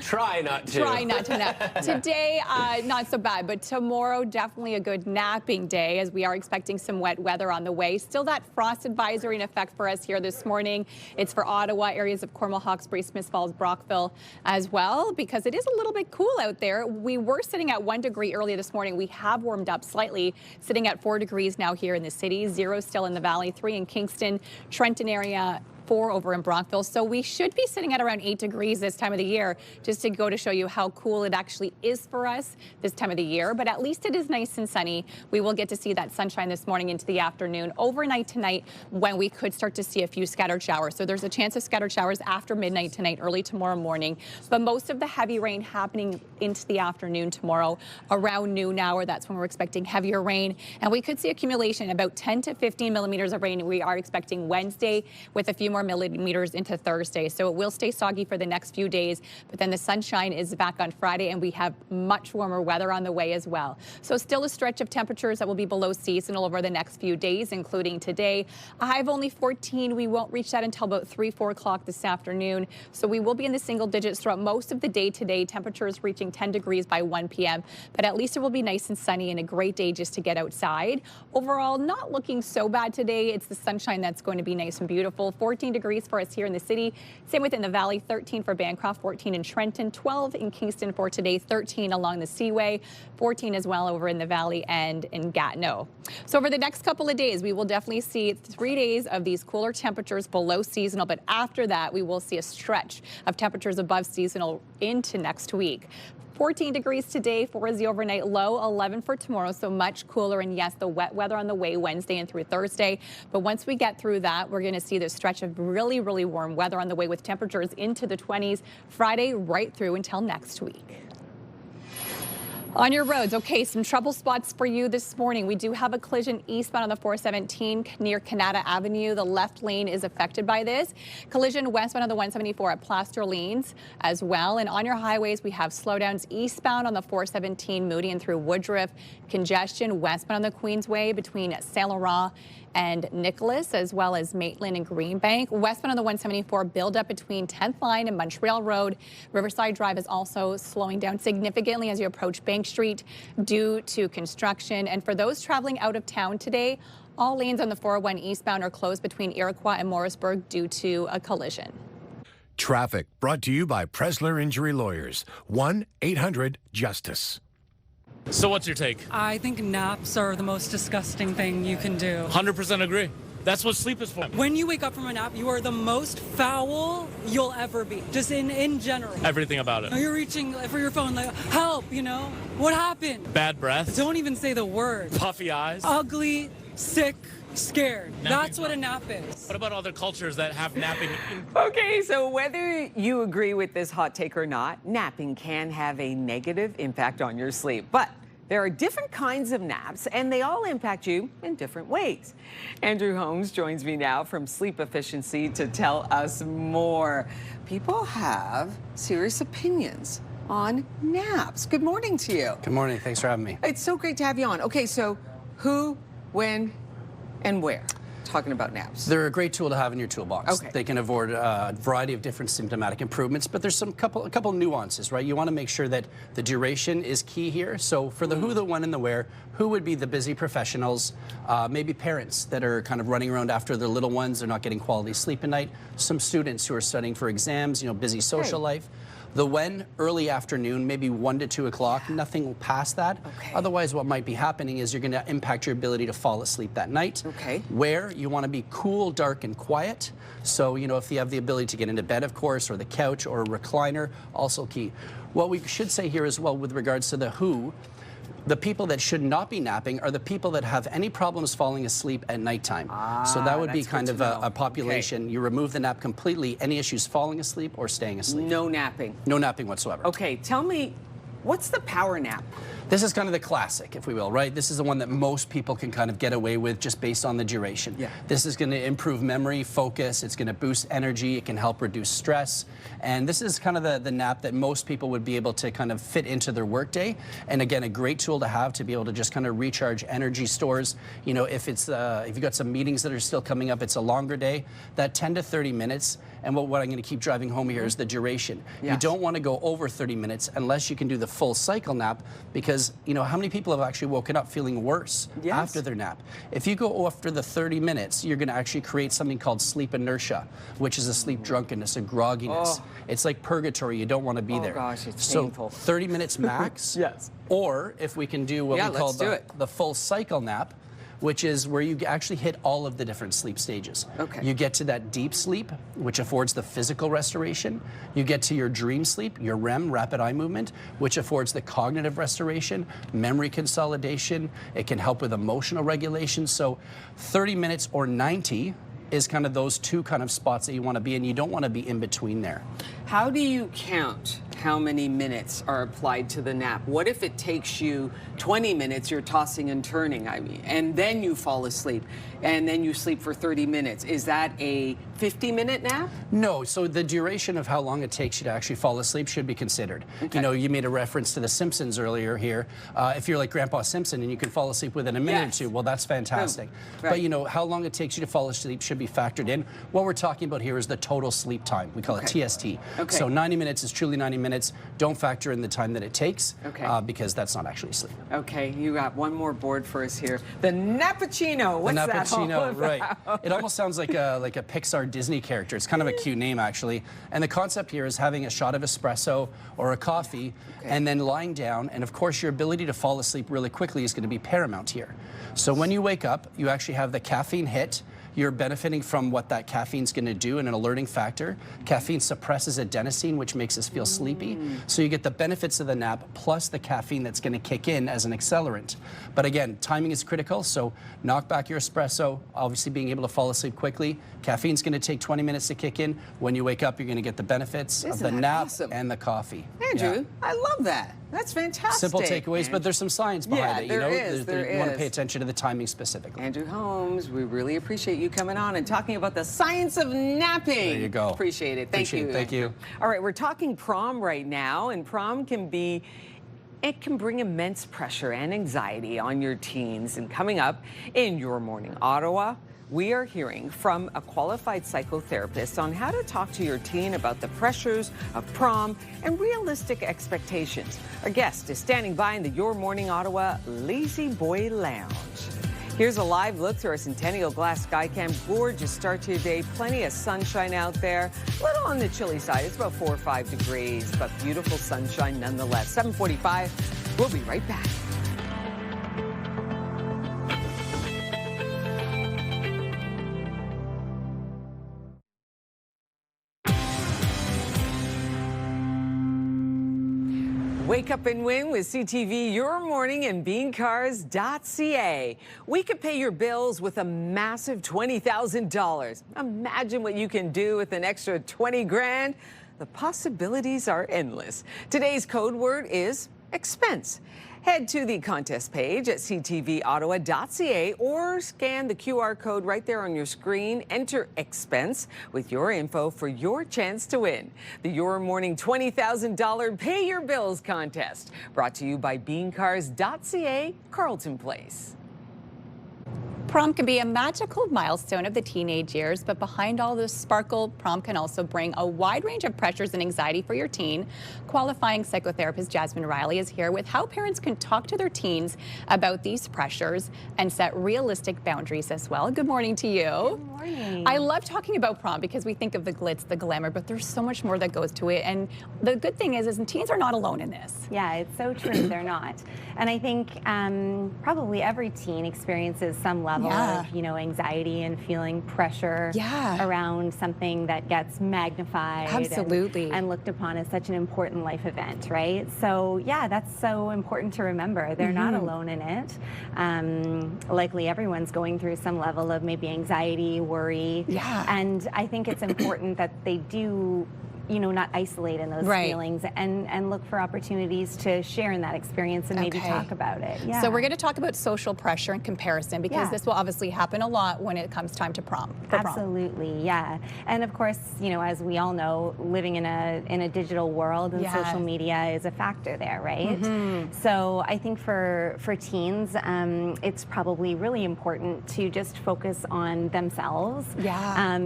try not to. Try not to nap. Today, not so bad, but tomorrow, definitely a good napping day as we are expecting some wet weather on the way. Still that frost advisory in effect for us here this morning. It's for Ottawa, areas of Cornwall, Hawkesbury, Smiths Falls, Brockville as well, because it is a little bit cool out there. We were sitting at 1 degree earlier this morning. We have warmed up slightly, sitting at 4 degrees now here in the city, 0 still in the valley, 3 in Kingston, Trenton area, 4 over in Brockville. So we should be sitting at around 8 degrees this time of the year, just to go to show you how cool it actually is for us this time of the year. But at least it is nice and sunny. We will get to see that sunshine this morning into the afternoon, overnight tonight, when we could start to see a few scattered showers. So there's a chance of scattered showers after midnight tonight, early tomorrow morning. But most of the heavy rain happening into the afternoon tomorrow, around noon hour. That's when we're expecting heavier rain. And we could see accumulation, about 10 to 15 millimeters of rain. We are expecting Wednesday, with a few more millimeters into Thursday. So it will stay soggy for the next few days, but then the sunshine is back on Friday and we have much warmer weather on the way as well. So still a stretch of temperatures that will be below seasonal over the next few days, including today. A high of only 14. We won't reach that until about 3, 4 o'clock this afternoon. So we will be in the single digits throughout most of the day today. Temperatures reaching 10 degrees by 1 p.m. But at least it will be nice and sunny and a great day just to get outside. Overall, not looking so bad today. It's the sunshine that's going to be nice and beautiful. 14 degrees for us here in the city. Same within the valley, 13 for Bancroft, 14 in Trenton, 12 in Kingston for today, 13 along the Seaway, 14 as well over in the valley and in Gatineau. So over the next couple of days, we will definitely see 3 days of these cooler temperatures below seasonal, but after that, we will see a stretch of temperatures above seasonal into next week. 14 degrees today, 4 is the overnight low, 11 for tomorrow, so much cooler. And yes, the wet weather on the way Wednesday and through Thursday. But once we get through that, we're going to see this stretch of really, really warm weather on the way with temperatures into the 20s Friday right through until next week. On your roads, okay, some trouble spots for you this morning. We do have a collision eastbound on the 417 near Canada Avenue. The left lane is affected by this. Collision westbound on the 174 at Plasterlines as well. And on your highways, we have slowdowns eastbound on the 417 Moody and through Woodruff. Congestion westbound on the Queensway between Saint Laurent and Nicholas, as well as Maitland and Greenbank. Westbound on the 174 build-up between 10th Line and Montreal Road. Riverside Drive is also slowing down significantly as you approach Bank Street due to construction. And for those traveling out of town today, all lanes on the 401 eastbound are closed between Iroquois and Morrisburg due to a collision. Traffic brought to you by Presler Injury Lawyers. 1-800-JUSTICE. So what's your take? I think naps are the most disgusting thing you can do. 100% agree. That's what sleep is for. When you wake up from a nap, you are the most foul you'll ever be, just in general. Everything about it. You're reaching for your phone like, help, you know? What happened? Bad breath. Don't even say the word. Puffy eyes. Ugly, sick, scared. Napping. That's what a nap is. What about other cultures that have napping? Okay, so whether you agree with this hot take or not, napping can have a negative impact on your sleep. But there are different kinds of naps, and they all impact you in different ways. Andrew Holmes joins me now from Sleep Efficiency to tell us more. People have serious opinions on naps. Good morning to you. Good morning. Thanks for having me. It's so great to have you on. Okay, so who when, and where? Talking about naps. They're a great tool to have in your toolbox. Okay. They can avoid a variety of different symptomatic improvements, but there's a couple nuances, right? You want to make sure that the duration is key here. So for the who, the when, and the where, who would be the busy professionals, maybe parents that are kind of running around after their little ones, they're not getting quality sleep at night, some students who are studying for exams, busy social life. The when, early afternoon, maybe 1 to 2 o'clock, nothing past that. Okay. Otherwise, what might be happening is you're going to impact your ability to fall asleep that night. Okay. Where you want to be cool, dark, and quiet. So, if you have the ability to get into bed, of course, or the couch or a recliner, also key. What we should say here as well with regards to the who, the people that should not be napping are the people that have any problems falling asleep at nighttime. So that would be kind of a population. Okay. You remove the nap completely. Any issues falling asleep or staying asleep? No napping. No napping whatsoever. Okay, tell me, what's the power nap? This is kind of the classic, if we will, right? This is the one that most people can kind of get away with just based on the duration. Yeah. This is going to improve memory, focus, it's going to boost energy, it can help reduce stress. And this is kind of the nap that most people would be able to kind of fit into their workday. And again, a great tool to have to be able to just kind of recharge energy stores. If you've got some meetings that are still coming up, it's a longer day, that 10 to 30 minutes. And what I'm going to keep driving home here is the duration. Yes. You don't want to go over 30 minutes unless you can do the full cycle nap, because how many people have actually woken up feeling worse after their nap? If you go after the 30 minutes, you're going to actually create something called sleep inertia, which is a sleep drunkenness, a grogginess. It's like purgatory. You don't want to be there. Oh gosh, it's so painful. 30 minutes max. Yes. Or if we can do what we call let's the full cycle nap, which is where you actually hit all of the different sleep stages. Okay. You get to that deep sleep, which affords the physical restoration. You get to your dream sleep, your REM, rapid eye movement, which affords the cognitive restoration, memory consolidation. It can help with emotional regulation. So 30 minutes or 90 is kind of those two kind of spots that you want to be in. You don't want to be in between there. How do you count how many minutes are applied to the nap? What if it takes you 20 minutes, you're tossing and turning, and then you fall asleep, and then you sleep for 30 minutes? Is that a 50-minute nap? No, so the duration of how long it takes you to actually fall asleep should be considered. Okay. You made a reference to the Simpsons earlier here. If you're like Grandpa Simpson and you can fall asleep within a minute or two, well, that's fantastic. Right. But how long it takes you to fall asleep should be factored in. What we're talking about here is the total sleep time. We call it TST. Okay. So 90 minutes is truly 90 minutes. Don't factor in the time that it takes, because that's not actually sleep. Okay, you got one more board for us here. The Nappuccino. What's that all about? Right. It almost sounds like a Pixar Disney character. It's kind of a cute name, actually. And the concept here is having a shot of espresso or a coffee and then lying down. And of course, your ability to fall asleep really quickly is going to be paramount here. So when you wake up, you actually have the caffeine hit. You're benefiting from what that caffeine's going to do in an alerting factor. Caffeine suppresses adenosine, which makes us feel sleepy. So you get the benefits of the nap plus the caffeine that's going to kick in as an accelerant. But again, timing is critical. So knock back your espresso, obviously being able to fall asleep quickly. Caffeine's going to take 20 minutes to kick in. When you wake up, you're going to get the benefits of the nap and the coffee. Andrew, I love that. That's fantastic. Simple takeaways, but there's some science behind it. There is. You want to pay attention to the timing specifically. Andrew Holmes, we really appreciate you coming on and talking about the science of napping. There you go. Appreciate it. Thank you. Thank you. All right, we're talking prom right now, and prom can bring immense pressure and anxiety on your teens. And coming up in Your Morning Ottawa, we are hearing from a qualified psychotherapist on how to talk to your teen about the pressures of prom and realistic expectations. Our guest is standing by in the Your Morning Ottawa Lazy Boy Lounge. Here's a live look through our Centennial Glass Skycam. Gorgeous start to your day. Plenty of sunshine out there. A little on the chilly side. It's about 4 or 5 degrees, but beautiful sunshine nonetheless. 7:45. We'll be right back. Wake up and win with CTV Your Morning and beancars.ca. We could pay your bills with a massive $20,000. Imagine what you can do with an extra 20 grand. The possibilities are endless. Today's code word is expense. Head to the contest page at ctvottawa.ca or scan the QR code right there on your screen. Enter expense with your info for your chance to win. The Your Morning $20,000 Pay Your Bills contest. Brought to you by beancars.ca, Carleton Place. Prom can be a magical milestone of the teenage years, but behind all this sparkle, prom can also bring a wide range of pressures and anxiety for your teen. Qualifying psychotherapist Jasmine Riley is here with how parents can talk to their teens about these pressures and set realistic boundaries as well. Good morning to you. Good morning. I love talking about prom because we think of the glitz, the glamour, but there's so much more that goes to it. And the good thing is teens are not alone in this. Yeah, it's so true. They're not. And I think probably every teen experiences some level of, anxiety and feeling pressure around something that gets magnified and looked upon as such an important life event, right? So yeah, that's so important to remember. They're not alone in it. Likely everyone's going through some level of maybe anxiety, worry. Yeah. And I think it's important that they do not isolate in those feelings and look for opportunities to share in that experience and maybe talk about it. Yeah. So we're going to talk about social pressure and comparison because this will obviously happen a lot when it comes time to prom. Absolutely, yeah. And of course, as we all know, living in a digital world and social media is a factor there, right? So I think for teens, it's probably really important to just focus on themselves. Yeah.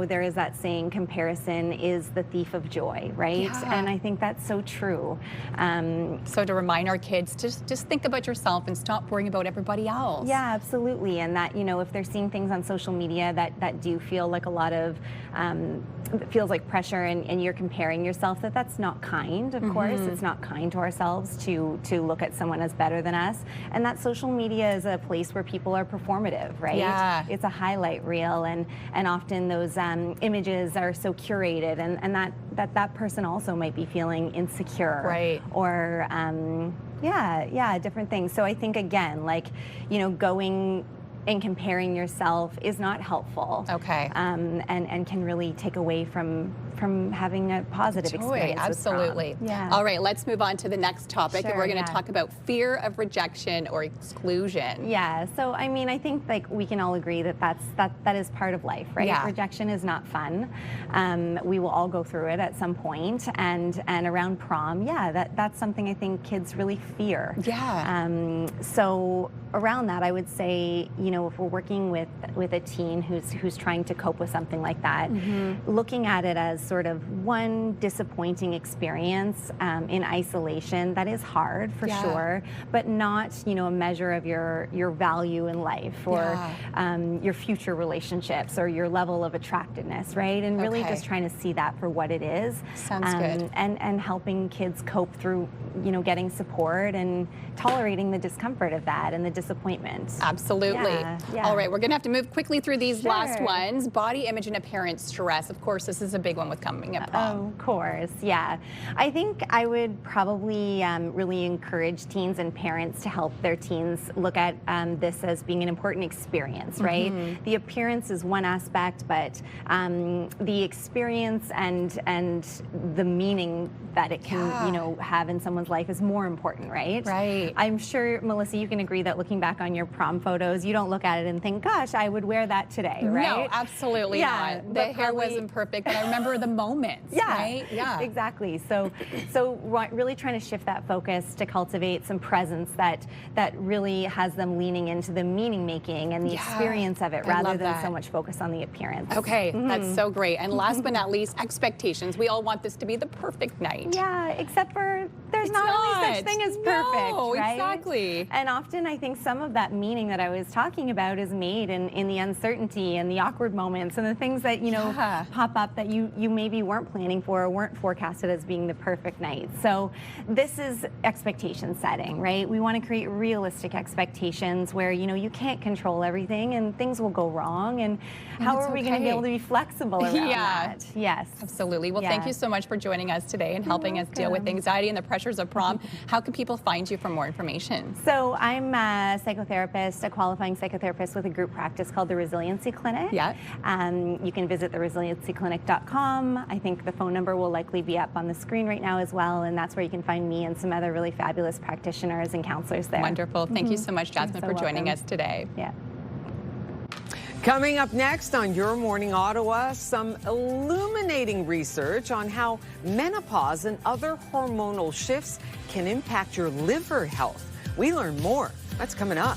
There is that saying, comparison is the thief of joy, right? Yeah. And I think that's so true. So to remind our kids to just think about yourself and stop worrying about everybody else. Yeah, absolutely. And that, if they're seeing things on social media that do feel like a lot of, feels like pressure and you're comparing yourself, that's not kind, of course. It's not kind to ourselves to look at someone as better than us. And that social media is a place where people are performative, right? Yeah. It's a highlight reel and often those images are so curated and that person also might be feeling insecure. Right. Or different things. So I think again, going and comparing yourself is not helpful. Okay. And can really take away from having a positive experience. Absolutely. With prom. Yeah. All right, let's move on to the next topic, and we're going to talk about fear of rejection or exclusion. Yeah. So I think we can all agree that is part of life, right? Yeah. Rejection is not fun. We will all go through it at some point, and around prom, that's something I think kids really fear. Yeah. So around that, I would say, if we're working with a teen who's trying to cope with something like that, looking at it as sort of one disappointing experience in isolation, that is hard for sure, but not, a measure of your value in life or your future relationships or your level of attractiveness, right? And really just trying to see that for what it is. Sounds good. And helping kids cope through, getting support and tolerating the discomfort of that and the disappointment. Absolutely. Yeah. All right, we're going to have to move quickly through these last ones. Body image and appearance stress. Of course, this is a big one with coming at prom. Of course, yeah. I think I would probably really encourage teens and parents to help their teens look at this as being an important experience, right? The appearance is one aspect, but the experience and the meaning that it can, have in someone's life is more important, right? Right. I'm sure, Melissa, you can agree that looking back on your prom photos, you don't look at it and think, gosh, I would wear that today, right? No, absolutely not. The hair wasn't perfect, but I remember the moments, right? Yeah, exactly. So really trying to shift that focus to cultivate some presence that really has them leaning into the meaning making and the experience of it rather than so much focus on the appearance. Okay, that's so great. And last but not least, expectations. We all want this to be the perfect night. Yeah, except for there's not really such thing as perfect, no, right? Exactly. And often I think some of that meaning that I was talking about is made in the uncertainty and the awkward moments and the things that, pop up that you maybe weren't planning for or weren't forecasted as being the perfect night. So this is expectation setting, right? We want to create realistic expectations where, you can't control everything and things will go wrong. And how are we going to be able to be flexible around that? Yes. Absolutely. Well, thank you so much for joining us today and helping us deal with anxiety and the pressures of prom. How can people find you for more information? So I'm a psychotherapist, a qualifying psychotherapist with a group practice called the Resiliency Clinic. Yeah. You can visit theresilienciclinic.com. I think the phone number will likely be up on the screen right now as well, and that's where you can find me and some other really fabulous practitioners and counselors there. Wonderful. Thank you so much, Jasmine, for joining us today. Yeah. Coming up next on Your Morning Ottawa, some illuminating research on how menopause and other hormonal shifts can impact your liver health. We learn more. That's coming up.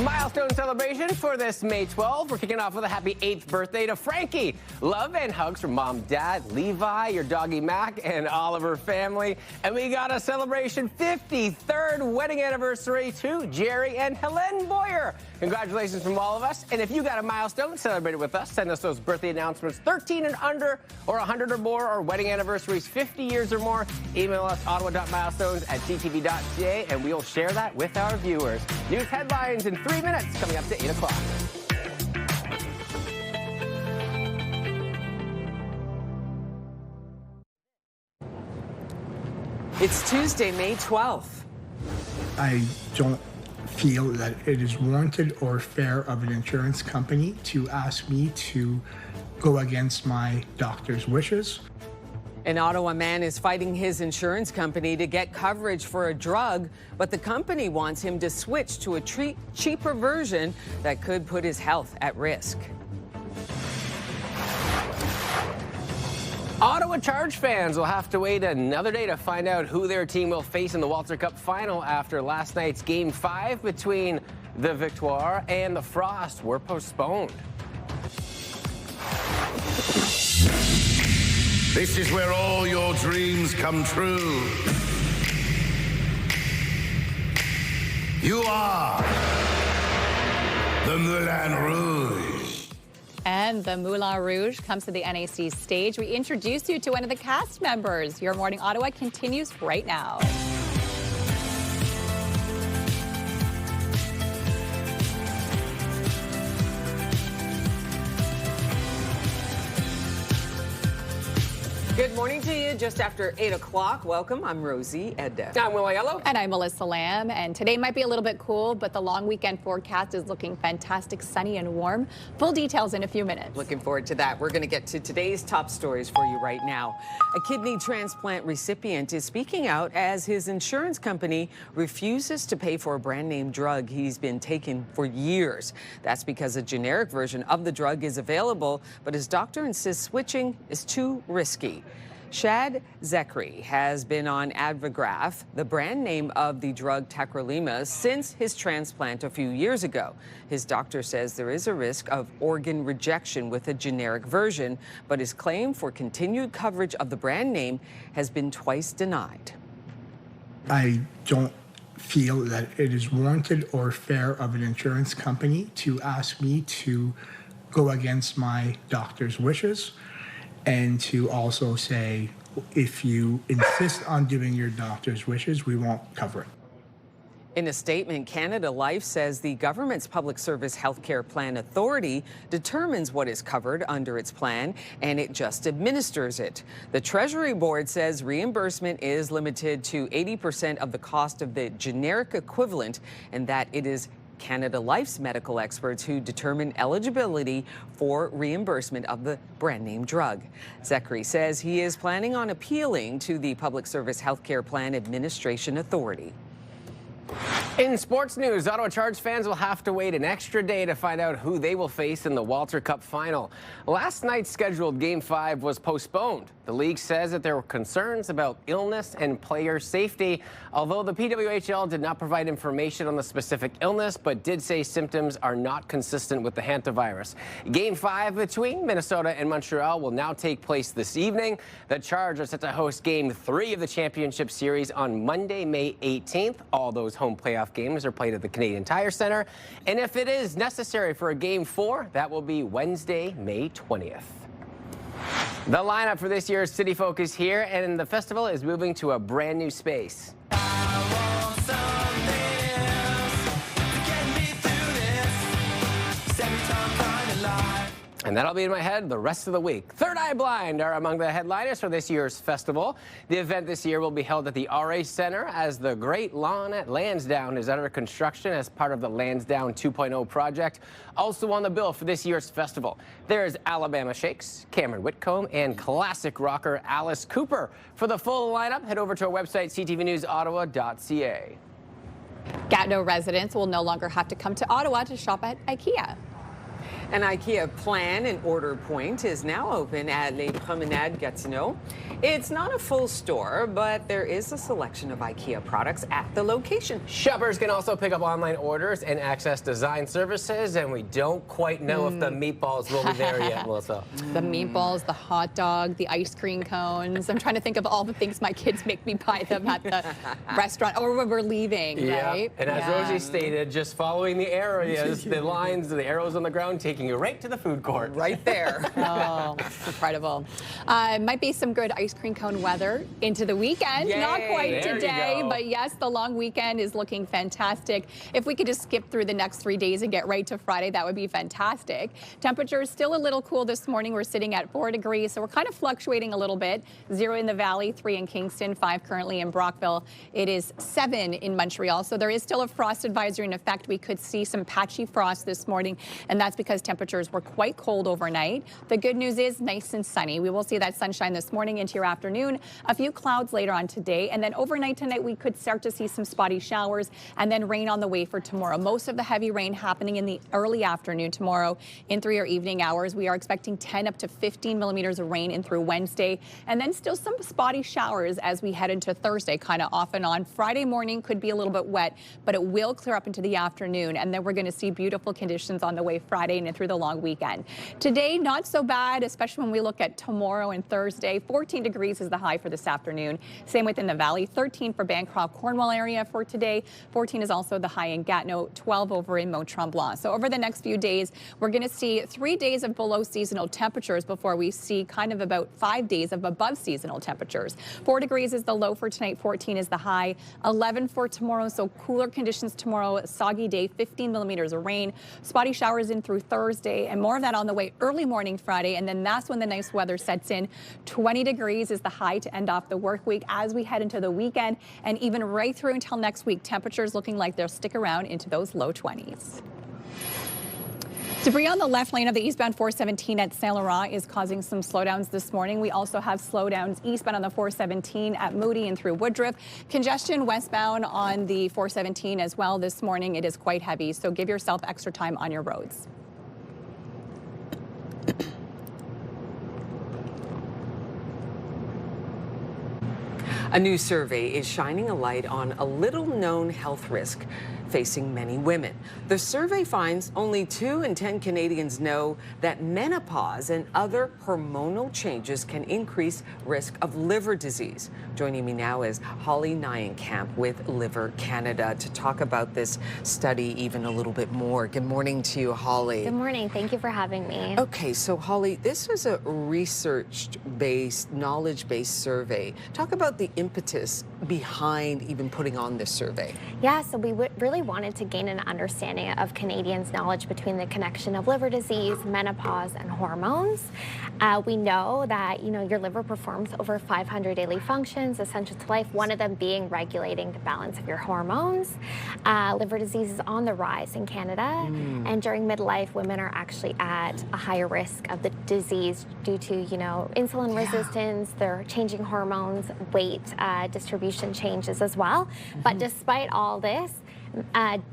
Milestone celebration for this May 12th. We're kicking off with a happy 8th birthday to Frankie. Love and hugs from Mom, Dad, Levi, your doggy Mac, and all of her family. And we got a celebration 53rd wedding anniversary to Jerry and Helene Boyer. Congratulations from all of us. And if you got a milestone, celebrate it with us. Send us those birthday announcements 13 and under, or 100 or more, or wedding anniversaries 50 years or more. Email us ottawa.milestones@ctv.ca, and we'll share that with our viewers. News headlines in 3 minutes, coming up to 8 o'clock. It's Tuesday, May 12th. I don't feel that it is warranted or fair of an insurance company to ask me to go against my doctor's wishes. An Ottawa man is fighting his insurance company to get coverage for a drug, but the company wants him to switch to a cheaper version that could put his health at risk. Ottawa Charge fans will have to wait another day to find out who their team will face in the Walter Cup final after last night's Game 5 between the Victoire and the Frost were postponed. This is where all your dreams come true. You are the Moulin Rouge. And the Moulin Rouge comes to the NAC stage. We introduce you to one of the cast members. Your Morning Ottawa continues right now. Good morning to you. Just after 8 o'clock. Welcome. I'm Rosie Edda. I'm Will Yellow. And I'm Melissa Lamb. And today might be a little bit cool, but the long weekend forecast is looking fantastic, sunny and warm. Full details in a few minutes. Looking forward to that. We're going to get to today's top stories for you right now. A kidney transplant recipient is speaking out as his insurance company refuses to pay for a brand name drug he's been taking for years. That's because a generic version of the drug is available, but his doctor insists switching is too risky. Shad Zekri has been on Advigraph, the brand name of the drug tacrolimus, since his transplant a few years ago. His doctor says there is a risk of organ rejection with a generic version, but his claim for continued coverage of the brand name has been twice denied. I don't feel that it is warranted or fair of an insurance company to ask me to go against my doctor's wishes, and to also say, if you insist on doing your doctor's wishes, we won't cover it. In a statement, Canada Life says the government's Public Service Healthcare Plan Authority determines what is covered under its plan, and it just administers it. The Treasury Board says reimbursement is limited to 80% of the cost of the generic equivalent, and that it is Canada Life's medical experts who determine eligibility for reimbursement of the brand name drug. Zekri says he is planning on appealing to the Public Service Healthcare Plan Administration Authority. In sports news, Ottawa Charge fans will have to wait an extra day to find out who they will face in the Walter Cup final. Last night's scheduled Game 5 was postponed. The league says that there were concerns about illness and player safety, although the PWHL did not provide information on the specific illness, but did say symptoms are not consistent with the Hantavirus. Game 5 between Minnesota and Montreal will now take place this evening. The Charge are set to host Game 3 of the championship series on Monday, May 18th. All those home playoff games are played at the Canadian Tire Centre. And if it is necessary for a Game 4, that will be Wednesday, May 20th. The lineup for this year's City Folk is here, and the festival is moving to a brand new space. And that'll be in my head the rest of the week. Third Eye Blind are among the headliners for this year's festival. The event this year will be held at the RA Centre as the Great Lawn at Lansdowne is under construction as part of the Lansdowne 2.0 project. Also on the bill for this year's festival, there's Alabama Shakes, Cameron Whitcomb, and classic rocker Alice Cooper. For the full lineup, head over to our website, ctvnewsottawa.ca. Gatineau residents will no longer have to come to Ottawa to shop at IKEA. An IKEA plan and order point is now open at Les Promenades Gatineau. It's not a full store, but there is a selection of IKEA products at the location. Shoppers can also pick up online orders and access design services, and we don't quite know if the meatballs will be there yet, Melissa. The meatballs, the hot dog, the ice cream cones. I'm trying to think of all the things my kids make me buy them at the restaurant or when we're leaving, right? And as Rosie stated, just following the areas, the lines, the arrows on the ground, taking you right to the food court. Right there. Oh, incredible. Might be some good ice cream cone weather into the weekend. Yay. Not quite There you today, go. but yes, the long weekend is looking fantastic. If we could just skip through the next 3 days and get right to Friday, that would be fantastic. Temperatures still a little cool this morning. We're sitting at 4 degrees, so we're kind of fluctuating a little bit. 0 in the Valley, 3 in Kingston, 5 currently in Brockville. It is 7 in Montreal, so there is still a frost advisory in effect. We could see some patchy frost this morning, and that's because temperatures were quite cold overnight. The good news is nice and sunny. We will see that sunshine this morning into your afternoon, a few clouds later on today, and then overnight tonight we could start to see some spotty showers and then rain on the way for tomorrow. Most of the heavy rain happening in the early afternoon tomorrow in through your evening hours. We are expecting 10 up to 15 millimeters of rain in through Wednesday, and then still some spotty showers as we head into Thursday, kind of off and on. Friday morning could be a little bit wet, but it will clear up into the afternoon, and then we're going to see beautiful conditions on the way Friday and through the long weekend. Today, not so bad, especially when we look at tomorrow and Thursday. 14 degrees is the high for this afternoon. Same within the Valley. 13 for Bancroft, Cornwall area for today. 14 is also the high in Gatineau. 12 over in Mont-Tremblant. So over the next few days, we're going to see 3 days of below seasonal temperatures before we see kind of about 5 days of above seasonal temperatures. 4 degrees is the low for tonight. 14 is the high. 11 for tomorrow. So cooler conditions tomorrow. Soggy day. 15 millimeters of rain. Spotty showers in through Thursday, and more of that on the way early morning Friday, and then that's when the nice weather sets in. 20 degrees is the high to end off the work week as we head into the weekend, and even right through until next week, temperatures looking like they'll stick around into those low 20s. Debris on the left lane of the eastbound 417 at Saint Laurent is causing some slowdowns this morning. We also have slowdowns eastbound on the 417 at Moody and through Woodruff. Congestion westbound on the 417 as well this morning. It is quite heavy, so give yourself extra time on your roads. A new survey is shining a light on a little-known health risk facing many women. The survey finds only 2 in 10 Canadians know that menopause and other hormonal changes can increase risk of liver disease. Joining me now is Holly Nyenkamp with Liver Canada to talk about this study even a little bit more. Good morning to you, Holly. Good morning. Thank you for having me. Okay, so Holly, this was a research-based, knowledge-based survey. Talk about the impetus behind even putting on this survey. Yeah, so we really wanted to gain an understanding of Canadians' knowledge between the connection of liver disease, menopause, and hormones. We know that, your liver performs over 500 daily functions essential to life, one of them being regulating the balance of your hormones. Liver disease is on the rise in Canada, and during midlife, women are actually at a higher risk of the disease due to, insulin resistance, their changing hormones, weight distribution changes as well. But despite all this,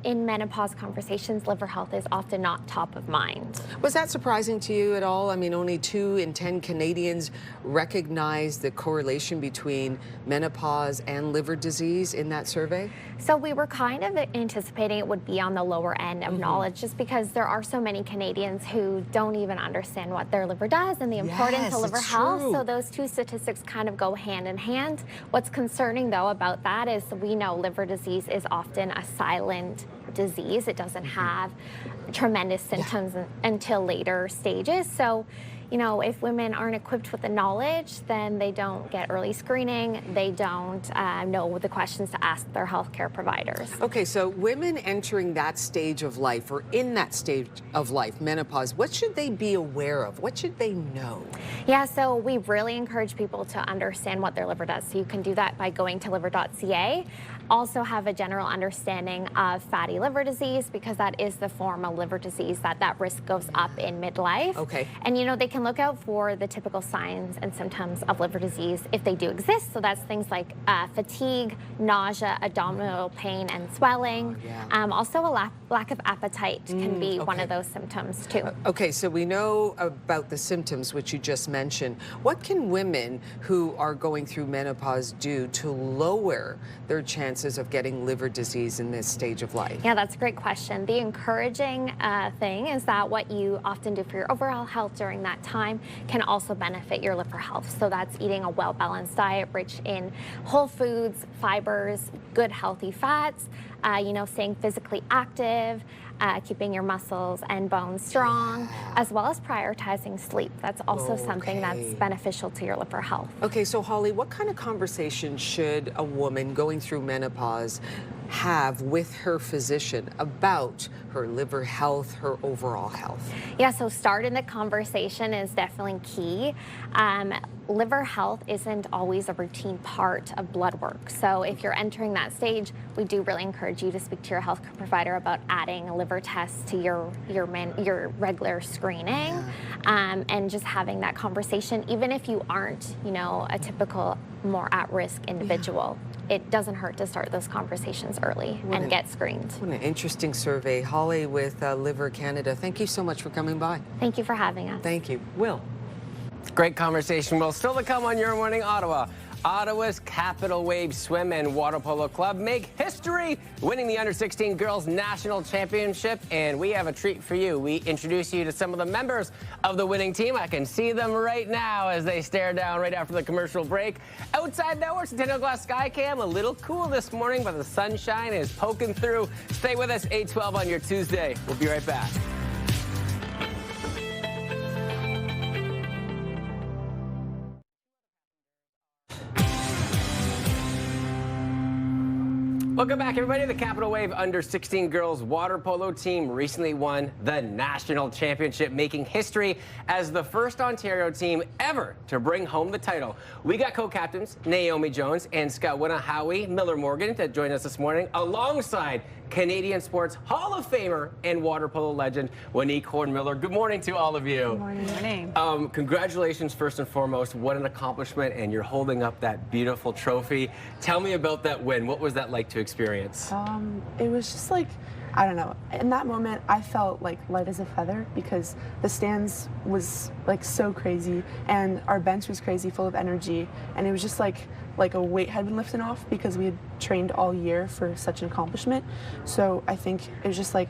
in menopause conversations, liver health is often not top of mind. Was that surprising to you at all? I mean, only 2 in 10 Canadians recognize the correlation between menopause and liver disease in that survey? So we were kind of anticipating it would be on the lower end of knowledge, just because there are so many Canadians who don't even understand what their liver does and the importance of liver health. So those 2 statistics kind of go hand in hand. What's concerning, though, about that is we know liver disease is often a silent disease. It doesn't have tremendous symptoms until later stages. So, if women aren't equipped with the knowledge, then they don't get early screening. They don't know the questions to ask their healthcare providers. Okay, so women entering that stage of life or in that stage of life, menopause, what should they be aware of? What should they know? Yeah, so we really encourage people to understand what their liver does. So you can do that by going to liver.ca. Also have a general understanding of fatty liver disease, because that is the form of liver disease that risk goes up in midlife. Okay. And they can can look out for the typical signs and symptoms of liver disease if they do exist. So that's things like fatigue, nausea, abdominal pain and swelling. Also a lack of appetite can be one of those symptoms too. Okay, so we know about the symptoms which you just mentioned. What can women who are going through menopause do to lower their chances of getting liver disease in this stage of life? Yeah, that's a great question. The encouraging thing is that what you often do for your overall health during that time can also benefit your liver health. So that's eating a well-balanced diet rich in whole foods, fibers, good healthy fats, staying physically active, keeping your muscles and bones strong, as well as prioritizing sleep. That's also something that's beneficial to your liver health. Okay, so Holly, what kind of conversation should a woman going through menopause have with her physician about her liver health, her overall health? Yeah, so starting the conversation is definitely key. Liver health isn't always a routine part of blood work. So if you're entering that stage, we do really encourage you to speak to your healthcare provider about adding a liver test to your regular screening, and just having that conversation, even if you aren't, a typical more at-risk individual. It doesn't hurt to start those conversations early and get screened. What an interesting survey. Holly with Liver Canada, thank you so much for coming by. Thank you for having us. Thank you. Will. Great conversation. Well, still to come on Your Morning Ottawa. Ottawa's Capital Wave Swim and Water Polo Club make history, winning the Under-16 Girls National Championship. And we have a treat for you. We introduce you to some of the members of the winning team. I can see them right now as they stare down right after the commercial break. Outside now, we're Centennial Glass Skycam. A little cool this morning, but the sunshine is poking through. Stay with us, 8:12 on your Tuesday. We'll be right back. Welcome back, everybody. The Capital Wave Under-16 Girls Water Polo team recently won the national championship, making history as the first Ontario team ever to bring home the title. We got co-captains Naomi Jones and Scowina Howie Miller-Morgan to join us this morning, alongside Canadian Sports Hall of Famer and water polo legend Wanique Horn-Miller. Good morning to all of you. Good morning. Congratulations, first and foremost. What an accomplishment, and you're holding up that beautiful trophy. Tell me about that win. What was that like to experience? It was just like, I don't know. In that moment, I felt like light as a feather because the stands was like so crazy, and our bench was crazy, full of energy, and it was just like a weight had been lifted off because we had trained all year for such an accomplishment. So I think it was just like,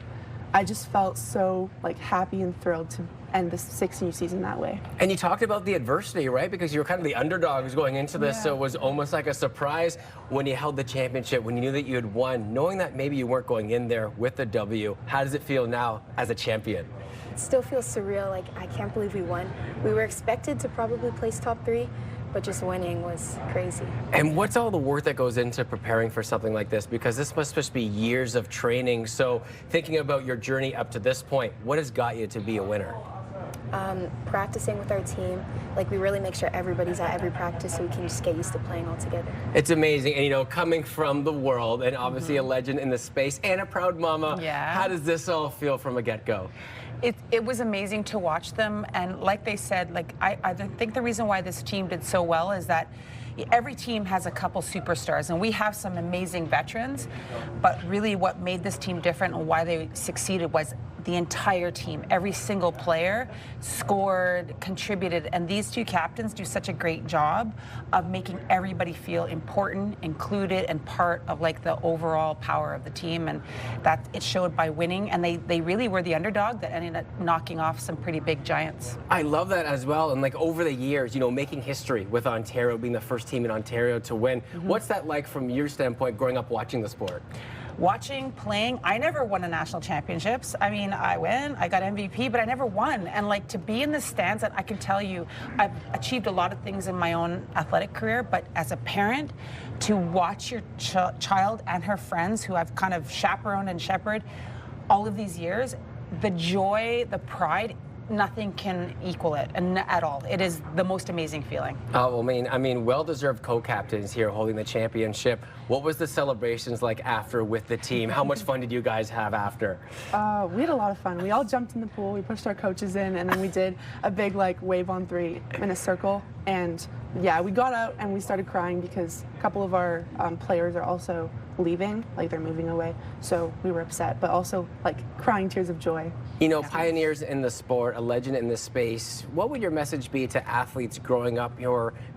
I just felt so like happy and thrilled to end the 16 season that way. And you talked about the adversity, right? Because you were kind of the underdogs going into this, so it was almost like a surprise when you held the championship, when you knew that you had won, knowing that maybe you weren't going in there with the W. How does it feel now as a champion? It still feels surreal. Like, I can't believe we won. We were expected to probably place top 3, but just winning was crazy. And what's all the work that goes into preparing for something like this? Because this must just be years of training. So thinking about your journey up to this point, what has got you to be a winner? Practicing with our team, like we really make sure everybody's at every practice so we can just get used to playing all together. It's amazing, and coming from the world and obviously a legend in the space and a proud mama, how does this all feel from a get-go? It was amazing to watch them, and like they said, like I think the reason why this team did so well is that every team has a couple superstars, and we have some amazing veterans, but really what made this team different and why they succeeded was the entire team. Every single player scored, contributed, and these two captains do such a great job of making everybody feel important, included, and part of like the overall power of the team, and that it showed by winning, and they really were the underdog that ended up knocking off some pretty big giants. I love that as well, and like over the years, making history with Ontario, being the first team in Ontario to win. What's that like from your standpoint, growing up watching the sport? Watching, playing, I never won a national championships. I mean, I got MVP, but I never won. And like to be in the stands, and I can tell you, I've achieved a lot of things in my own athletic career, but as a parent, to watch your child and her friends who I've kind of chaperoned and shepherded all of these years, the joy, the pride, nothing can equal it, and at all. It is the most amazing feeling. Oh, I mean, well-deserved co-captains here holding the championship. What was the celebrations like after with the team? How much fun did you guys have after? We had a lot of fun. We all jumped in the pool, we pushed our coaches in, and then we did a big like wave on 3 in a circle. And yeah, we got out and we started crying because a couple of our players are also leaving, like they're moving away. So we were upset, but also like crying tears of joy. You know, pioneers in the sport, a legend in this space. What would your message be to athletes growing up?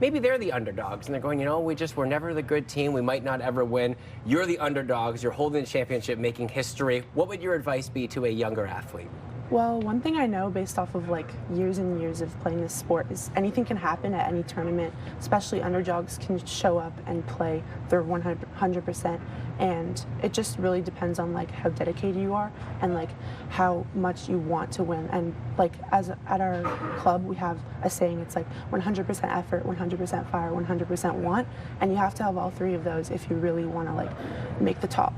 Maybe they're the underdogs and they're going, we're never the good team. We might not ever win. You're the underdogs. You're holding the championship, making history. What would your advice be to a younger athlete? Well, one thing I know based off of like years and years of playing this sport is anything can happen at any tournament, especially underdogs can show up and play their 100%. And it just really depends on like how dedicated you are and like how much you want to win. And like at our club, we have a saying, it's like 100% effort, 100% fire, 100% want. And you have to have all 3 of those if you really want to like make the top.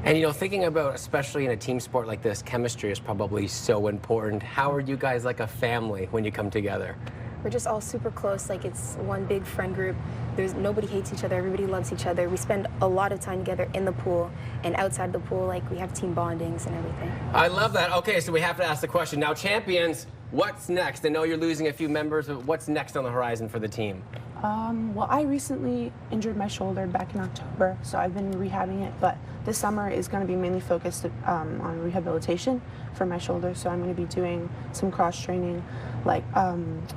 And thinking about, especially in a team sport like this, chemistry is probably so important. How are you guys like a family when you come together? We're just all super close. Like it's one big friend group. Nobody hates each other. Everybody loves each other. We spend a lot of time together in the pool and outside the pool. Like we have team bondings and everything. I love that. Okay, so we have to ask the question now. Champions, what's next? I know you're losing a few members, but what's next on the horizon for the team? Well, I recently injured my shoulder back in October, so I've been rehabbing it, but this summer is going to be mainly focused on rehabilitation for my shoulder, so I'm going to be doing some cross-training like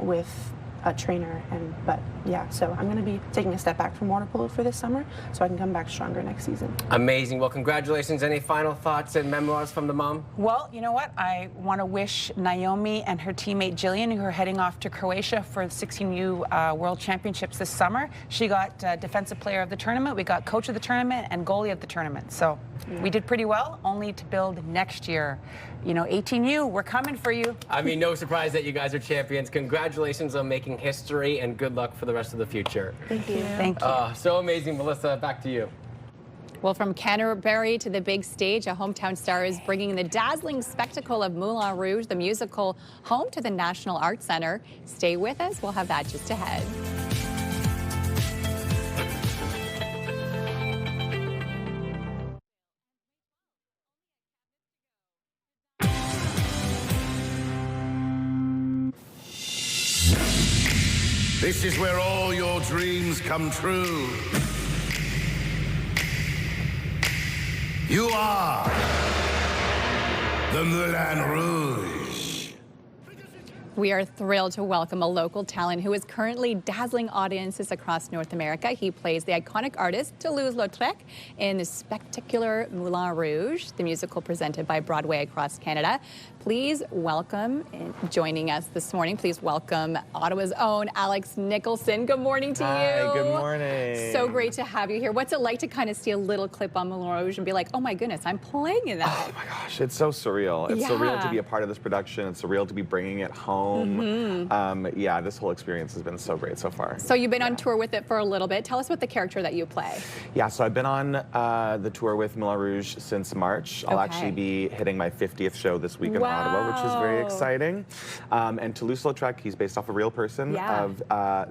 with a trainer, but yeah, so I'm going to be taking a step back from water polo for this summer so I can come back stronger next season. Amazing. Well, congratulations. Any final thoughts and memoirs from the mom? Well, you know what? I want to wish Naomi and her teammate Jillian, who are heading off to Croatia for the 16U World Championships this summer. She got Defensive Player of the Tournament, we got Coach of the Tournament, and Goalie of the Tournament. So we did pretty well, only to build next year. 18U, we're coming for you. I mean, no surprise that you guys are champions. Congratulations on making history, and good luck for the rest of the future. Thank you. Thank you. So amazing. Melissa, back to you. Well, from Canterbury to the big stage, a hometown star is bringing the dazzling spectacle of Moulin Rouge, the musical, home to the National Arts Centre. Stay with us. We'll have that just ahead. This is where all your dreams come true. You are the Moulin Rouge. We are thrilled to welcome a local talent who is currently dazzling audiences across North America. He plays the iconic artist Toulouse-Lautrec in the spectacular Moulin Rouge, the musical presented by Broadway across Canada. Please welcome, joining us this morning, please welcome Ottawa's own Alex Nicholson. Good morning to you. Hi, good morning. So great to have you here. What's it like to kind of see a little clip on Moulin Rouge and be like, oh my goodness, I'm playing in that? Oh my gosh, it's so surreal. It's surreal to be a part of this production. It's surreal to be bringing it home. Yeah, this whole experience has been so great so far. So you've been on tour with it for a little bit. Tell us about the character that you play. Yeah, so I've been on the tour with Moulin Rouge since March. I'll actually be hitting my 50th show this week in Ottawa, which is very exciting. And Toulouse-Lautrec, he's based off a real person of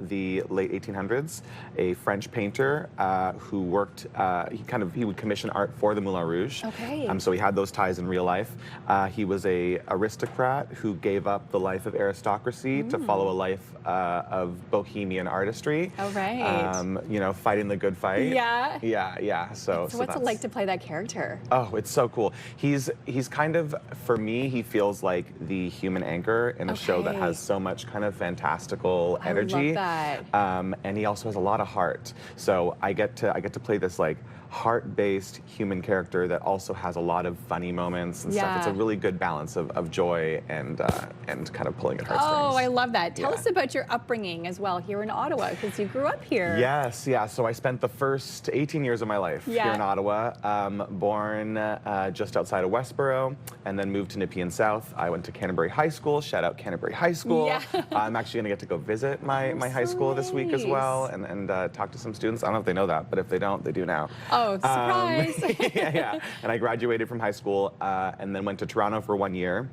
the late 1800s, a French painter who worked, he would commission art for the Moulin Rouge. So he had those ties in real life. He was a aristocrat who gave up the life of aristocracy to follow a life of bohemian artistry. Fighting the good fight. So what's it like to play that character? Oh, it's so cool. He's kind of, for me, he feels like the human anchor in a show that has so much kind of fantastical energy. I love that. And he also has a lot of heart. So I get to play this like heart-based human character that also has a lot of funny moments and stuff. It's a really good balance of joy and kind of pulling at heartstrings. Oh, I love that. Tell us about your upbringing as well here in Ottawa, because you grew up here. Yes, yeah. So I spent the first 18 years of my life here in Ottawa. Born just outside of Westboro, and then moved to Nepean South. I went to Canterbury High School. Shout out Canterbury High School. I'm actually going to get to go visit my high school this week as well and talk to some students. I don't know if they know that, but if they don't, they do now. Oh, surprise. And I graduated from high school and then went to Toronto for 1 year.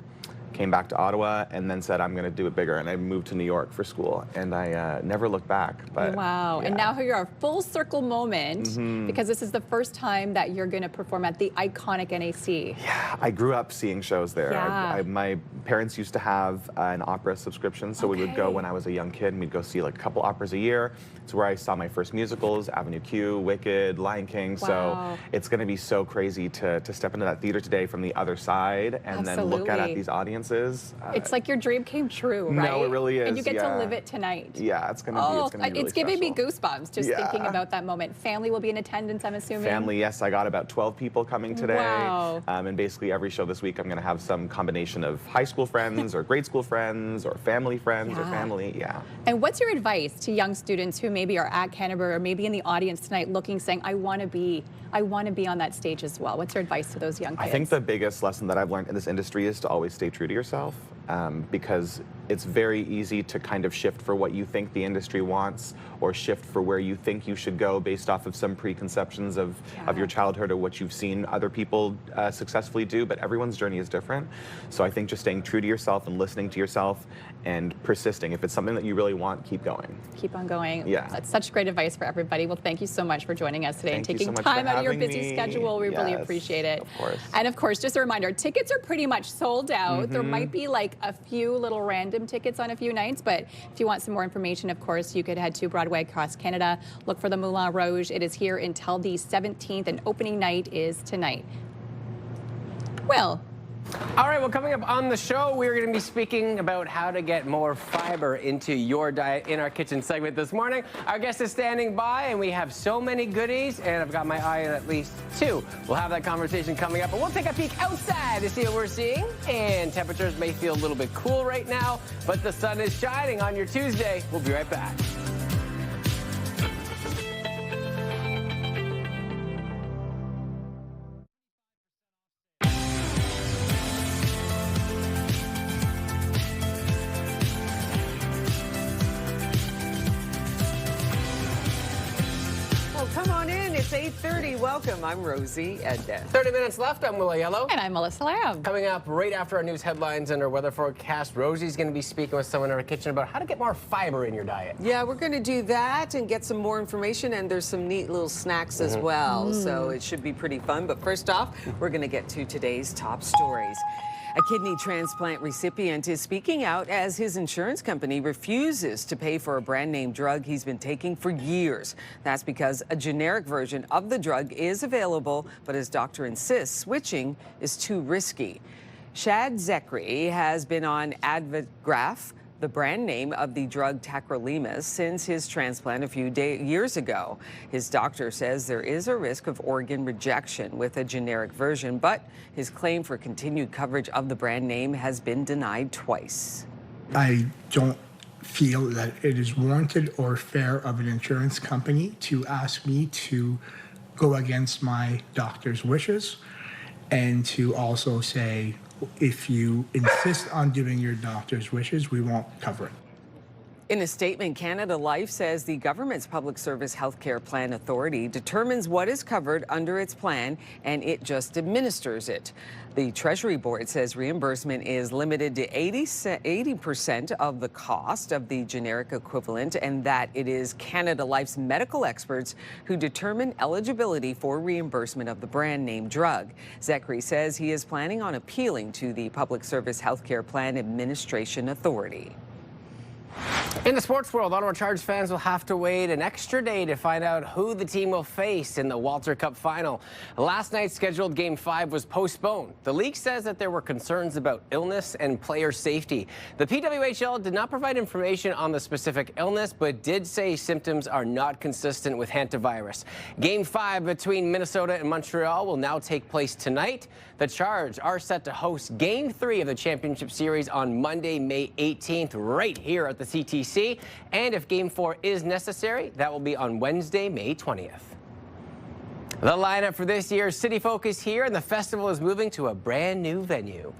came back to Ottawa, and then said, I'm going to do it bigger. And I moved to New York for school, and I never looked back. But, wow. yeah. And now you're a full circle moment because this is the first time that you're going to perform at the iconic NAC. Yeah, I grew up seeing shows there. Yeah. My parents used to have an opera subscription, so we would go when I was a young kid, and we'd go see like a couple operas a year. It's where I saw my first musicals, Avenue Q, Wicked, Lion King. Wow. So it's going to be so crazy to step into that theater today from the other side and then look at these audiences. It's like your dream came true, right? No, it really is. And you get to live it tonight. Yeah, it's going to be. It's going to be really giving me special. goosebumps just thinking about that moment. Family will be in attendance, I'm assuming. Family, yes. I got about 12 people coming today. Wow. And basically every show this week, I'm going to have some combination of high school friends or grade school friends or family friends or family. Yeah. And what's your advice to young students who maybe are at Canterbury or maybe in the audience tonight looking, saying, I want to be on that stage as well? What's your advice to those young kids? I think the biggest lesson that I've learned in this industry is to always stay true to yourself, because it's very easy to kind of shift for what you think the industry wants or shift for where you think you should go based off of some preconceptions of your childhood or what you've seen other people successfully do, but everyone's journey is different. So I think just staying true to yourself and listening to yourself and persisting. If it's something that you really want, keep going. Keep on going. Yeah. That's such great advice for everybody. Well, thank you so much for joining us today and Thank you taking so much time for out of your having busy me. schedule. We really Yes, appreciate it. Of course. And of course, just a reminder, tickets are pretty much sold out. There might be like a few little random tickets on a few nights, but if you want some more information, of course, you could head to Broadway across Canada. Look for the Moulin Rouge. It is here until the 17th, and opening night is tonight. Well, all right, well, coming up on the show, we're going to be speaking about how to get more fiber into your diet in our kitchen segment this morning. Our guest is standing by, and we have so many goodies, and I've got my eye on at least two. We'll have that conversation coming up, but we'll take a peek outside to see what we're seeing. And temperatures may feel a little bit cool right now, but the sun is shining on your Tuesday. We'll be right back. Come on in. It's 8:30. Welcome. I'm Rosie Edna. 30 minutes left. I'm Willa Yellow. And I'm Melissa Lamb. Coming up right after our news headlines and our weather forecast, Rosie's going to be speaking with someone in our kitchen about how to get more fiber in your diet. Yeah, we're going to do that and get some more information, and there's some neat little snacks as well, so it should be pretty fun. But first off, we're going to get to today's top stories. A kidney transplant recipient is speaking out as his insurance company refuses to pay for a brand name drug he's been taking for years. That's because a generic version of the drug is available, but his doctor insists switching is too risky. Shad Zekri has been on Advigraph, the brand name of the drug tacrolimus, since his transplant a few years ago. His doctor says there is a risk of organ rejection with a generic version, but his claim for continued coverage of the brand name has been denied twice. I don't feel that it is warranted or fair of an insurance company to ask me to go against my doctor's wishes and to also say, if you insist on doing your doctor's wishes, we won't cover it. In a statement, Canada Life says the government's Public Service Healthcare Plan Authority determines what is covered under its plan, and it just administers it. The Treasury Board says reimbursement is limited to 80% of the cost of the generic equivalent, and that it is Canada Life's medical experts who determine eligibility for reimbursement of the brand name drug. Zekri says he is planning on appealing to the Public Service Healthcare Plan Administration Authority. In the sports world, Ottawa Charge fans will have to wait an extra day to find out who the team will face in the Walter Cup final. Last night's scheduled Game 5 was postponed. The league says that there were concerns about illness and player safety. The PWHL did not provide information on the specific illness, but did say symptoms are not consistent with Hantavirus. Game 5 between Minnesota and Montreal will now take place tonight. The Charge are set to host Game 3 of the Championship Series on Monday, May 18th, right here at the CTC. And if Game 4 is necessary, that will be on Wednesday, May 20th. The lineup for this year's City Folk is here, and the festival is moving to a brand new venue.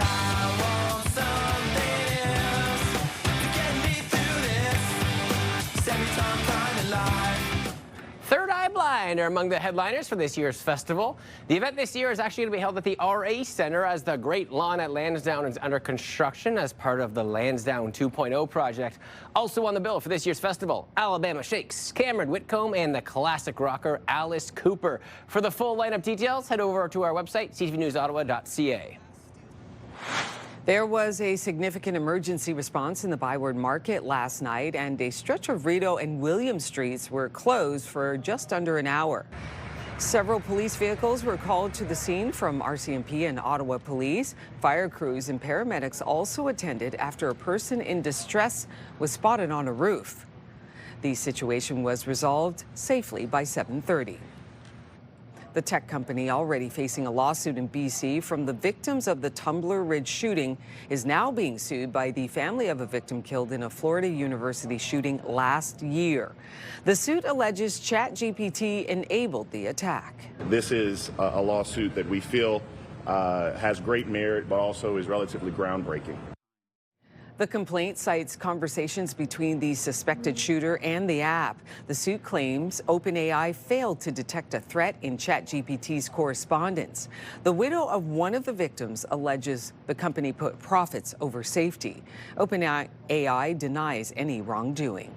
Third Eye Blind and are among the headliners for this year's festival. The event this year is actually going to be held at the RA Center as the Great Lawn at Lansdowne is under construction as part of the Lansdowne 2.0 project. Also on the bill for this year's festival, Alabama Shakes, Cameron Whitcomb, and the classic rocker Alice Cooper. For the full lineup details, head over to our website, ctvnewsottawa.ca. There was a significant emergency response in the Byward Market last night, and a stretch of Rideau and William Streets were closed for just under an hour. Several police vehicles were called to the scene from RCMP and Ottawa Police. Fire crews and paramedics also attended after a person in distress was spotted on a roof. The situation was resolved safely by 7:30. The tech company, already facing a lawsuit in BC from the victims of the Tumbler Ridge shooting, is now being sued by the family of a victim killed in a Florida University shooting last year. The suit alleges ChatGPT enabled the attack. This is a lawsuit that we feel has great merit, but also is relatively groundbreaking. The complaint cites conversations between the suspected shooter and the app. The suit claims OpenAI failed to detect a threat in ChatGPT's correspondence. The widow of one of the victims alleges the company put profits over safety. OpenAI denies any wrongdoing.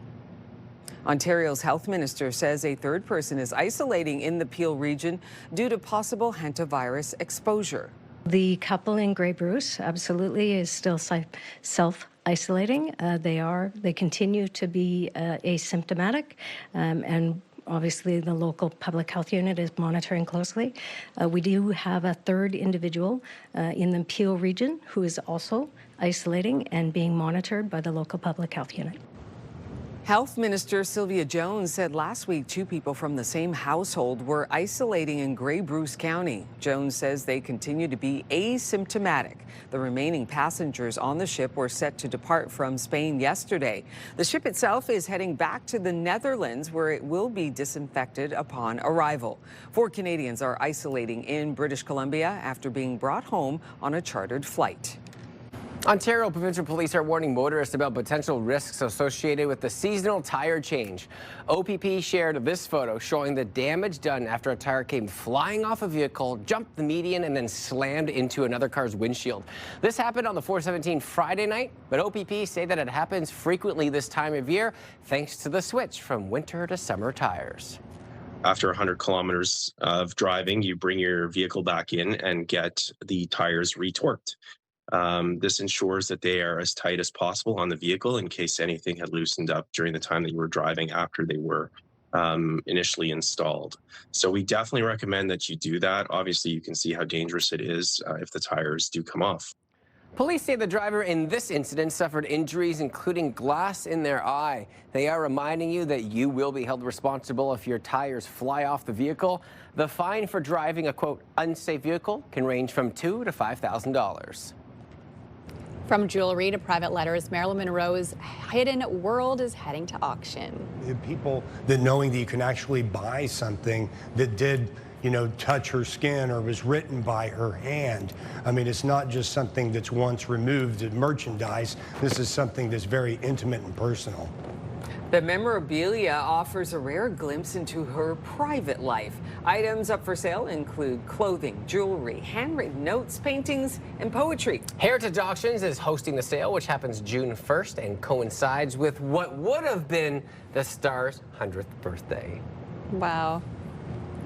Ontario's health minister says a third person is isolating in the Peel region due to possible Hantavirus exposure. The couple in Grey Bruce absolutely is still self-isolating. They continue to be asymptomatic, and obviously the local public health unit is monitoring closely. We do have a third individual in the Peel region who is also isolating and being monitored by the local public health unit. Health Minister Sylvia Jones said last week 2 people from the same household were isolating in Grey Bruce County. Jones says they continue to be asymptomatic. The remaining passengers on the ship were set to depart from Spain yesterday. The ship itself is heading back to the Netherlands, where it will be disinfected upon arrival. 4 Canadians are isolating in British Columbia after being brought home on a chartered flight. Ontario Provincial Police are warning motorists about potential risks associated with the seasonal tire change. OPP shared this photo showing the damage done after a tire came flying off a vehicle, jumped the median, and then slammed into another car's windshield. This happened on the 417 Friday night, but OPP say that it happens frequently this time of year thanks to the switch from winter to summer tires. After 100 kilometers of driving, you bring your vehicle back in and get the tires retorqued. This ensures that they are as tight as possible on the vehicle in case anything had loosened up during the time that you were driving after they were initially installed. So we definitely recommend that you do that. Obviously, you can see how dangerous it is if the tires do come off. Police say the driver in this incident suffered injuries, including glass in their eye. They are reminding you that you will be held responsible if your tires fly off the vehicle. The fine for driving a, quote, unsafe vehicle can range from $2,000 to $5,000. From jewelry to private letters, Marilyn Monroe's hidden world is heading to auction. People that knowing that you can actually buy something that did, touch her skin or was written by her hand. I mean, it's not just something that's once removed as merchandise. This is something that's very intimate and personal. The memorabilia offers a rare glimpse into her private life. Items up for sale include clothing, jewelry, handwritten notes, paintings, and poetry. Heritage Auctions is hosting the sale, which happens June 1st and coincides with what would have been the star's 100th birthday. Wow.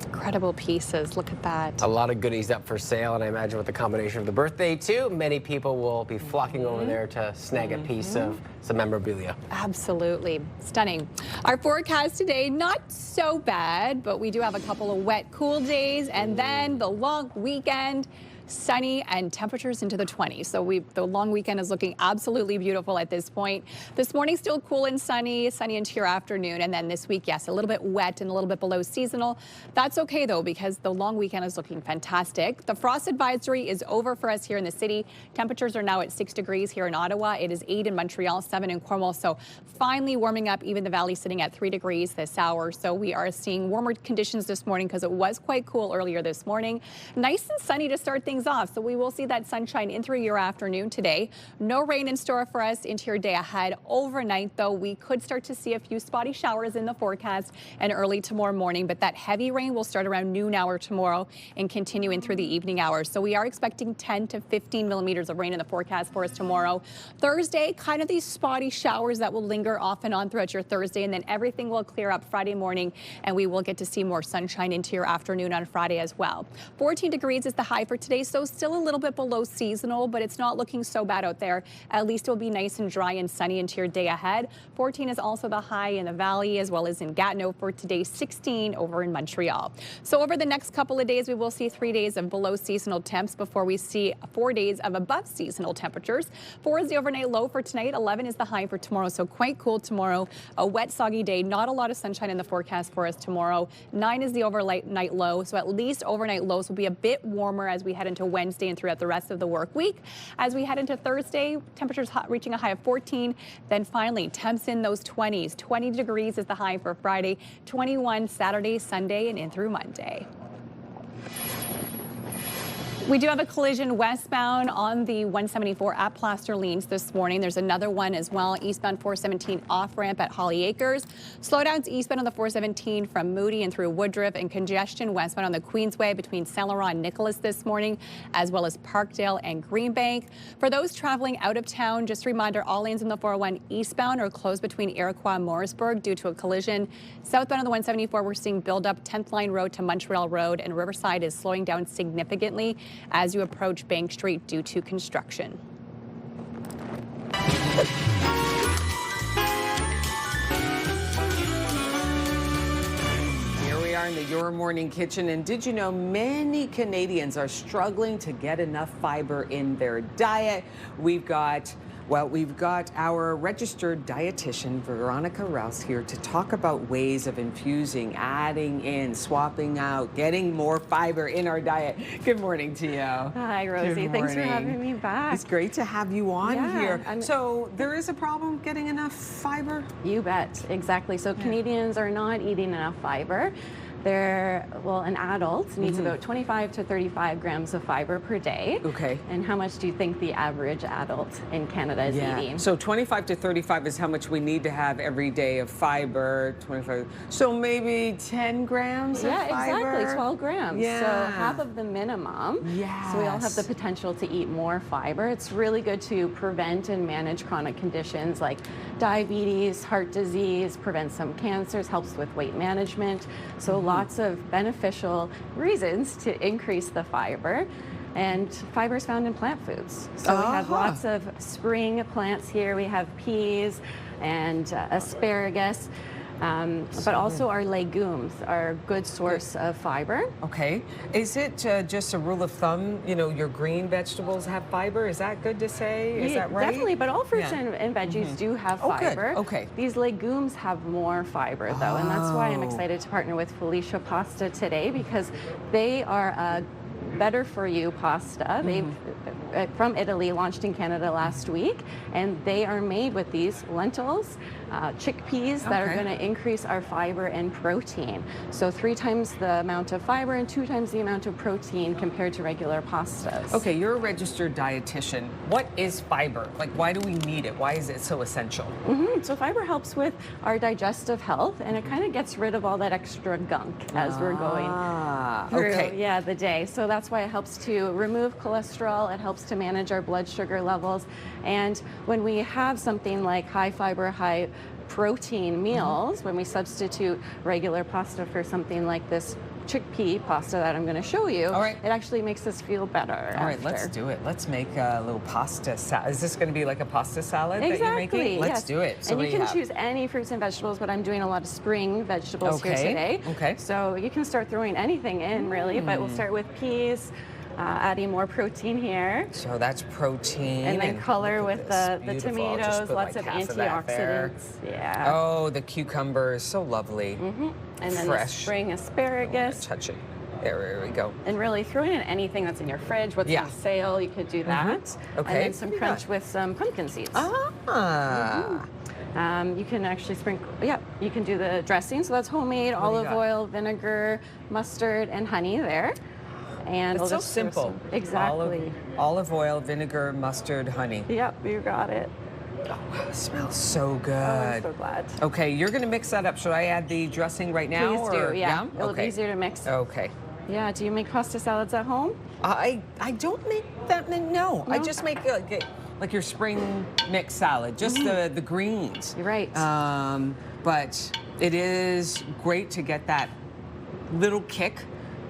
Incredible pieces. Look at that. A lot of goodies up for sale, and I imagine with the combination of the birthday too, many people will be flocking over there to snag a piece of some memorabilia. Absolutely. Stunning. Our forecast today, not so bad, but we do have a couple of wet, cool days, and then the long weekend. Sunny and temperatures into the 20s. So the long weekend is looking absolutely beautiful at this point. This morning still cool and sunny into your afternoon. And then this week, yes, a little bit wet and a little bit below seasonal. That's okay though, because the long weekend is looking fantastic. The frost advisory is over for us here in the city. Temperatures are now at 6 degrees here in Ottawa. It is 8 in Montreal, 7 in Cornwall. So finally warming up, even the valley sitting at 3 degrees this hour. So we are seeing warmer conditions this morning because it was quite cool earlier this morning. Nice and sunny to start things things off. So we will see that sunshine in through your afternoon today. No rain in store for us into your day ahead. Overnight, though, we could start to see a few spotty showers in the forecast and early tomorrow morning, but that heavy rain will start around noon hour tomorrow and continue in through the evening hours. So we are expecting 10 to 15 millimeters of rain in the forecast for us tomorrow. Thursday, kind of these spotty showers that will linger off and on throughout your Thursday, and then everything will clear up Friday morning, and we will get to see more sunshine into your afternoon on Friday as well. 14 degrees is the high for today, so still a little bit below seasonal, but it's not looking so bad out there. At least it will be nice and dry and sunny into your day ahead. 14 is also the high in the valley as well as in Gatineau for today, 16 over in Montreal. So over the next couple of days, we will see 3 days of below seasonal temps before we see 4 days of above seasonal temperatures. 4 is the overnight low for tonight. 11 is the high for tomorrow, so quite cool tomorrow. A wet, soggy day. Not a lot of sunshine in the forecast for us tomorrow. 9 is the overnight low, so at least overnight lows will be a bit warmer as we head into Wednesday and throughout the rest of the work week. As we head into Thursday, temperatures reaching a high of 14. Then finally, temps in those 20s. 20 degrees is the high for Friday. 21 Saturday, Sunday, and in through Monday. We do have a collision westbound on the 174 at Plasterlines this morning. There's another one as well, eastbound 417 off-ramp at Holly Acres. Slowdowns eastbound on the 417 from Moody and through Woodruff, and congestion westbound on the Queensway between Saint Laurent and Nicholas this morning, as well as Parkdale and Greenbank. For those traveling out of town, just a reminder, all lanes in the 401 eastbound are closed between Iroquois and Morrisburg due to a collision. Southbound on the 174, we're seeing build-up 10th Line Road to Montreal Road, and Riverside is slowing down significantly as you approach Bank Street due to construction. Here we are in the Your Morning Kitchen, and did you know many Canadians are struggling to get enough fiber in their diet? We've got our registered dietitian, Veronica Rouse, here to talk about ways of infusing, adding in, swapping out, getting more fiber in our diet. Good morning to you. Hi, Rosie. Thanks for having me back. It's great to have you on here. So there is a problem getting enough fiber? You bet. Exactly. So Canadians are not eating enough fiber. An adult needs about 25 to 35 grams of fiber per day. Okay. And how much do you think the average adult in Canada is eating? So 25 to 35 is how much we need to have every day of fiber. 25. So maybe 10 grams of fiber? Yeah, exactly. 12 grams. Yeah. So half of the minimum. Yes. So we all have the potential to eat more fiber. It's really good to prevent and manage chronic conditions like diabetes, heart disease, prevent some cancers, helps with weight management. So lots of beneficial reasons to increase the fiber. And fiber is found in plant foods. So we have lots of spring plants here. We have peas and asparagus. But also our legumes are a good source of fiber. Okay. Is it just a rule of thumb, your green vegetables have fiber? Is that good to say? Is that right? Definitely, but all fruits and veggies do have fiber. Good. Okay. These legumes have more fiber, though, and that's why I'm excited to partner with Felicia Pasta today, because they are a better for you pasta. They've from Italy, launched in Canada last week, and they are made with these lentils, chickpeas that are going to increase our fiber and protein. So 3 times the amount of fiber and 2 times the amount of protein compared to regular pastas. Okay, you're a registered dietitian. What is fiber? Like, why do we need it? Why is it so essential? So fiber helps with our digestive health, and it kind of gets rid of all that extra gunk as we're going through the day. So that's why it helps to remove cholesterol. It helps to manage our blood sugar levels. And when we have something like high fiber, high protein meals, when we substitute regular pasta for something like this chickpea pasta that I'm going to show you, it actually makes us feel better. All right, let's do it. Let's make a little pasta salad. Is this going to be like a pasta salad that you're making? Let's do it. So and you can choose any fruits and vegetables, but I'm doing a lot of spring vegetables here today. Okay. So you can start throwing anything in, really, but we'll start with peas. Adding more protein here. So that's protein. And then color with the tomatoes, lots of antioxidants. Yeah. Oh, the cucumber is so lovely. And then the spring asparagus. Touch it. There we go. And really throwing in anything that's in your fridge, what's on sale, you could do that. Okay. And then some crunch with some pumpkin seeds. You can actually sprinkle, you can do the dressing. So that's homemade, olive oil, vinegar, mustard, and honey there. And It's we'll so just throw simple. some- Exactly. Olive oil, vinegar, mustard, honey. Yep, you got it. Oh, wow, it smells so good. Oh, I'm so glad. Okay, you're going to mix that up. Should I add the dressing right now? Please or? do, yeah. It'll be Okay. easier to mix. Okay. Yeah, do you make pasta salads at home? I don't make that many. No, I just make like your spring mix salad, just the greens. You're right. But it is great to get that little kick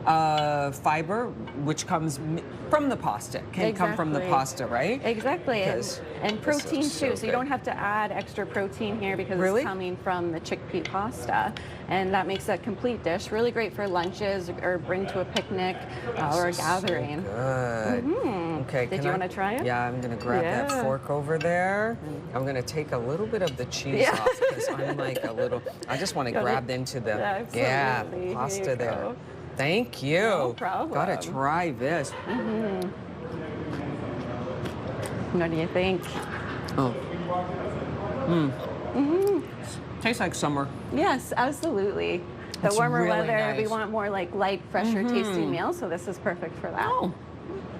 of fiber, which comes from the pasta. Can come from the pasta, right? Exactly. Because And protein so too. So you don't have to add extra protein here because Really? it's coming from the chickpea pasta. And that makes a complete dish. Really great for lunches or bring to a picnic or a gathering. Good. Okay. Did you want to try it? Yeah, I'm going to grab that fork over there. I'm going to take a little bit of the cheese off because I'm like a little, I just want to grab into the, absolutely. pasta Here you there. go. Thank you. No problem. Gotta try this. What do you think? Oh. Tastes like summer. Yes, absolutely. The It's warmer really weather, we nice. want more like light, fresher tasting meals, so this is perfect for that. Oh,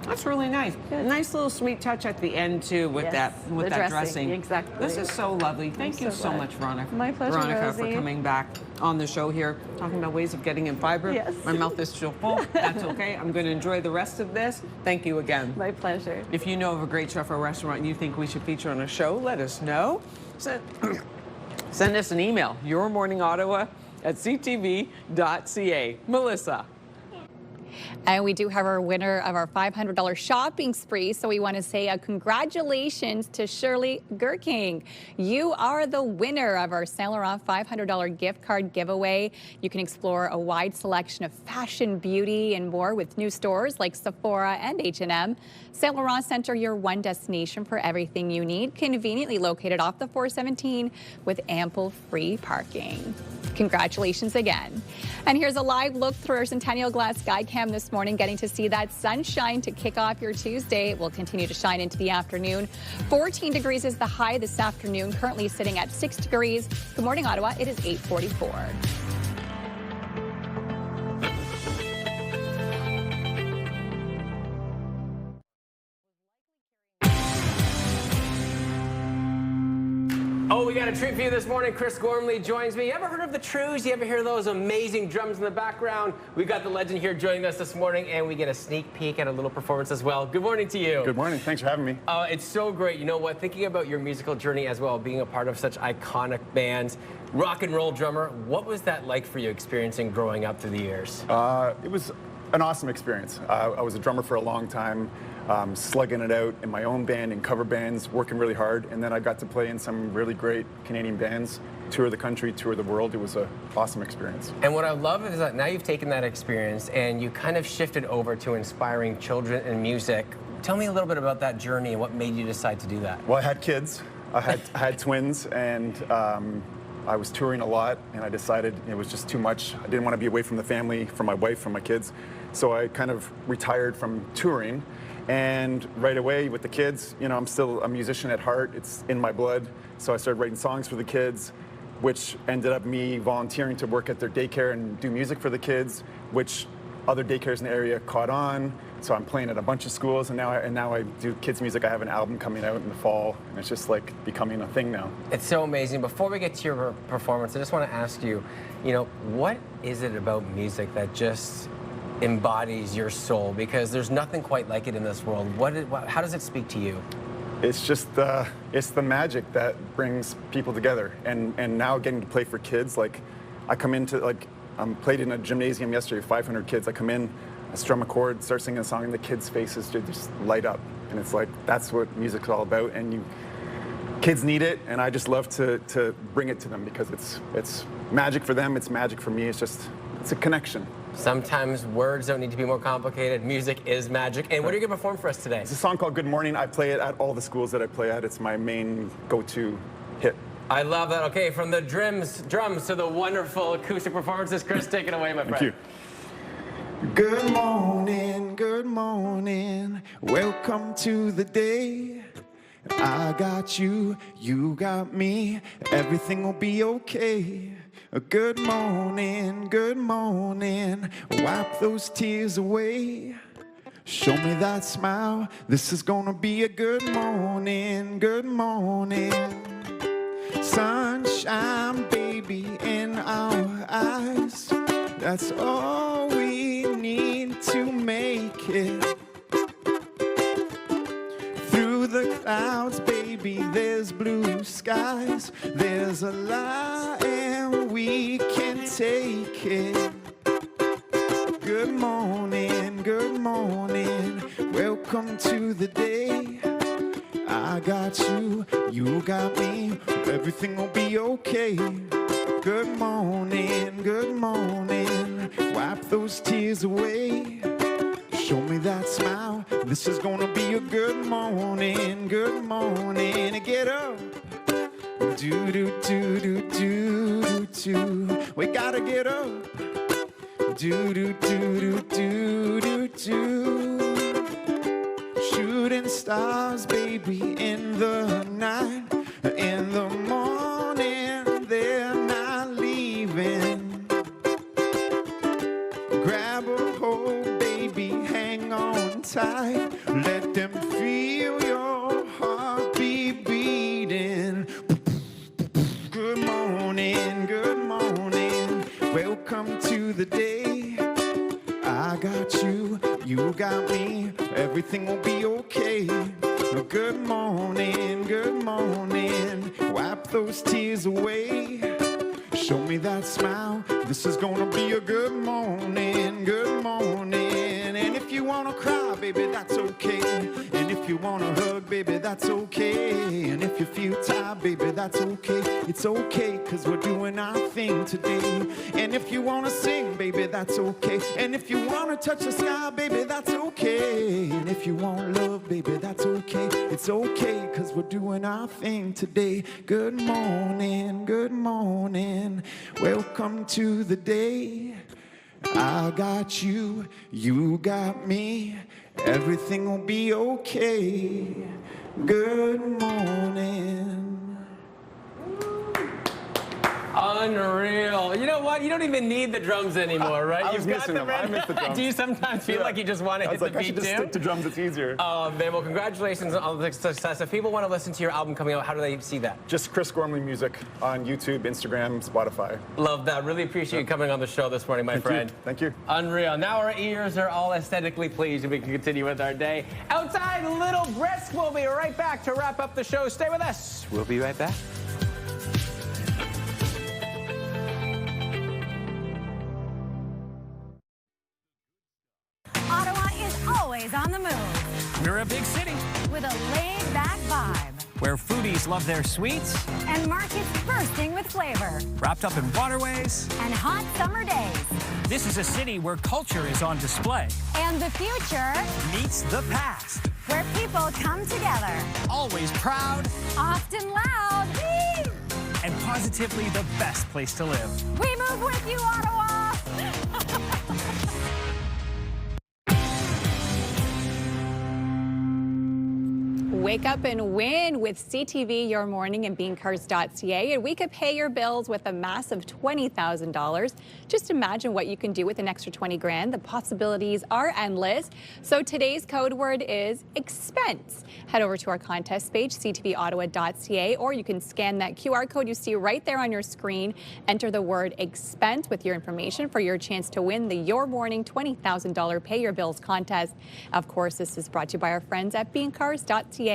that's really nice. Nice little sweet touch at the end too with Yes, that the dressing. Exactly. This is so lovely. Thank you so so glad. much, Veronica. My pleasure, Veronica, for Rosie. coming back on the show here, talking about ways of getting in fiber. Yes. My mouth is still full. That's okay. I'm going to enjoy the rest of this. Thank you again. My pleasure. If you know of a great chef or restaurant you think we should feature on a show, let us know. Send us an email, yourmorningottawa@ctv.ca. Melissa. And we do have our winner of our $500 shopping spree. So we want to say a congratulations to Shirley Gurking. You are the winner of our Saint Laurent $500 gift card giveaway. You can explore a wide selection of fashion, beauty, and more with new stores like Sephora and H&M. Saint Laurent Center, your one destination for everything you need, conveniently located off the 417 with ample free parking. Congratulations again. And here's a live look through our Centennial Glass Skycam this morning, getting to see that sunshine to kick off your Tuesday. It will continue to shine into the afternoon. 14 degrees is the high this afternoon, currently sitting at 6 degrees. Good morning, Ottawa. It is 8:44. Oh, we got a treat for you this morning. Chris Gormley joins me. You ever heard of the Trues? You ever hear those amazing drums in the background? We've got the legend here joining us this morning, and we get a sneak peek at a little performance as well. Good morning to you. Good morning. Thanks for having me. It's so great. You know what? Thinking about your musical journey as well, being a part of such iconic bands, rock and roll drummer, what was that like for you experiencing growing up through the years? It was an awesome experience. I was a drummer for a long time. Slugging it out in my own band, in cover bands, working really hard, and then I got to play in some really great Canadian bands, tour the country, tour the world. It was an awesome experience. And what I love is that now you've taken that experience and you kind of shifted over to inspiring children in music. Tell me a little bit about that journey and what made you decide to do that. Well, I had kids. I had twins, and I was touring a lot, and I decided it was just too much. I didn't want to be away from the family, from my wife, from my kids. So I kind of retired from touring. And right away with the kids, you know, I'm still a musician at heart. It's in my blood. So I started writing songs for the kids, which ended up me volunteering to work at their daycare and do music for the kids, which other daycares in the area caught on. So I'm playing at a bunch of schools, and now I do kids music. I have an album coming out in the fall, and it's just like becoming a thing now. It's so amazing. Before we get to your performance, I just want to ask you, you know, what is it about music that just embodies your soul? Because there's nothing quite like it in this world. How does it speak to you? It's just it's the magic that brings people together, and now getting to play for kids. Like, I come into played in a gymnasium yesterday, 500 kids. I come in, I strum a chord, start singing a song, and the kids' faces just light up, and it's like that's what music's all about. And kids need it, and I just love to bring it to them because it's magic for them. It's magic for me. It's a connection. Sometimes words don't need to be more complicated. Music is magic. And what are you going to perform for us today? It's a song called Good Morning. I play it at all the schools that I play at. It's my main go-to hit. I love that. Okay, from the drums to the wonderful acoustic performances. Chris, take it away, my friend. Thank you. Good morning, welcome to the day. I got you, you got me, everything will be okay. Good morning, wipe those tears away. Show me that smile. This is gonna be a good morning, good morning. Sunshine, baby, in our eyes. That's all we need to make it. Through the clouds, baby, there's blue skies. There's a light and we can take it. Good morning, good morning. Welcome to the day. I got you, you got me. Everything will be okay. Good morning, good morning. Wipe those tears away. Show me that smile. This is gonna be a good morning, good morning. Get up. Do do do do do do. We gotta get up. Do do do do do do do. Shooting stars, baby, in the night. In the morning, they're not leaving. Grab a hold, baby, hang on tight. Let them feel your heartbeat beating. Good morning, good morning. Welcome to the day. I got you, you got me. Everything will be okay. Good morning, good morning. Wipe those tears away. Show me that smile. This is gonna be a good morning, good morning. And if you wanna cry, baby, that's okay. And if you wanna hug, baby, that's okay. And if you feel tired, baby, that's okay. It's okay, cause we're doing our thing today. And if you wanna sing, baby, that's okay. And if you wanna touch the sky, baby, that's okay. And if you want love, baby, that's okay. It's okay, cause we're doing our thing today. Good morning, good morning. Welcome to the day. I got you, you got me. Everything will be okay. Good morning. Unreal. You know what? You don't even need the drums anymore, right? I was missing them. I miss the drums. Do you sometimes feel like you just want to hit the beat too? I should just stick to drums. It's easier. Oh, man. Well, congratulations on the success. If people want to listen to your album coming out, how do they see that? Just Chris Gormley Music on YouTube, Instagram, Spotify. Love that. Really appreciate you coming on the show this morning, my friend. Thank you. Unreal. Now our ears are all aesthetically pleased and we can continue with our day. Outside, Little Brisk. We'll be right back to wrap up the show. Stay with us. We'll be right back. Ottawa is always on the move. We're a big city with a laid-back vibe. where foodies love their sweets and markets bursting with flavor. Wrapped up in waterways and hot summer days. This is a city where culture is on display. And the future meets the past. Where people come together. Always proud. Often loud. Whee! And positively the best place to live. We move with you, Ottawa! Wake up and win with CTV Your Morning and beancars.ca, and we could pay your bills with a massive $20,000. Just imagine what you can do with an extra 20 grand. The possibilities are endless. So today's code word is expense. Head over to our contest page, ctvottawa.ca, or you can scan that QR code you see right there on your screen. Enter the word expense with your information for your chance to win the Your Morning $20,000 Pay Your Bills contest. Of course, this is brought to you by our friends at beancars.ca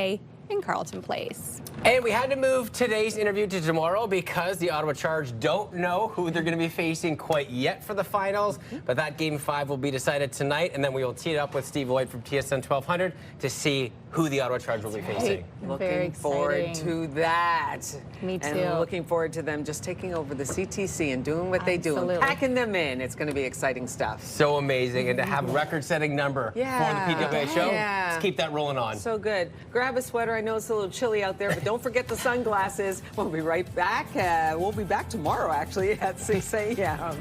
in Carleton Place. And we had to move today's interview to tomorrow because the Ottawa Charge don't know who they're going to be facing quite yet for the finals. But that Game 5 will be decided tonight, and then we will tee it up with Steve Lloyd from TSN 1200 to see who the Ottawa Charge will be facing. Looking forward to that. Me too. And looking forward to them just taking over the CTC and doing what they do and packing them in. It's going to be exciting stuff. So amazing. And to have record-setting number for the PWHL, let's keep that rolling on. So good. Grab a sweater. I know it's a little chilly out there, but don't forget the sunglasses. We'll be right back. We'll be back tomorrow, actually, at 6 a.m.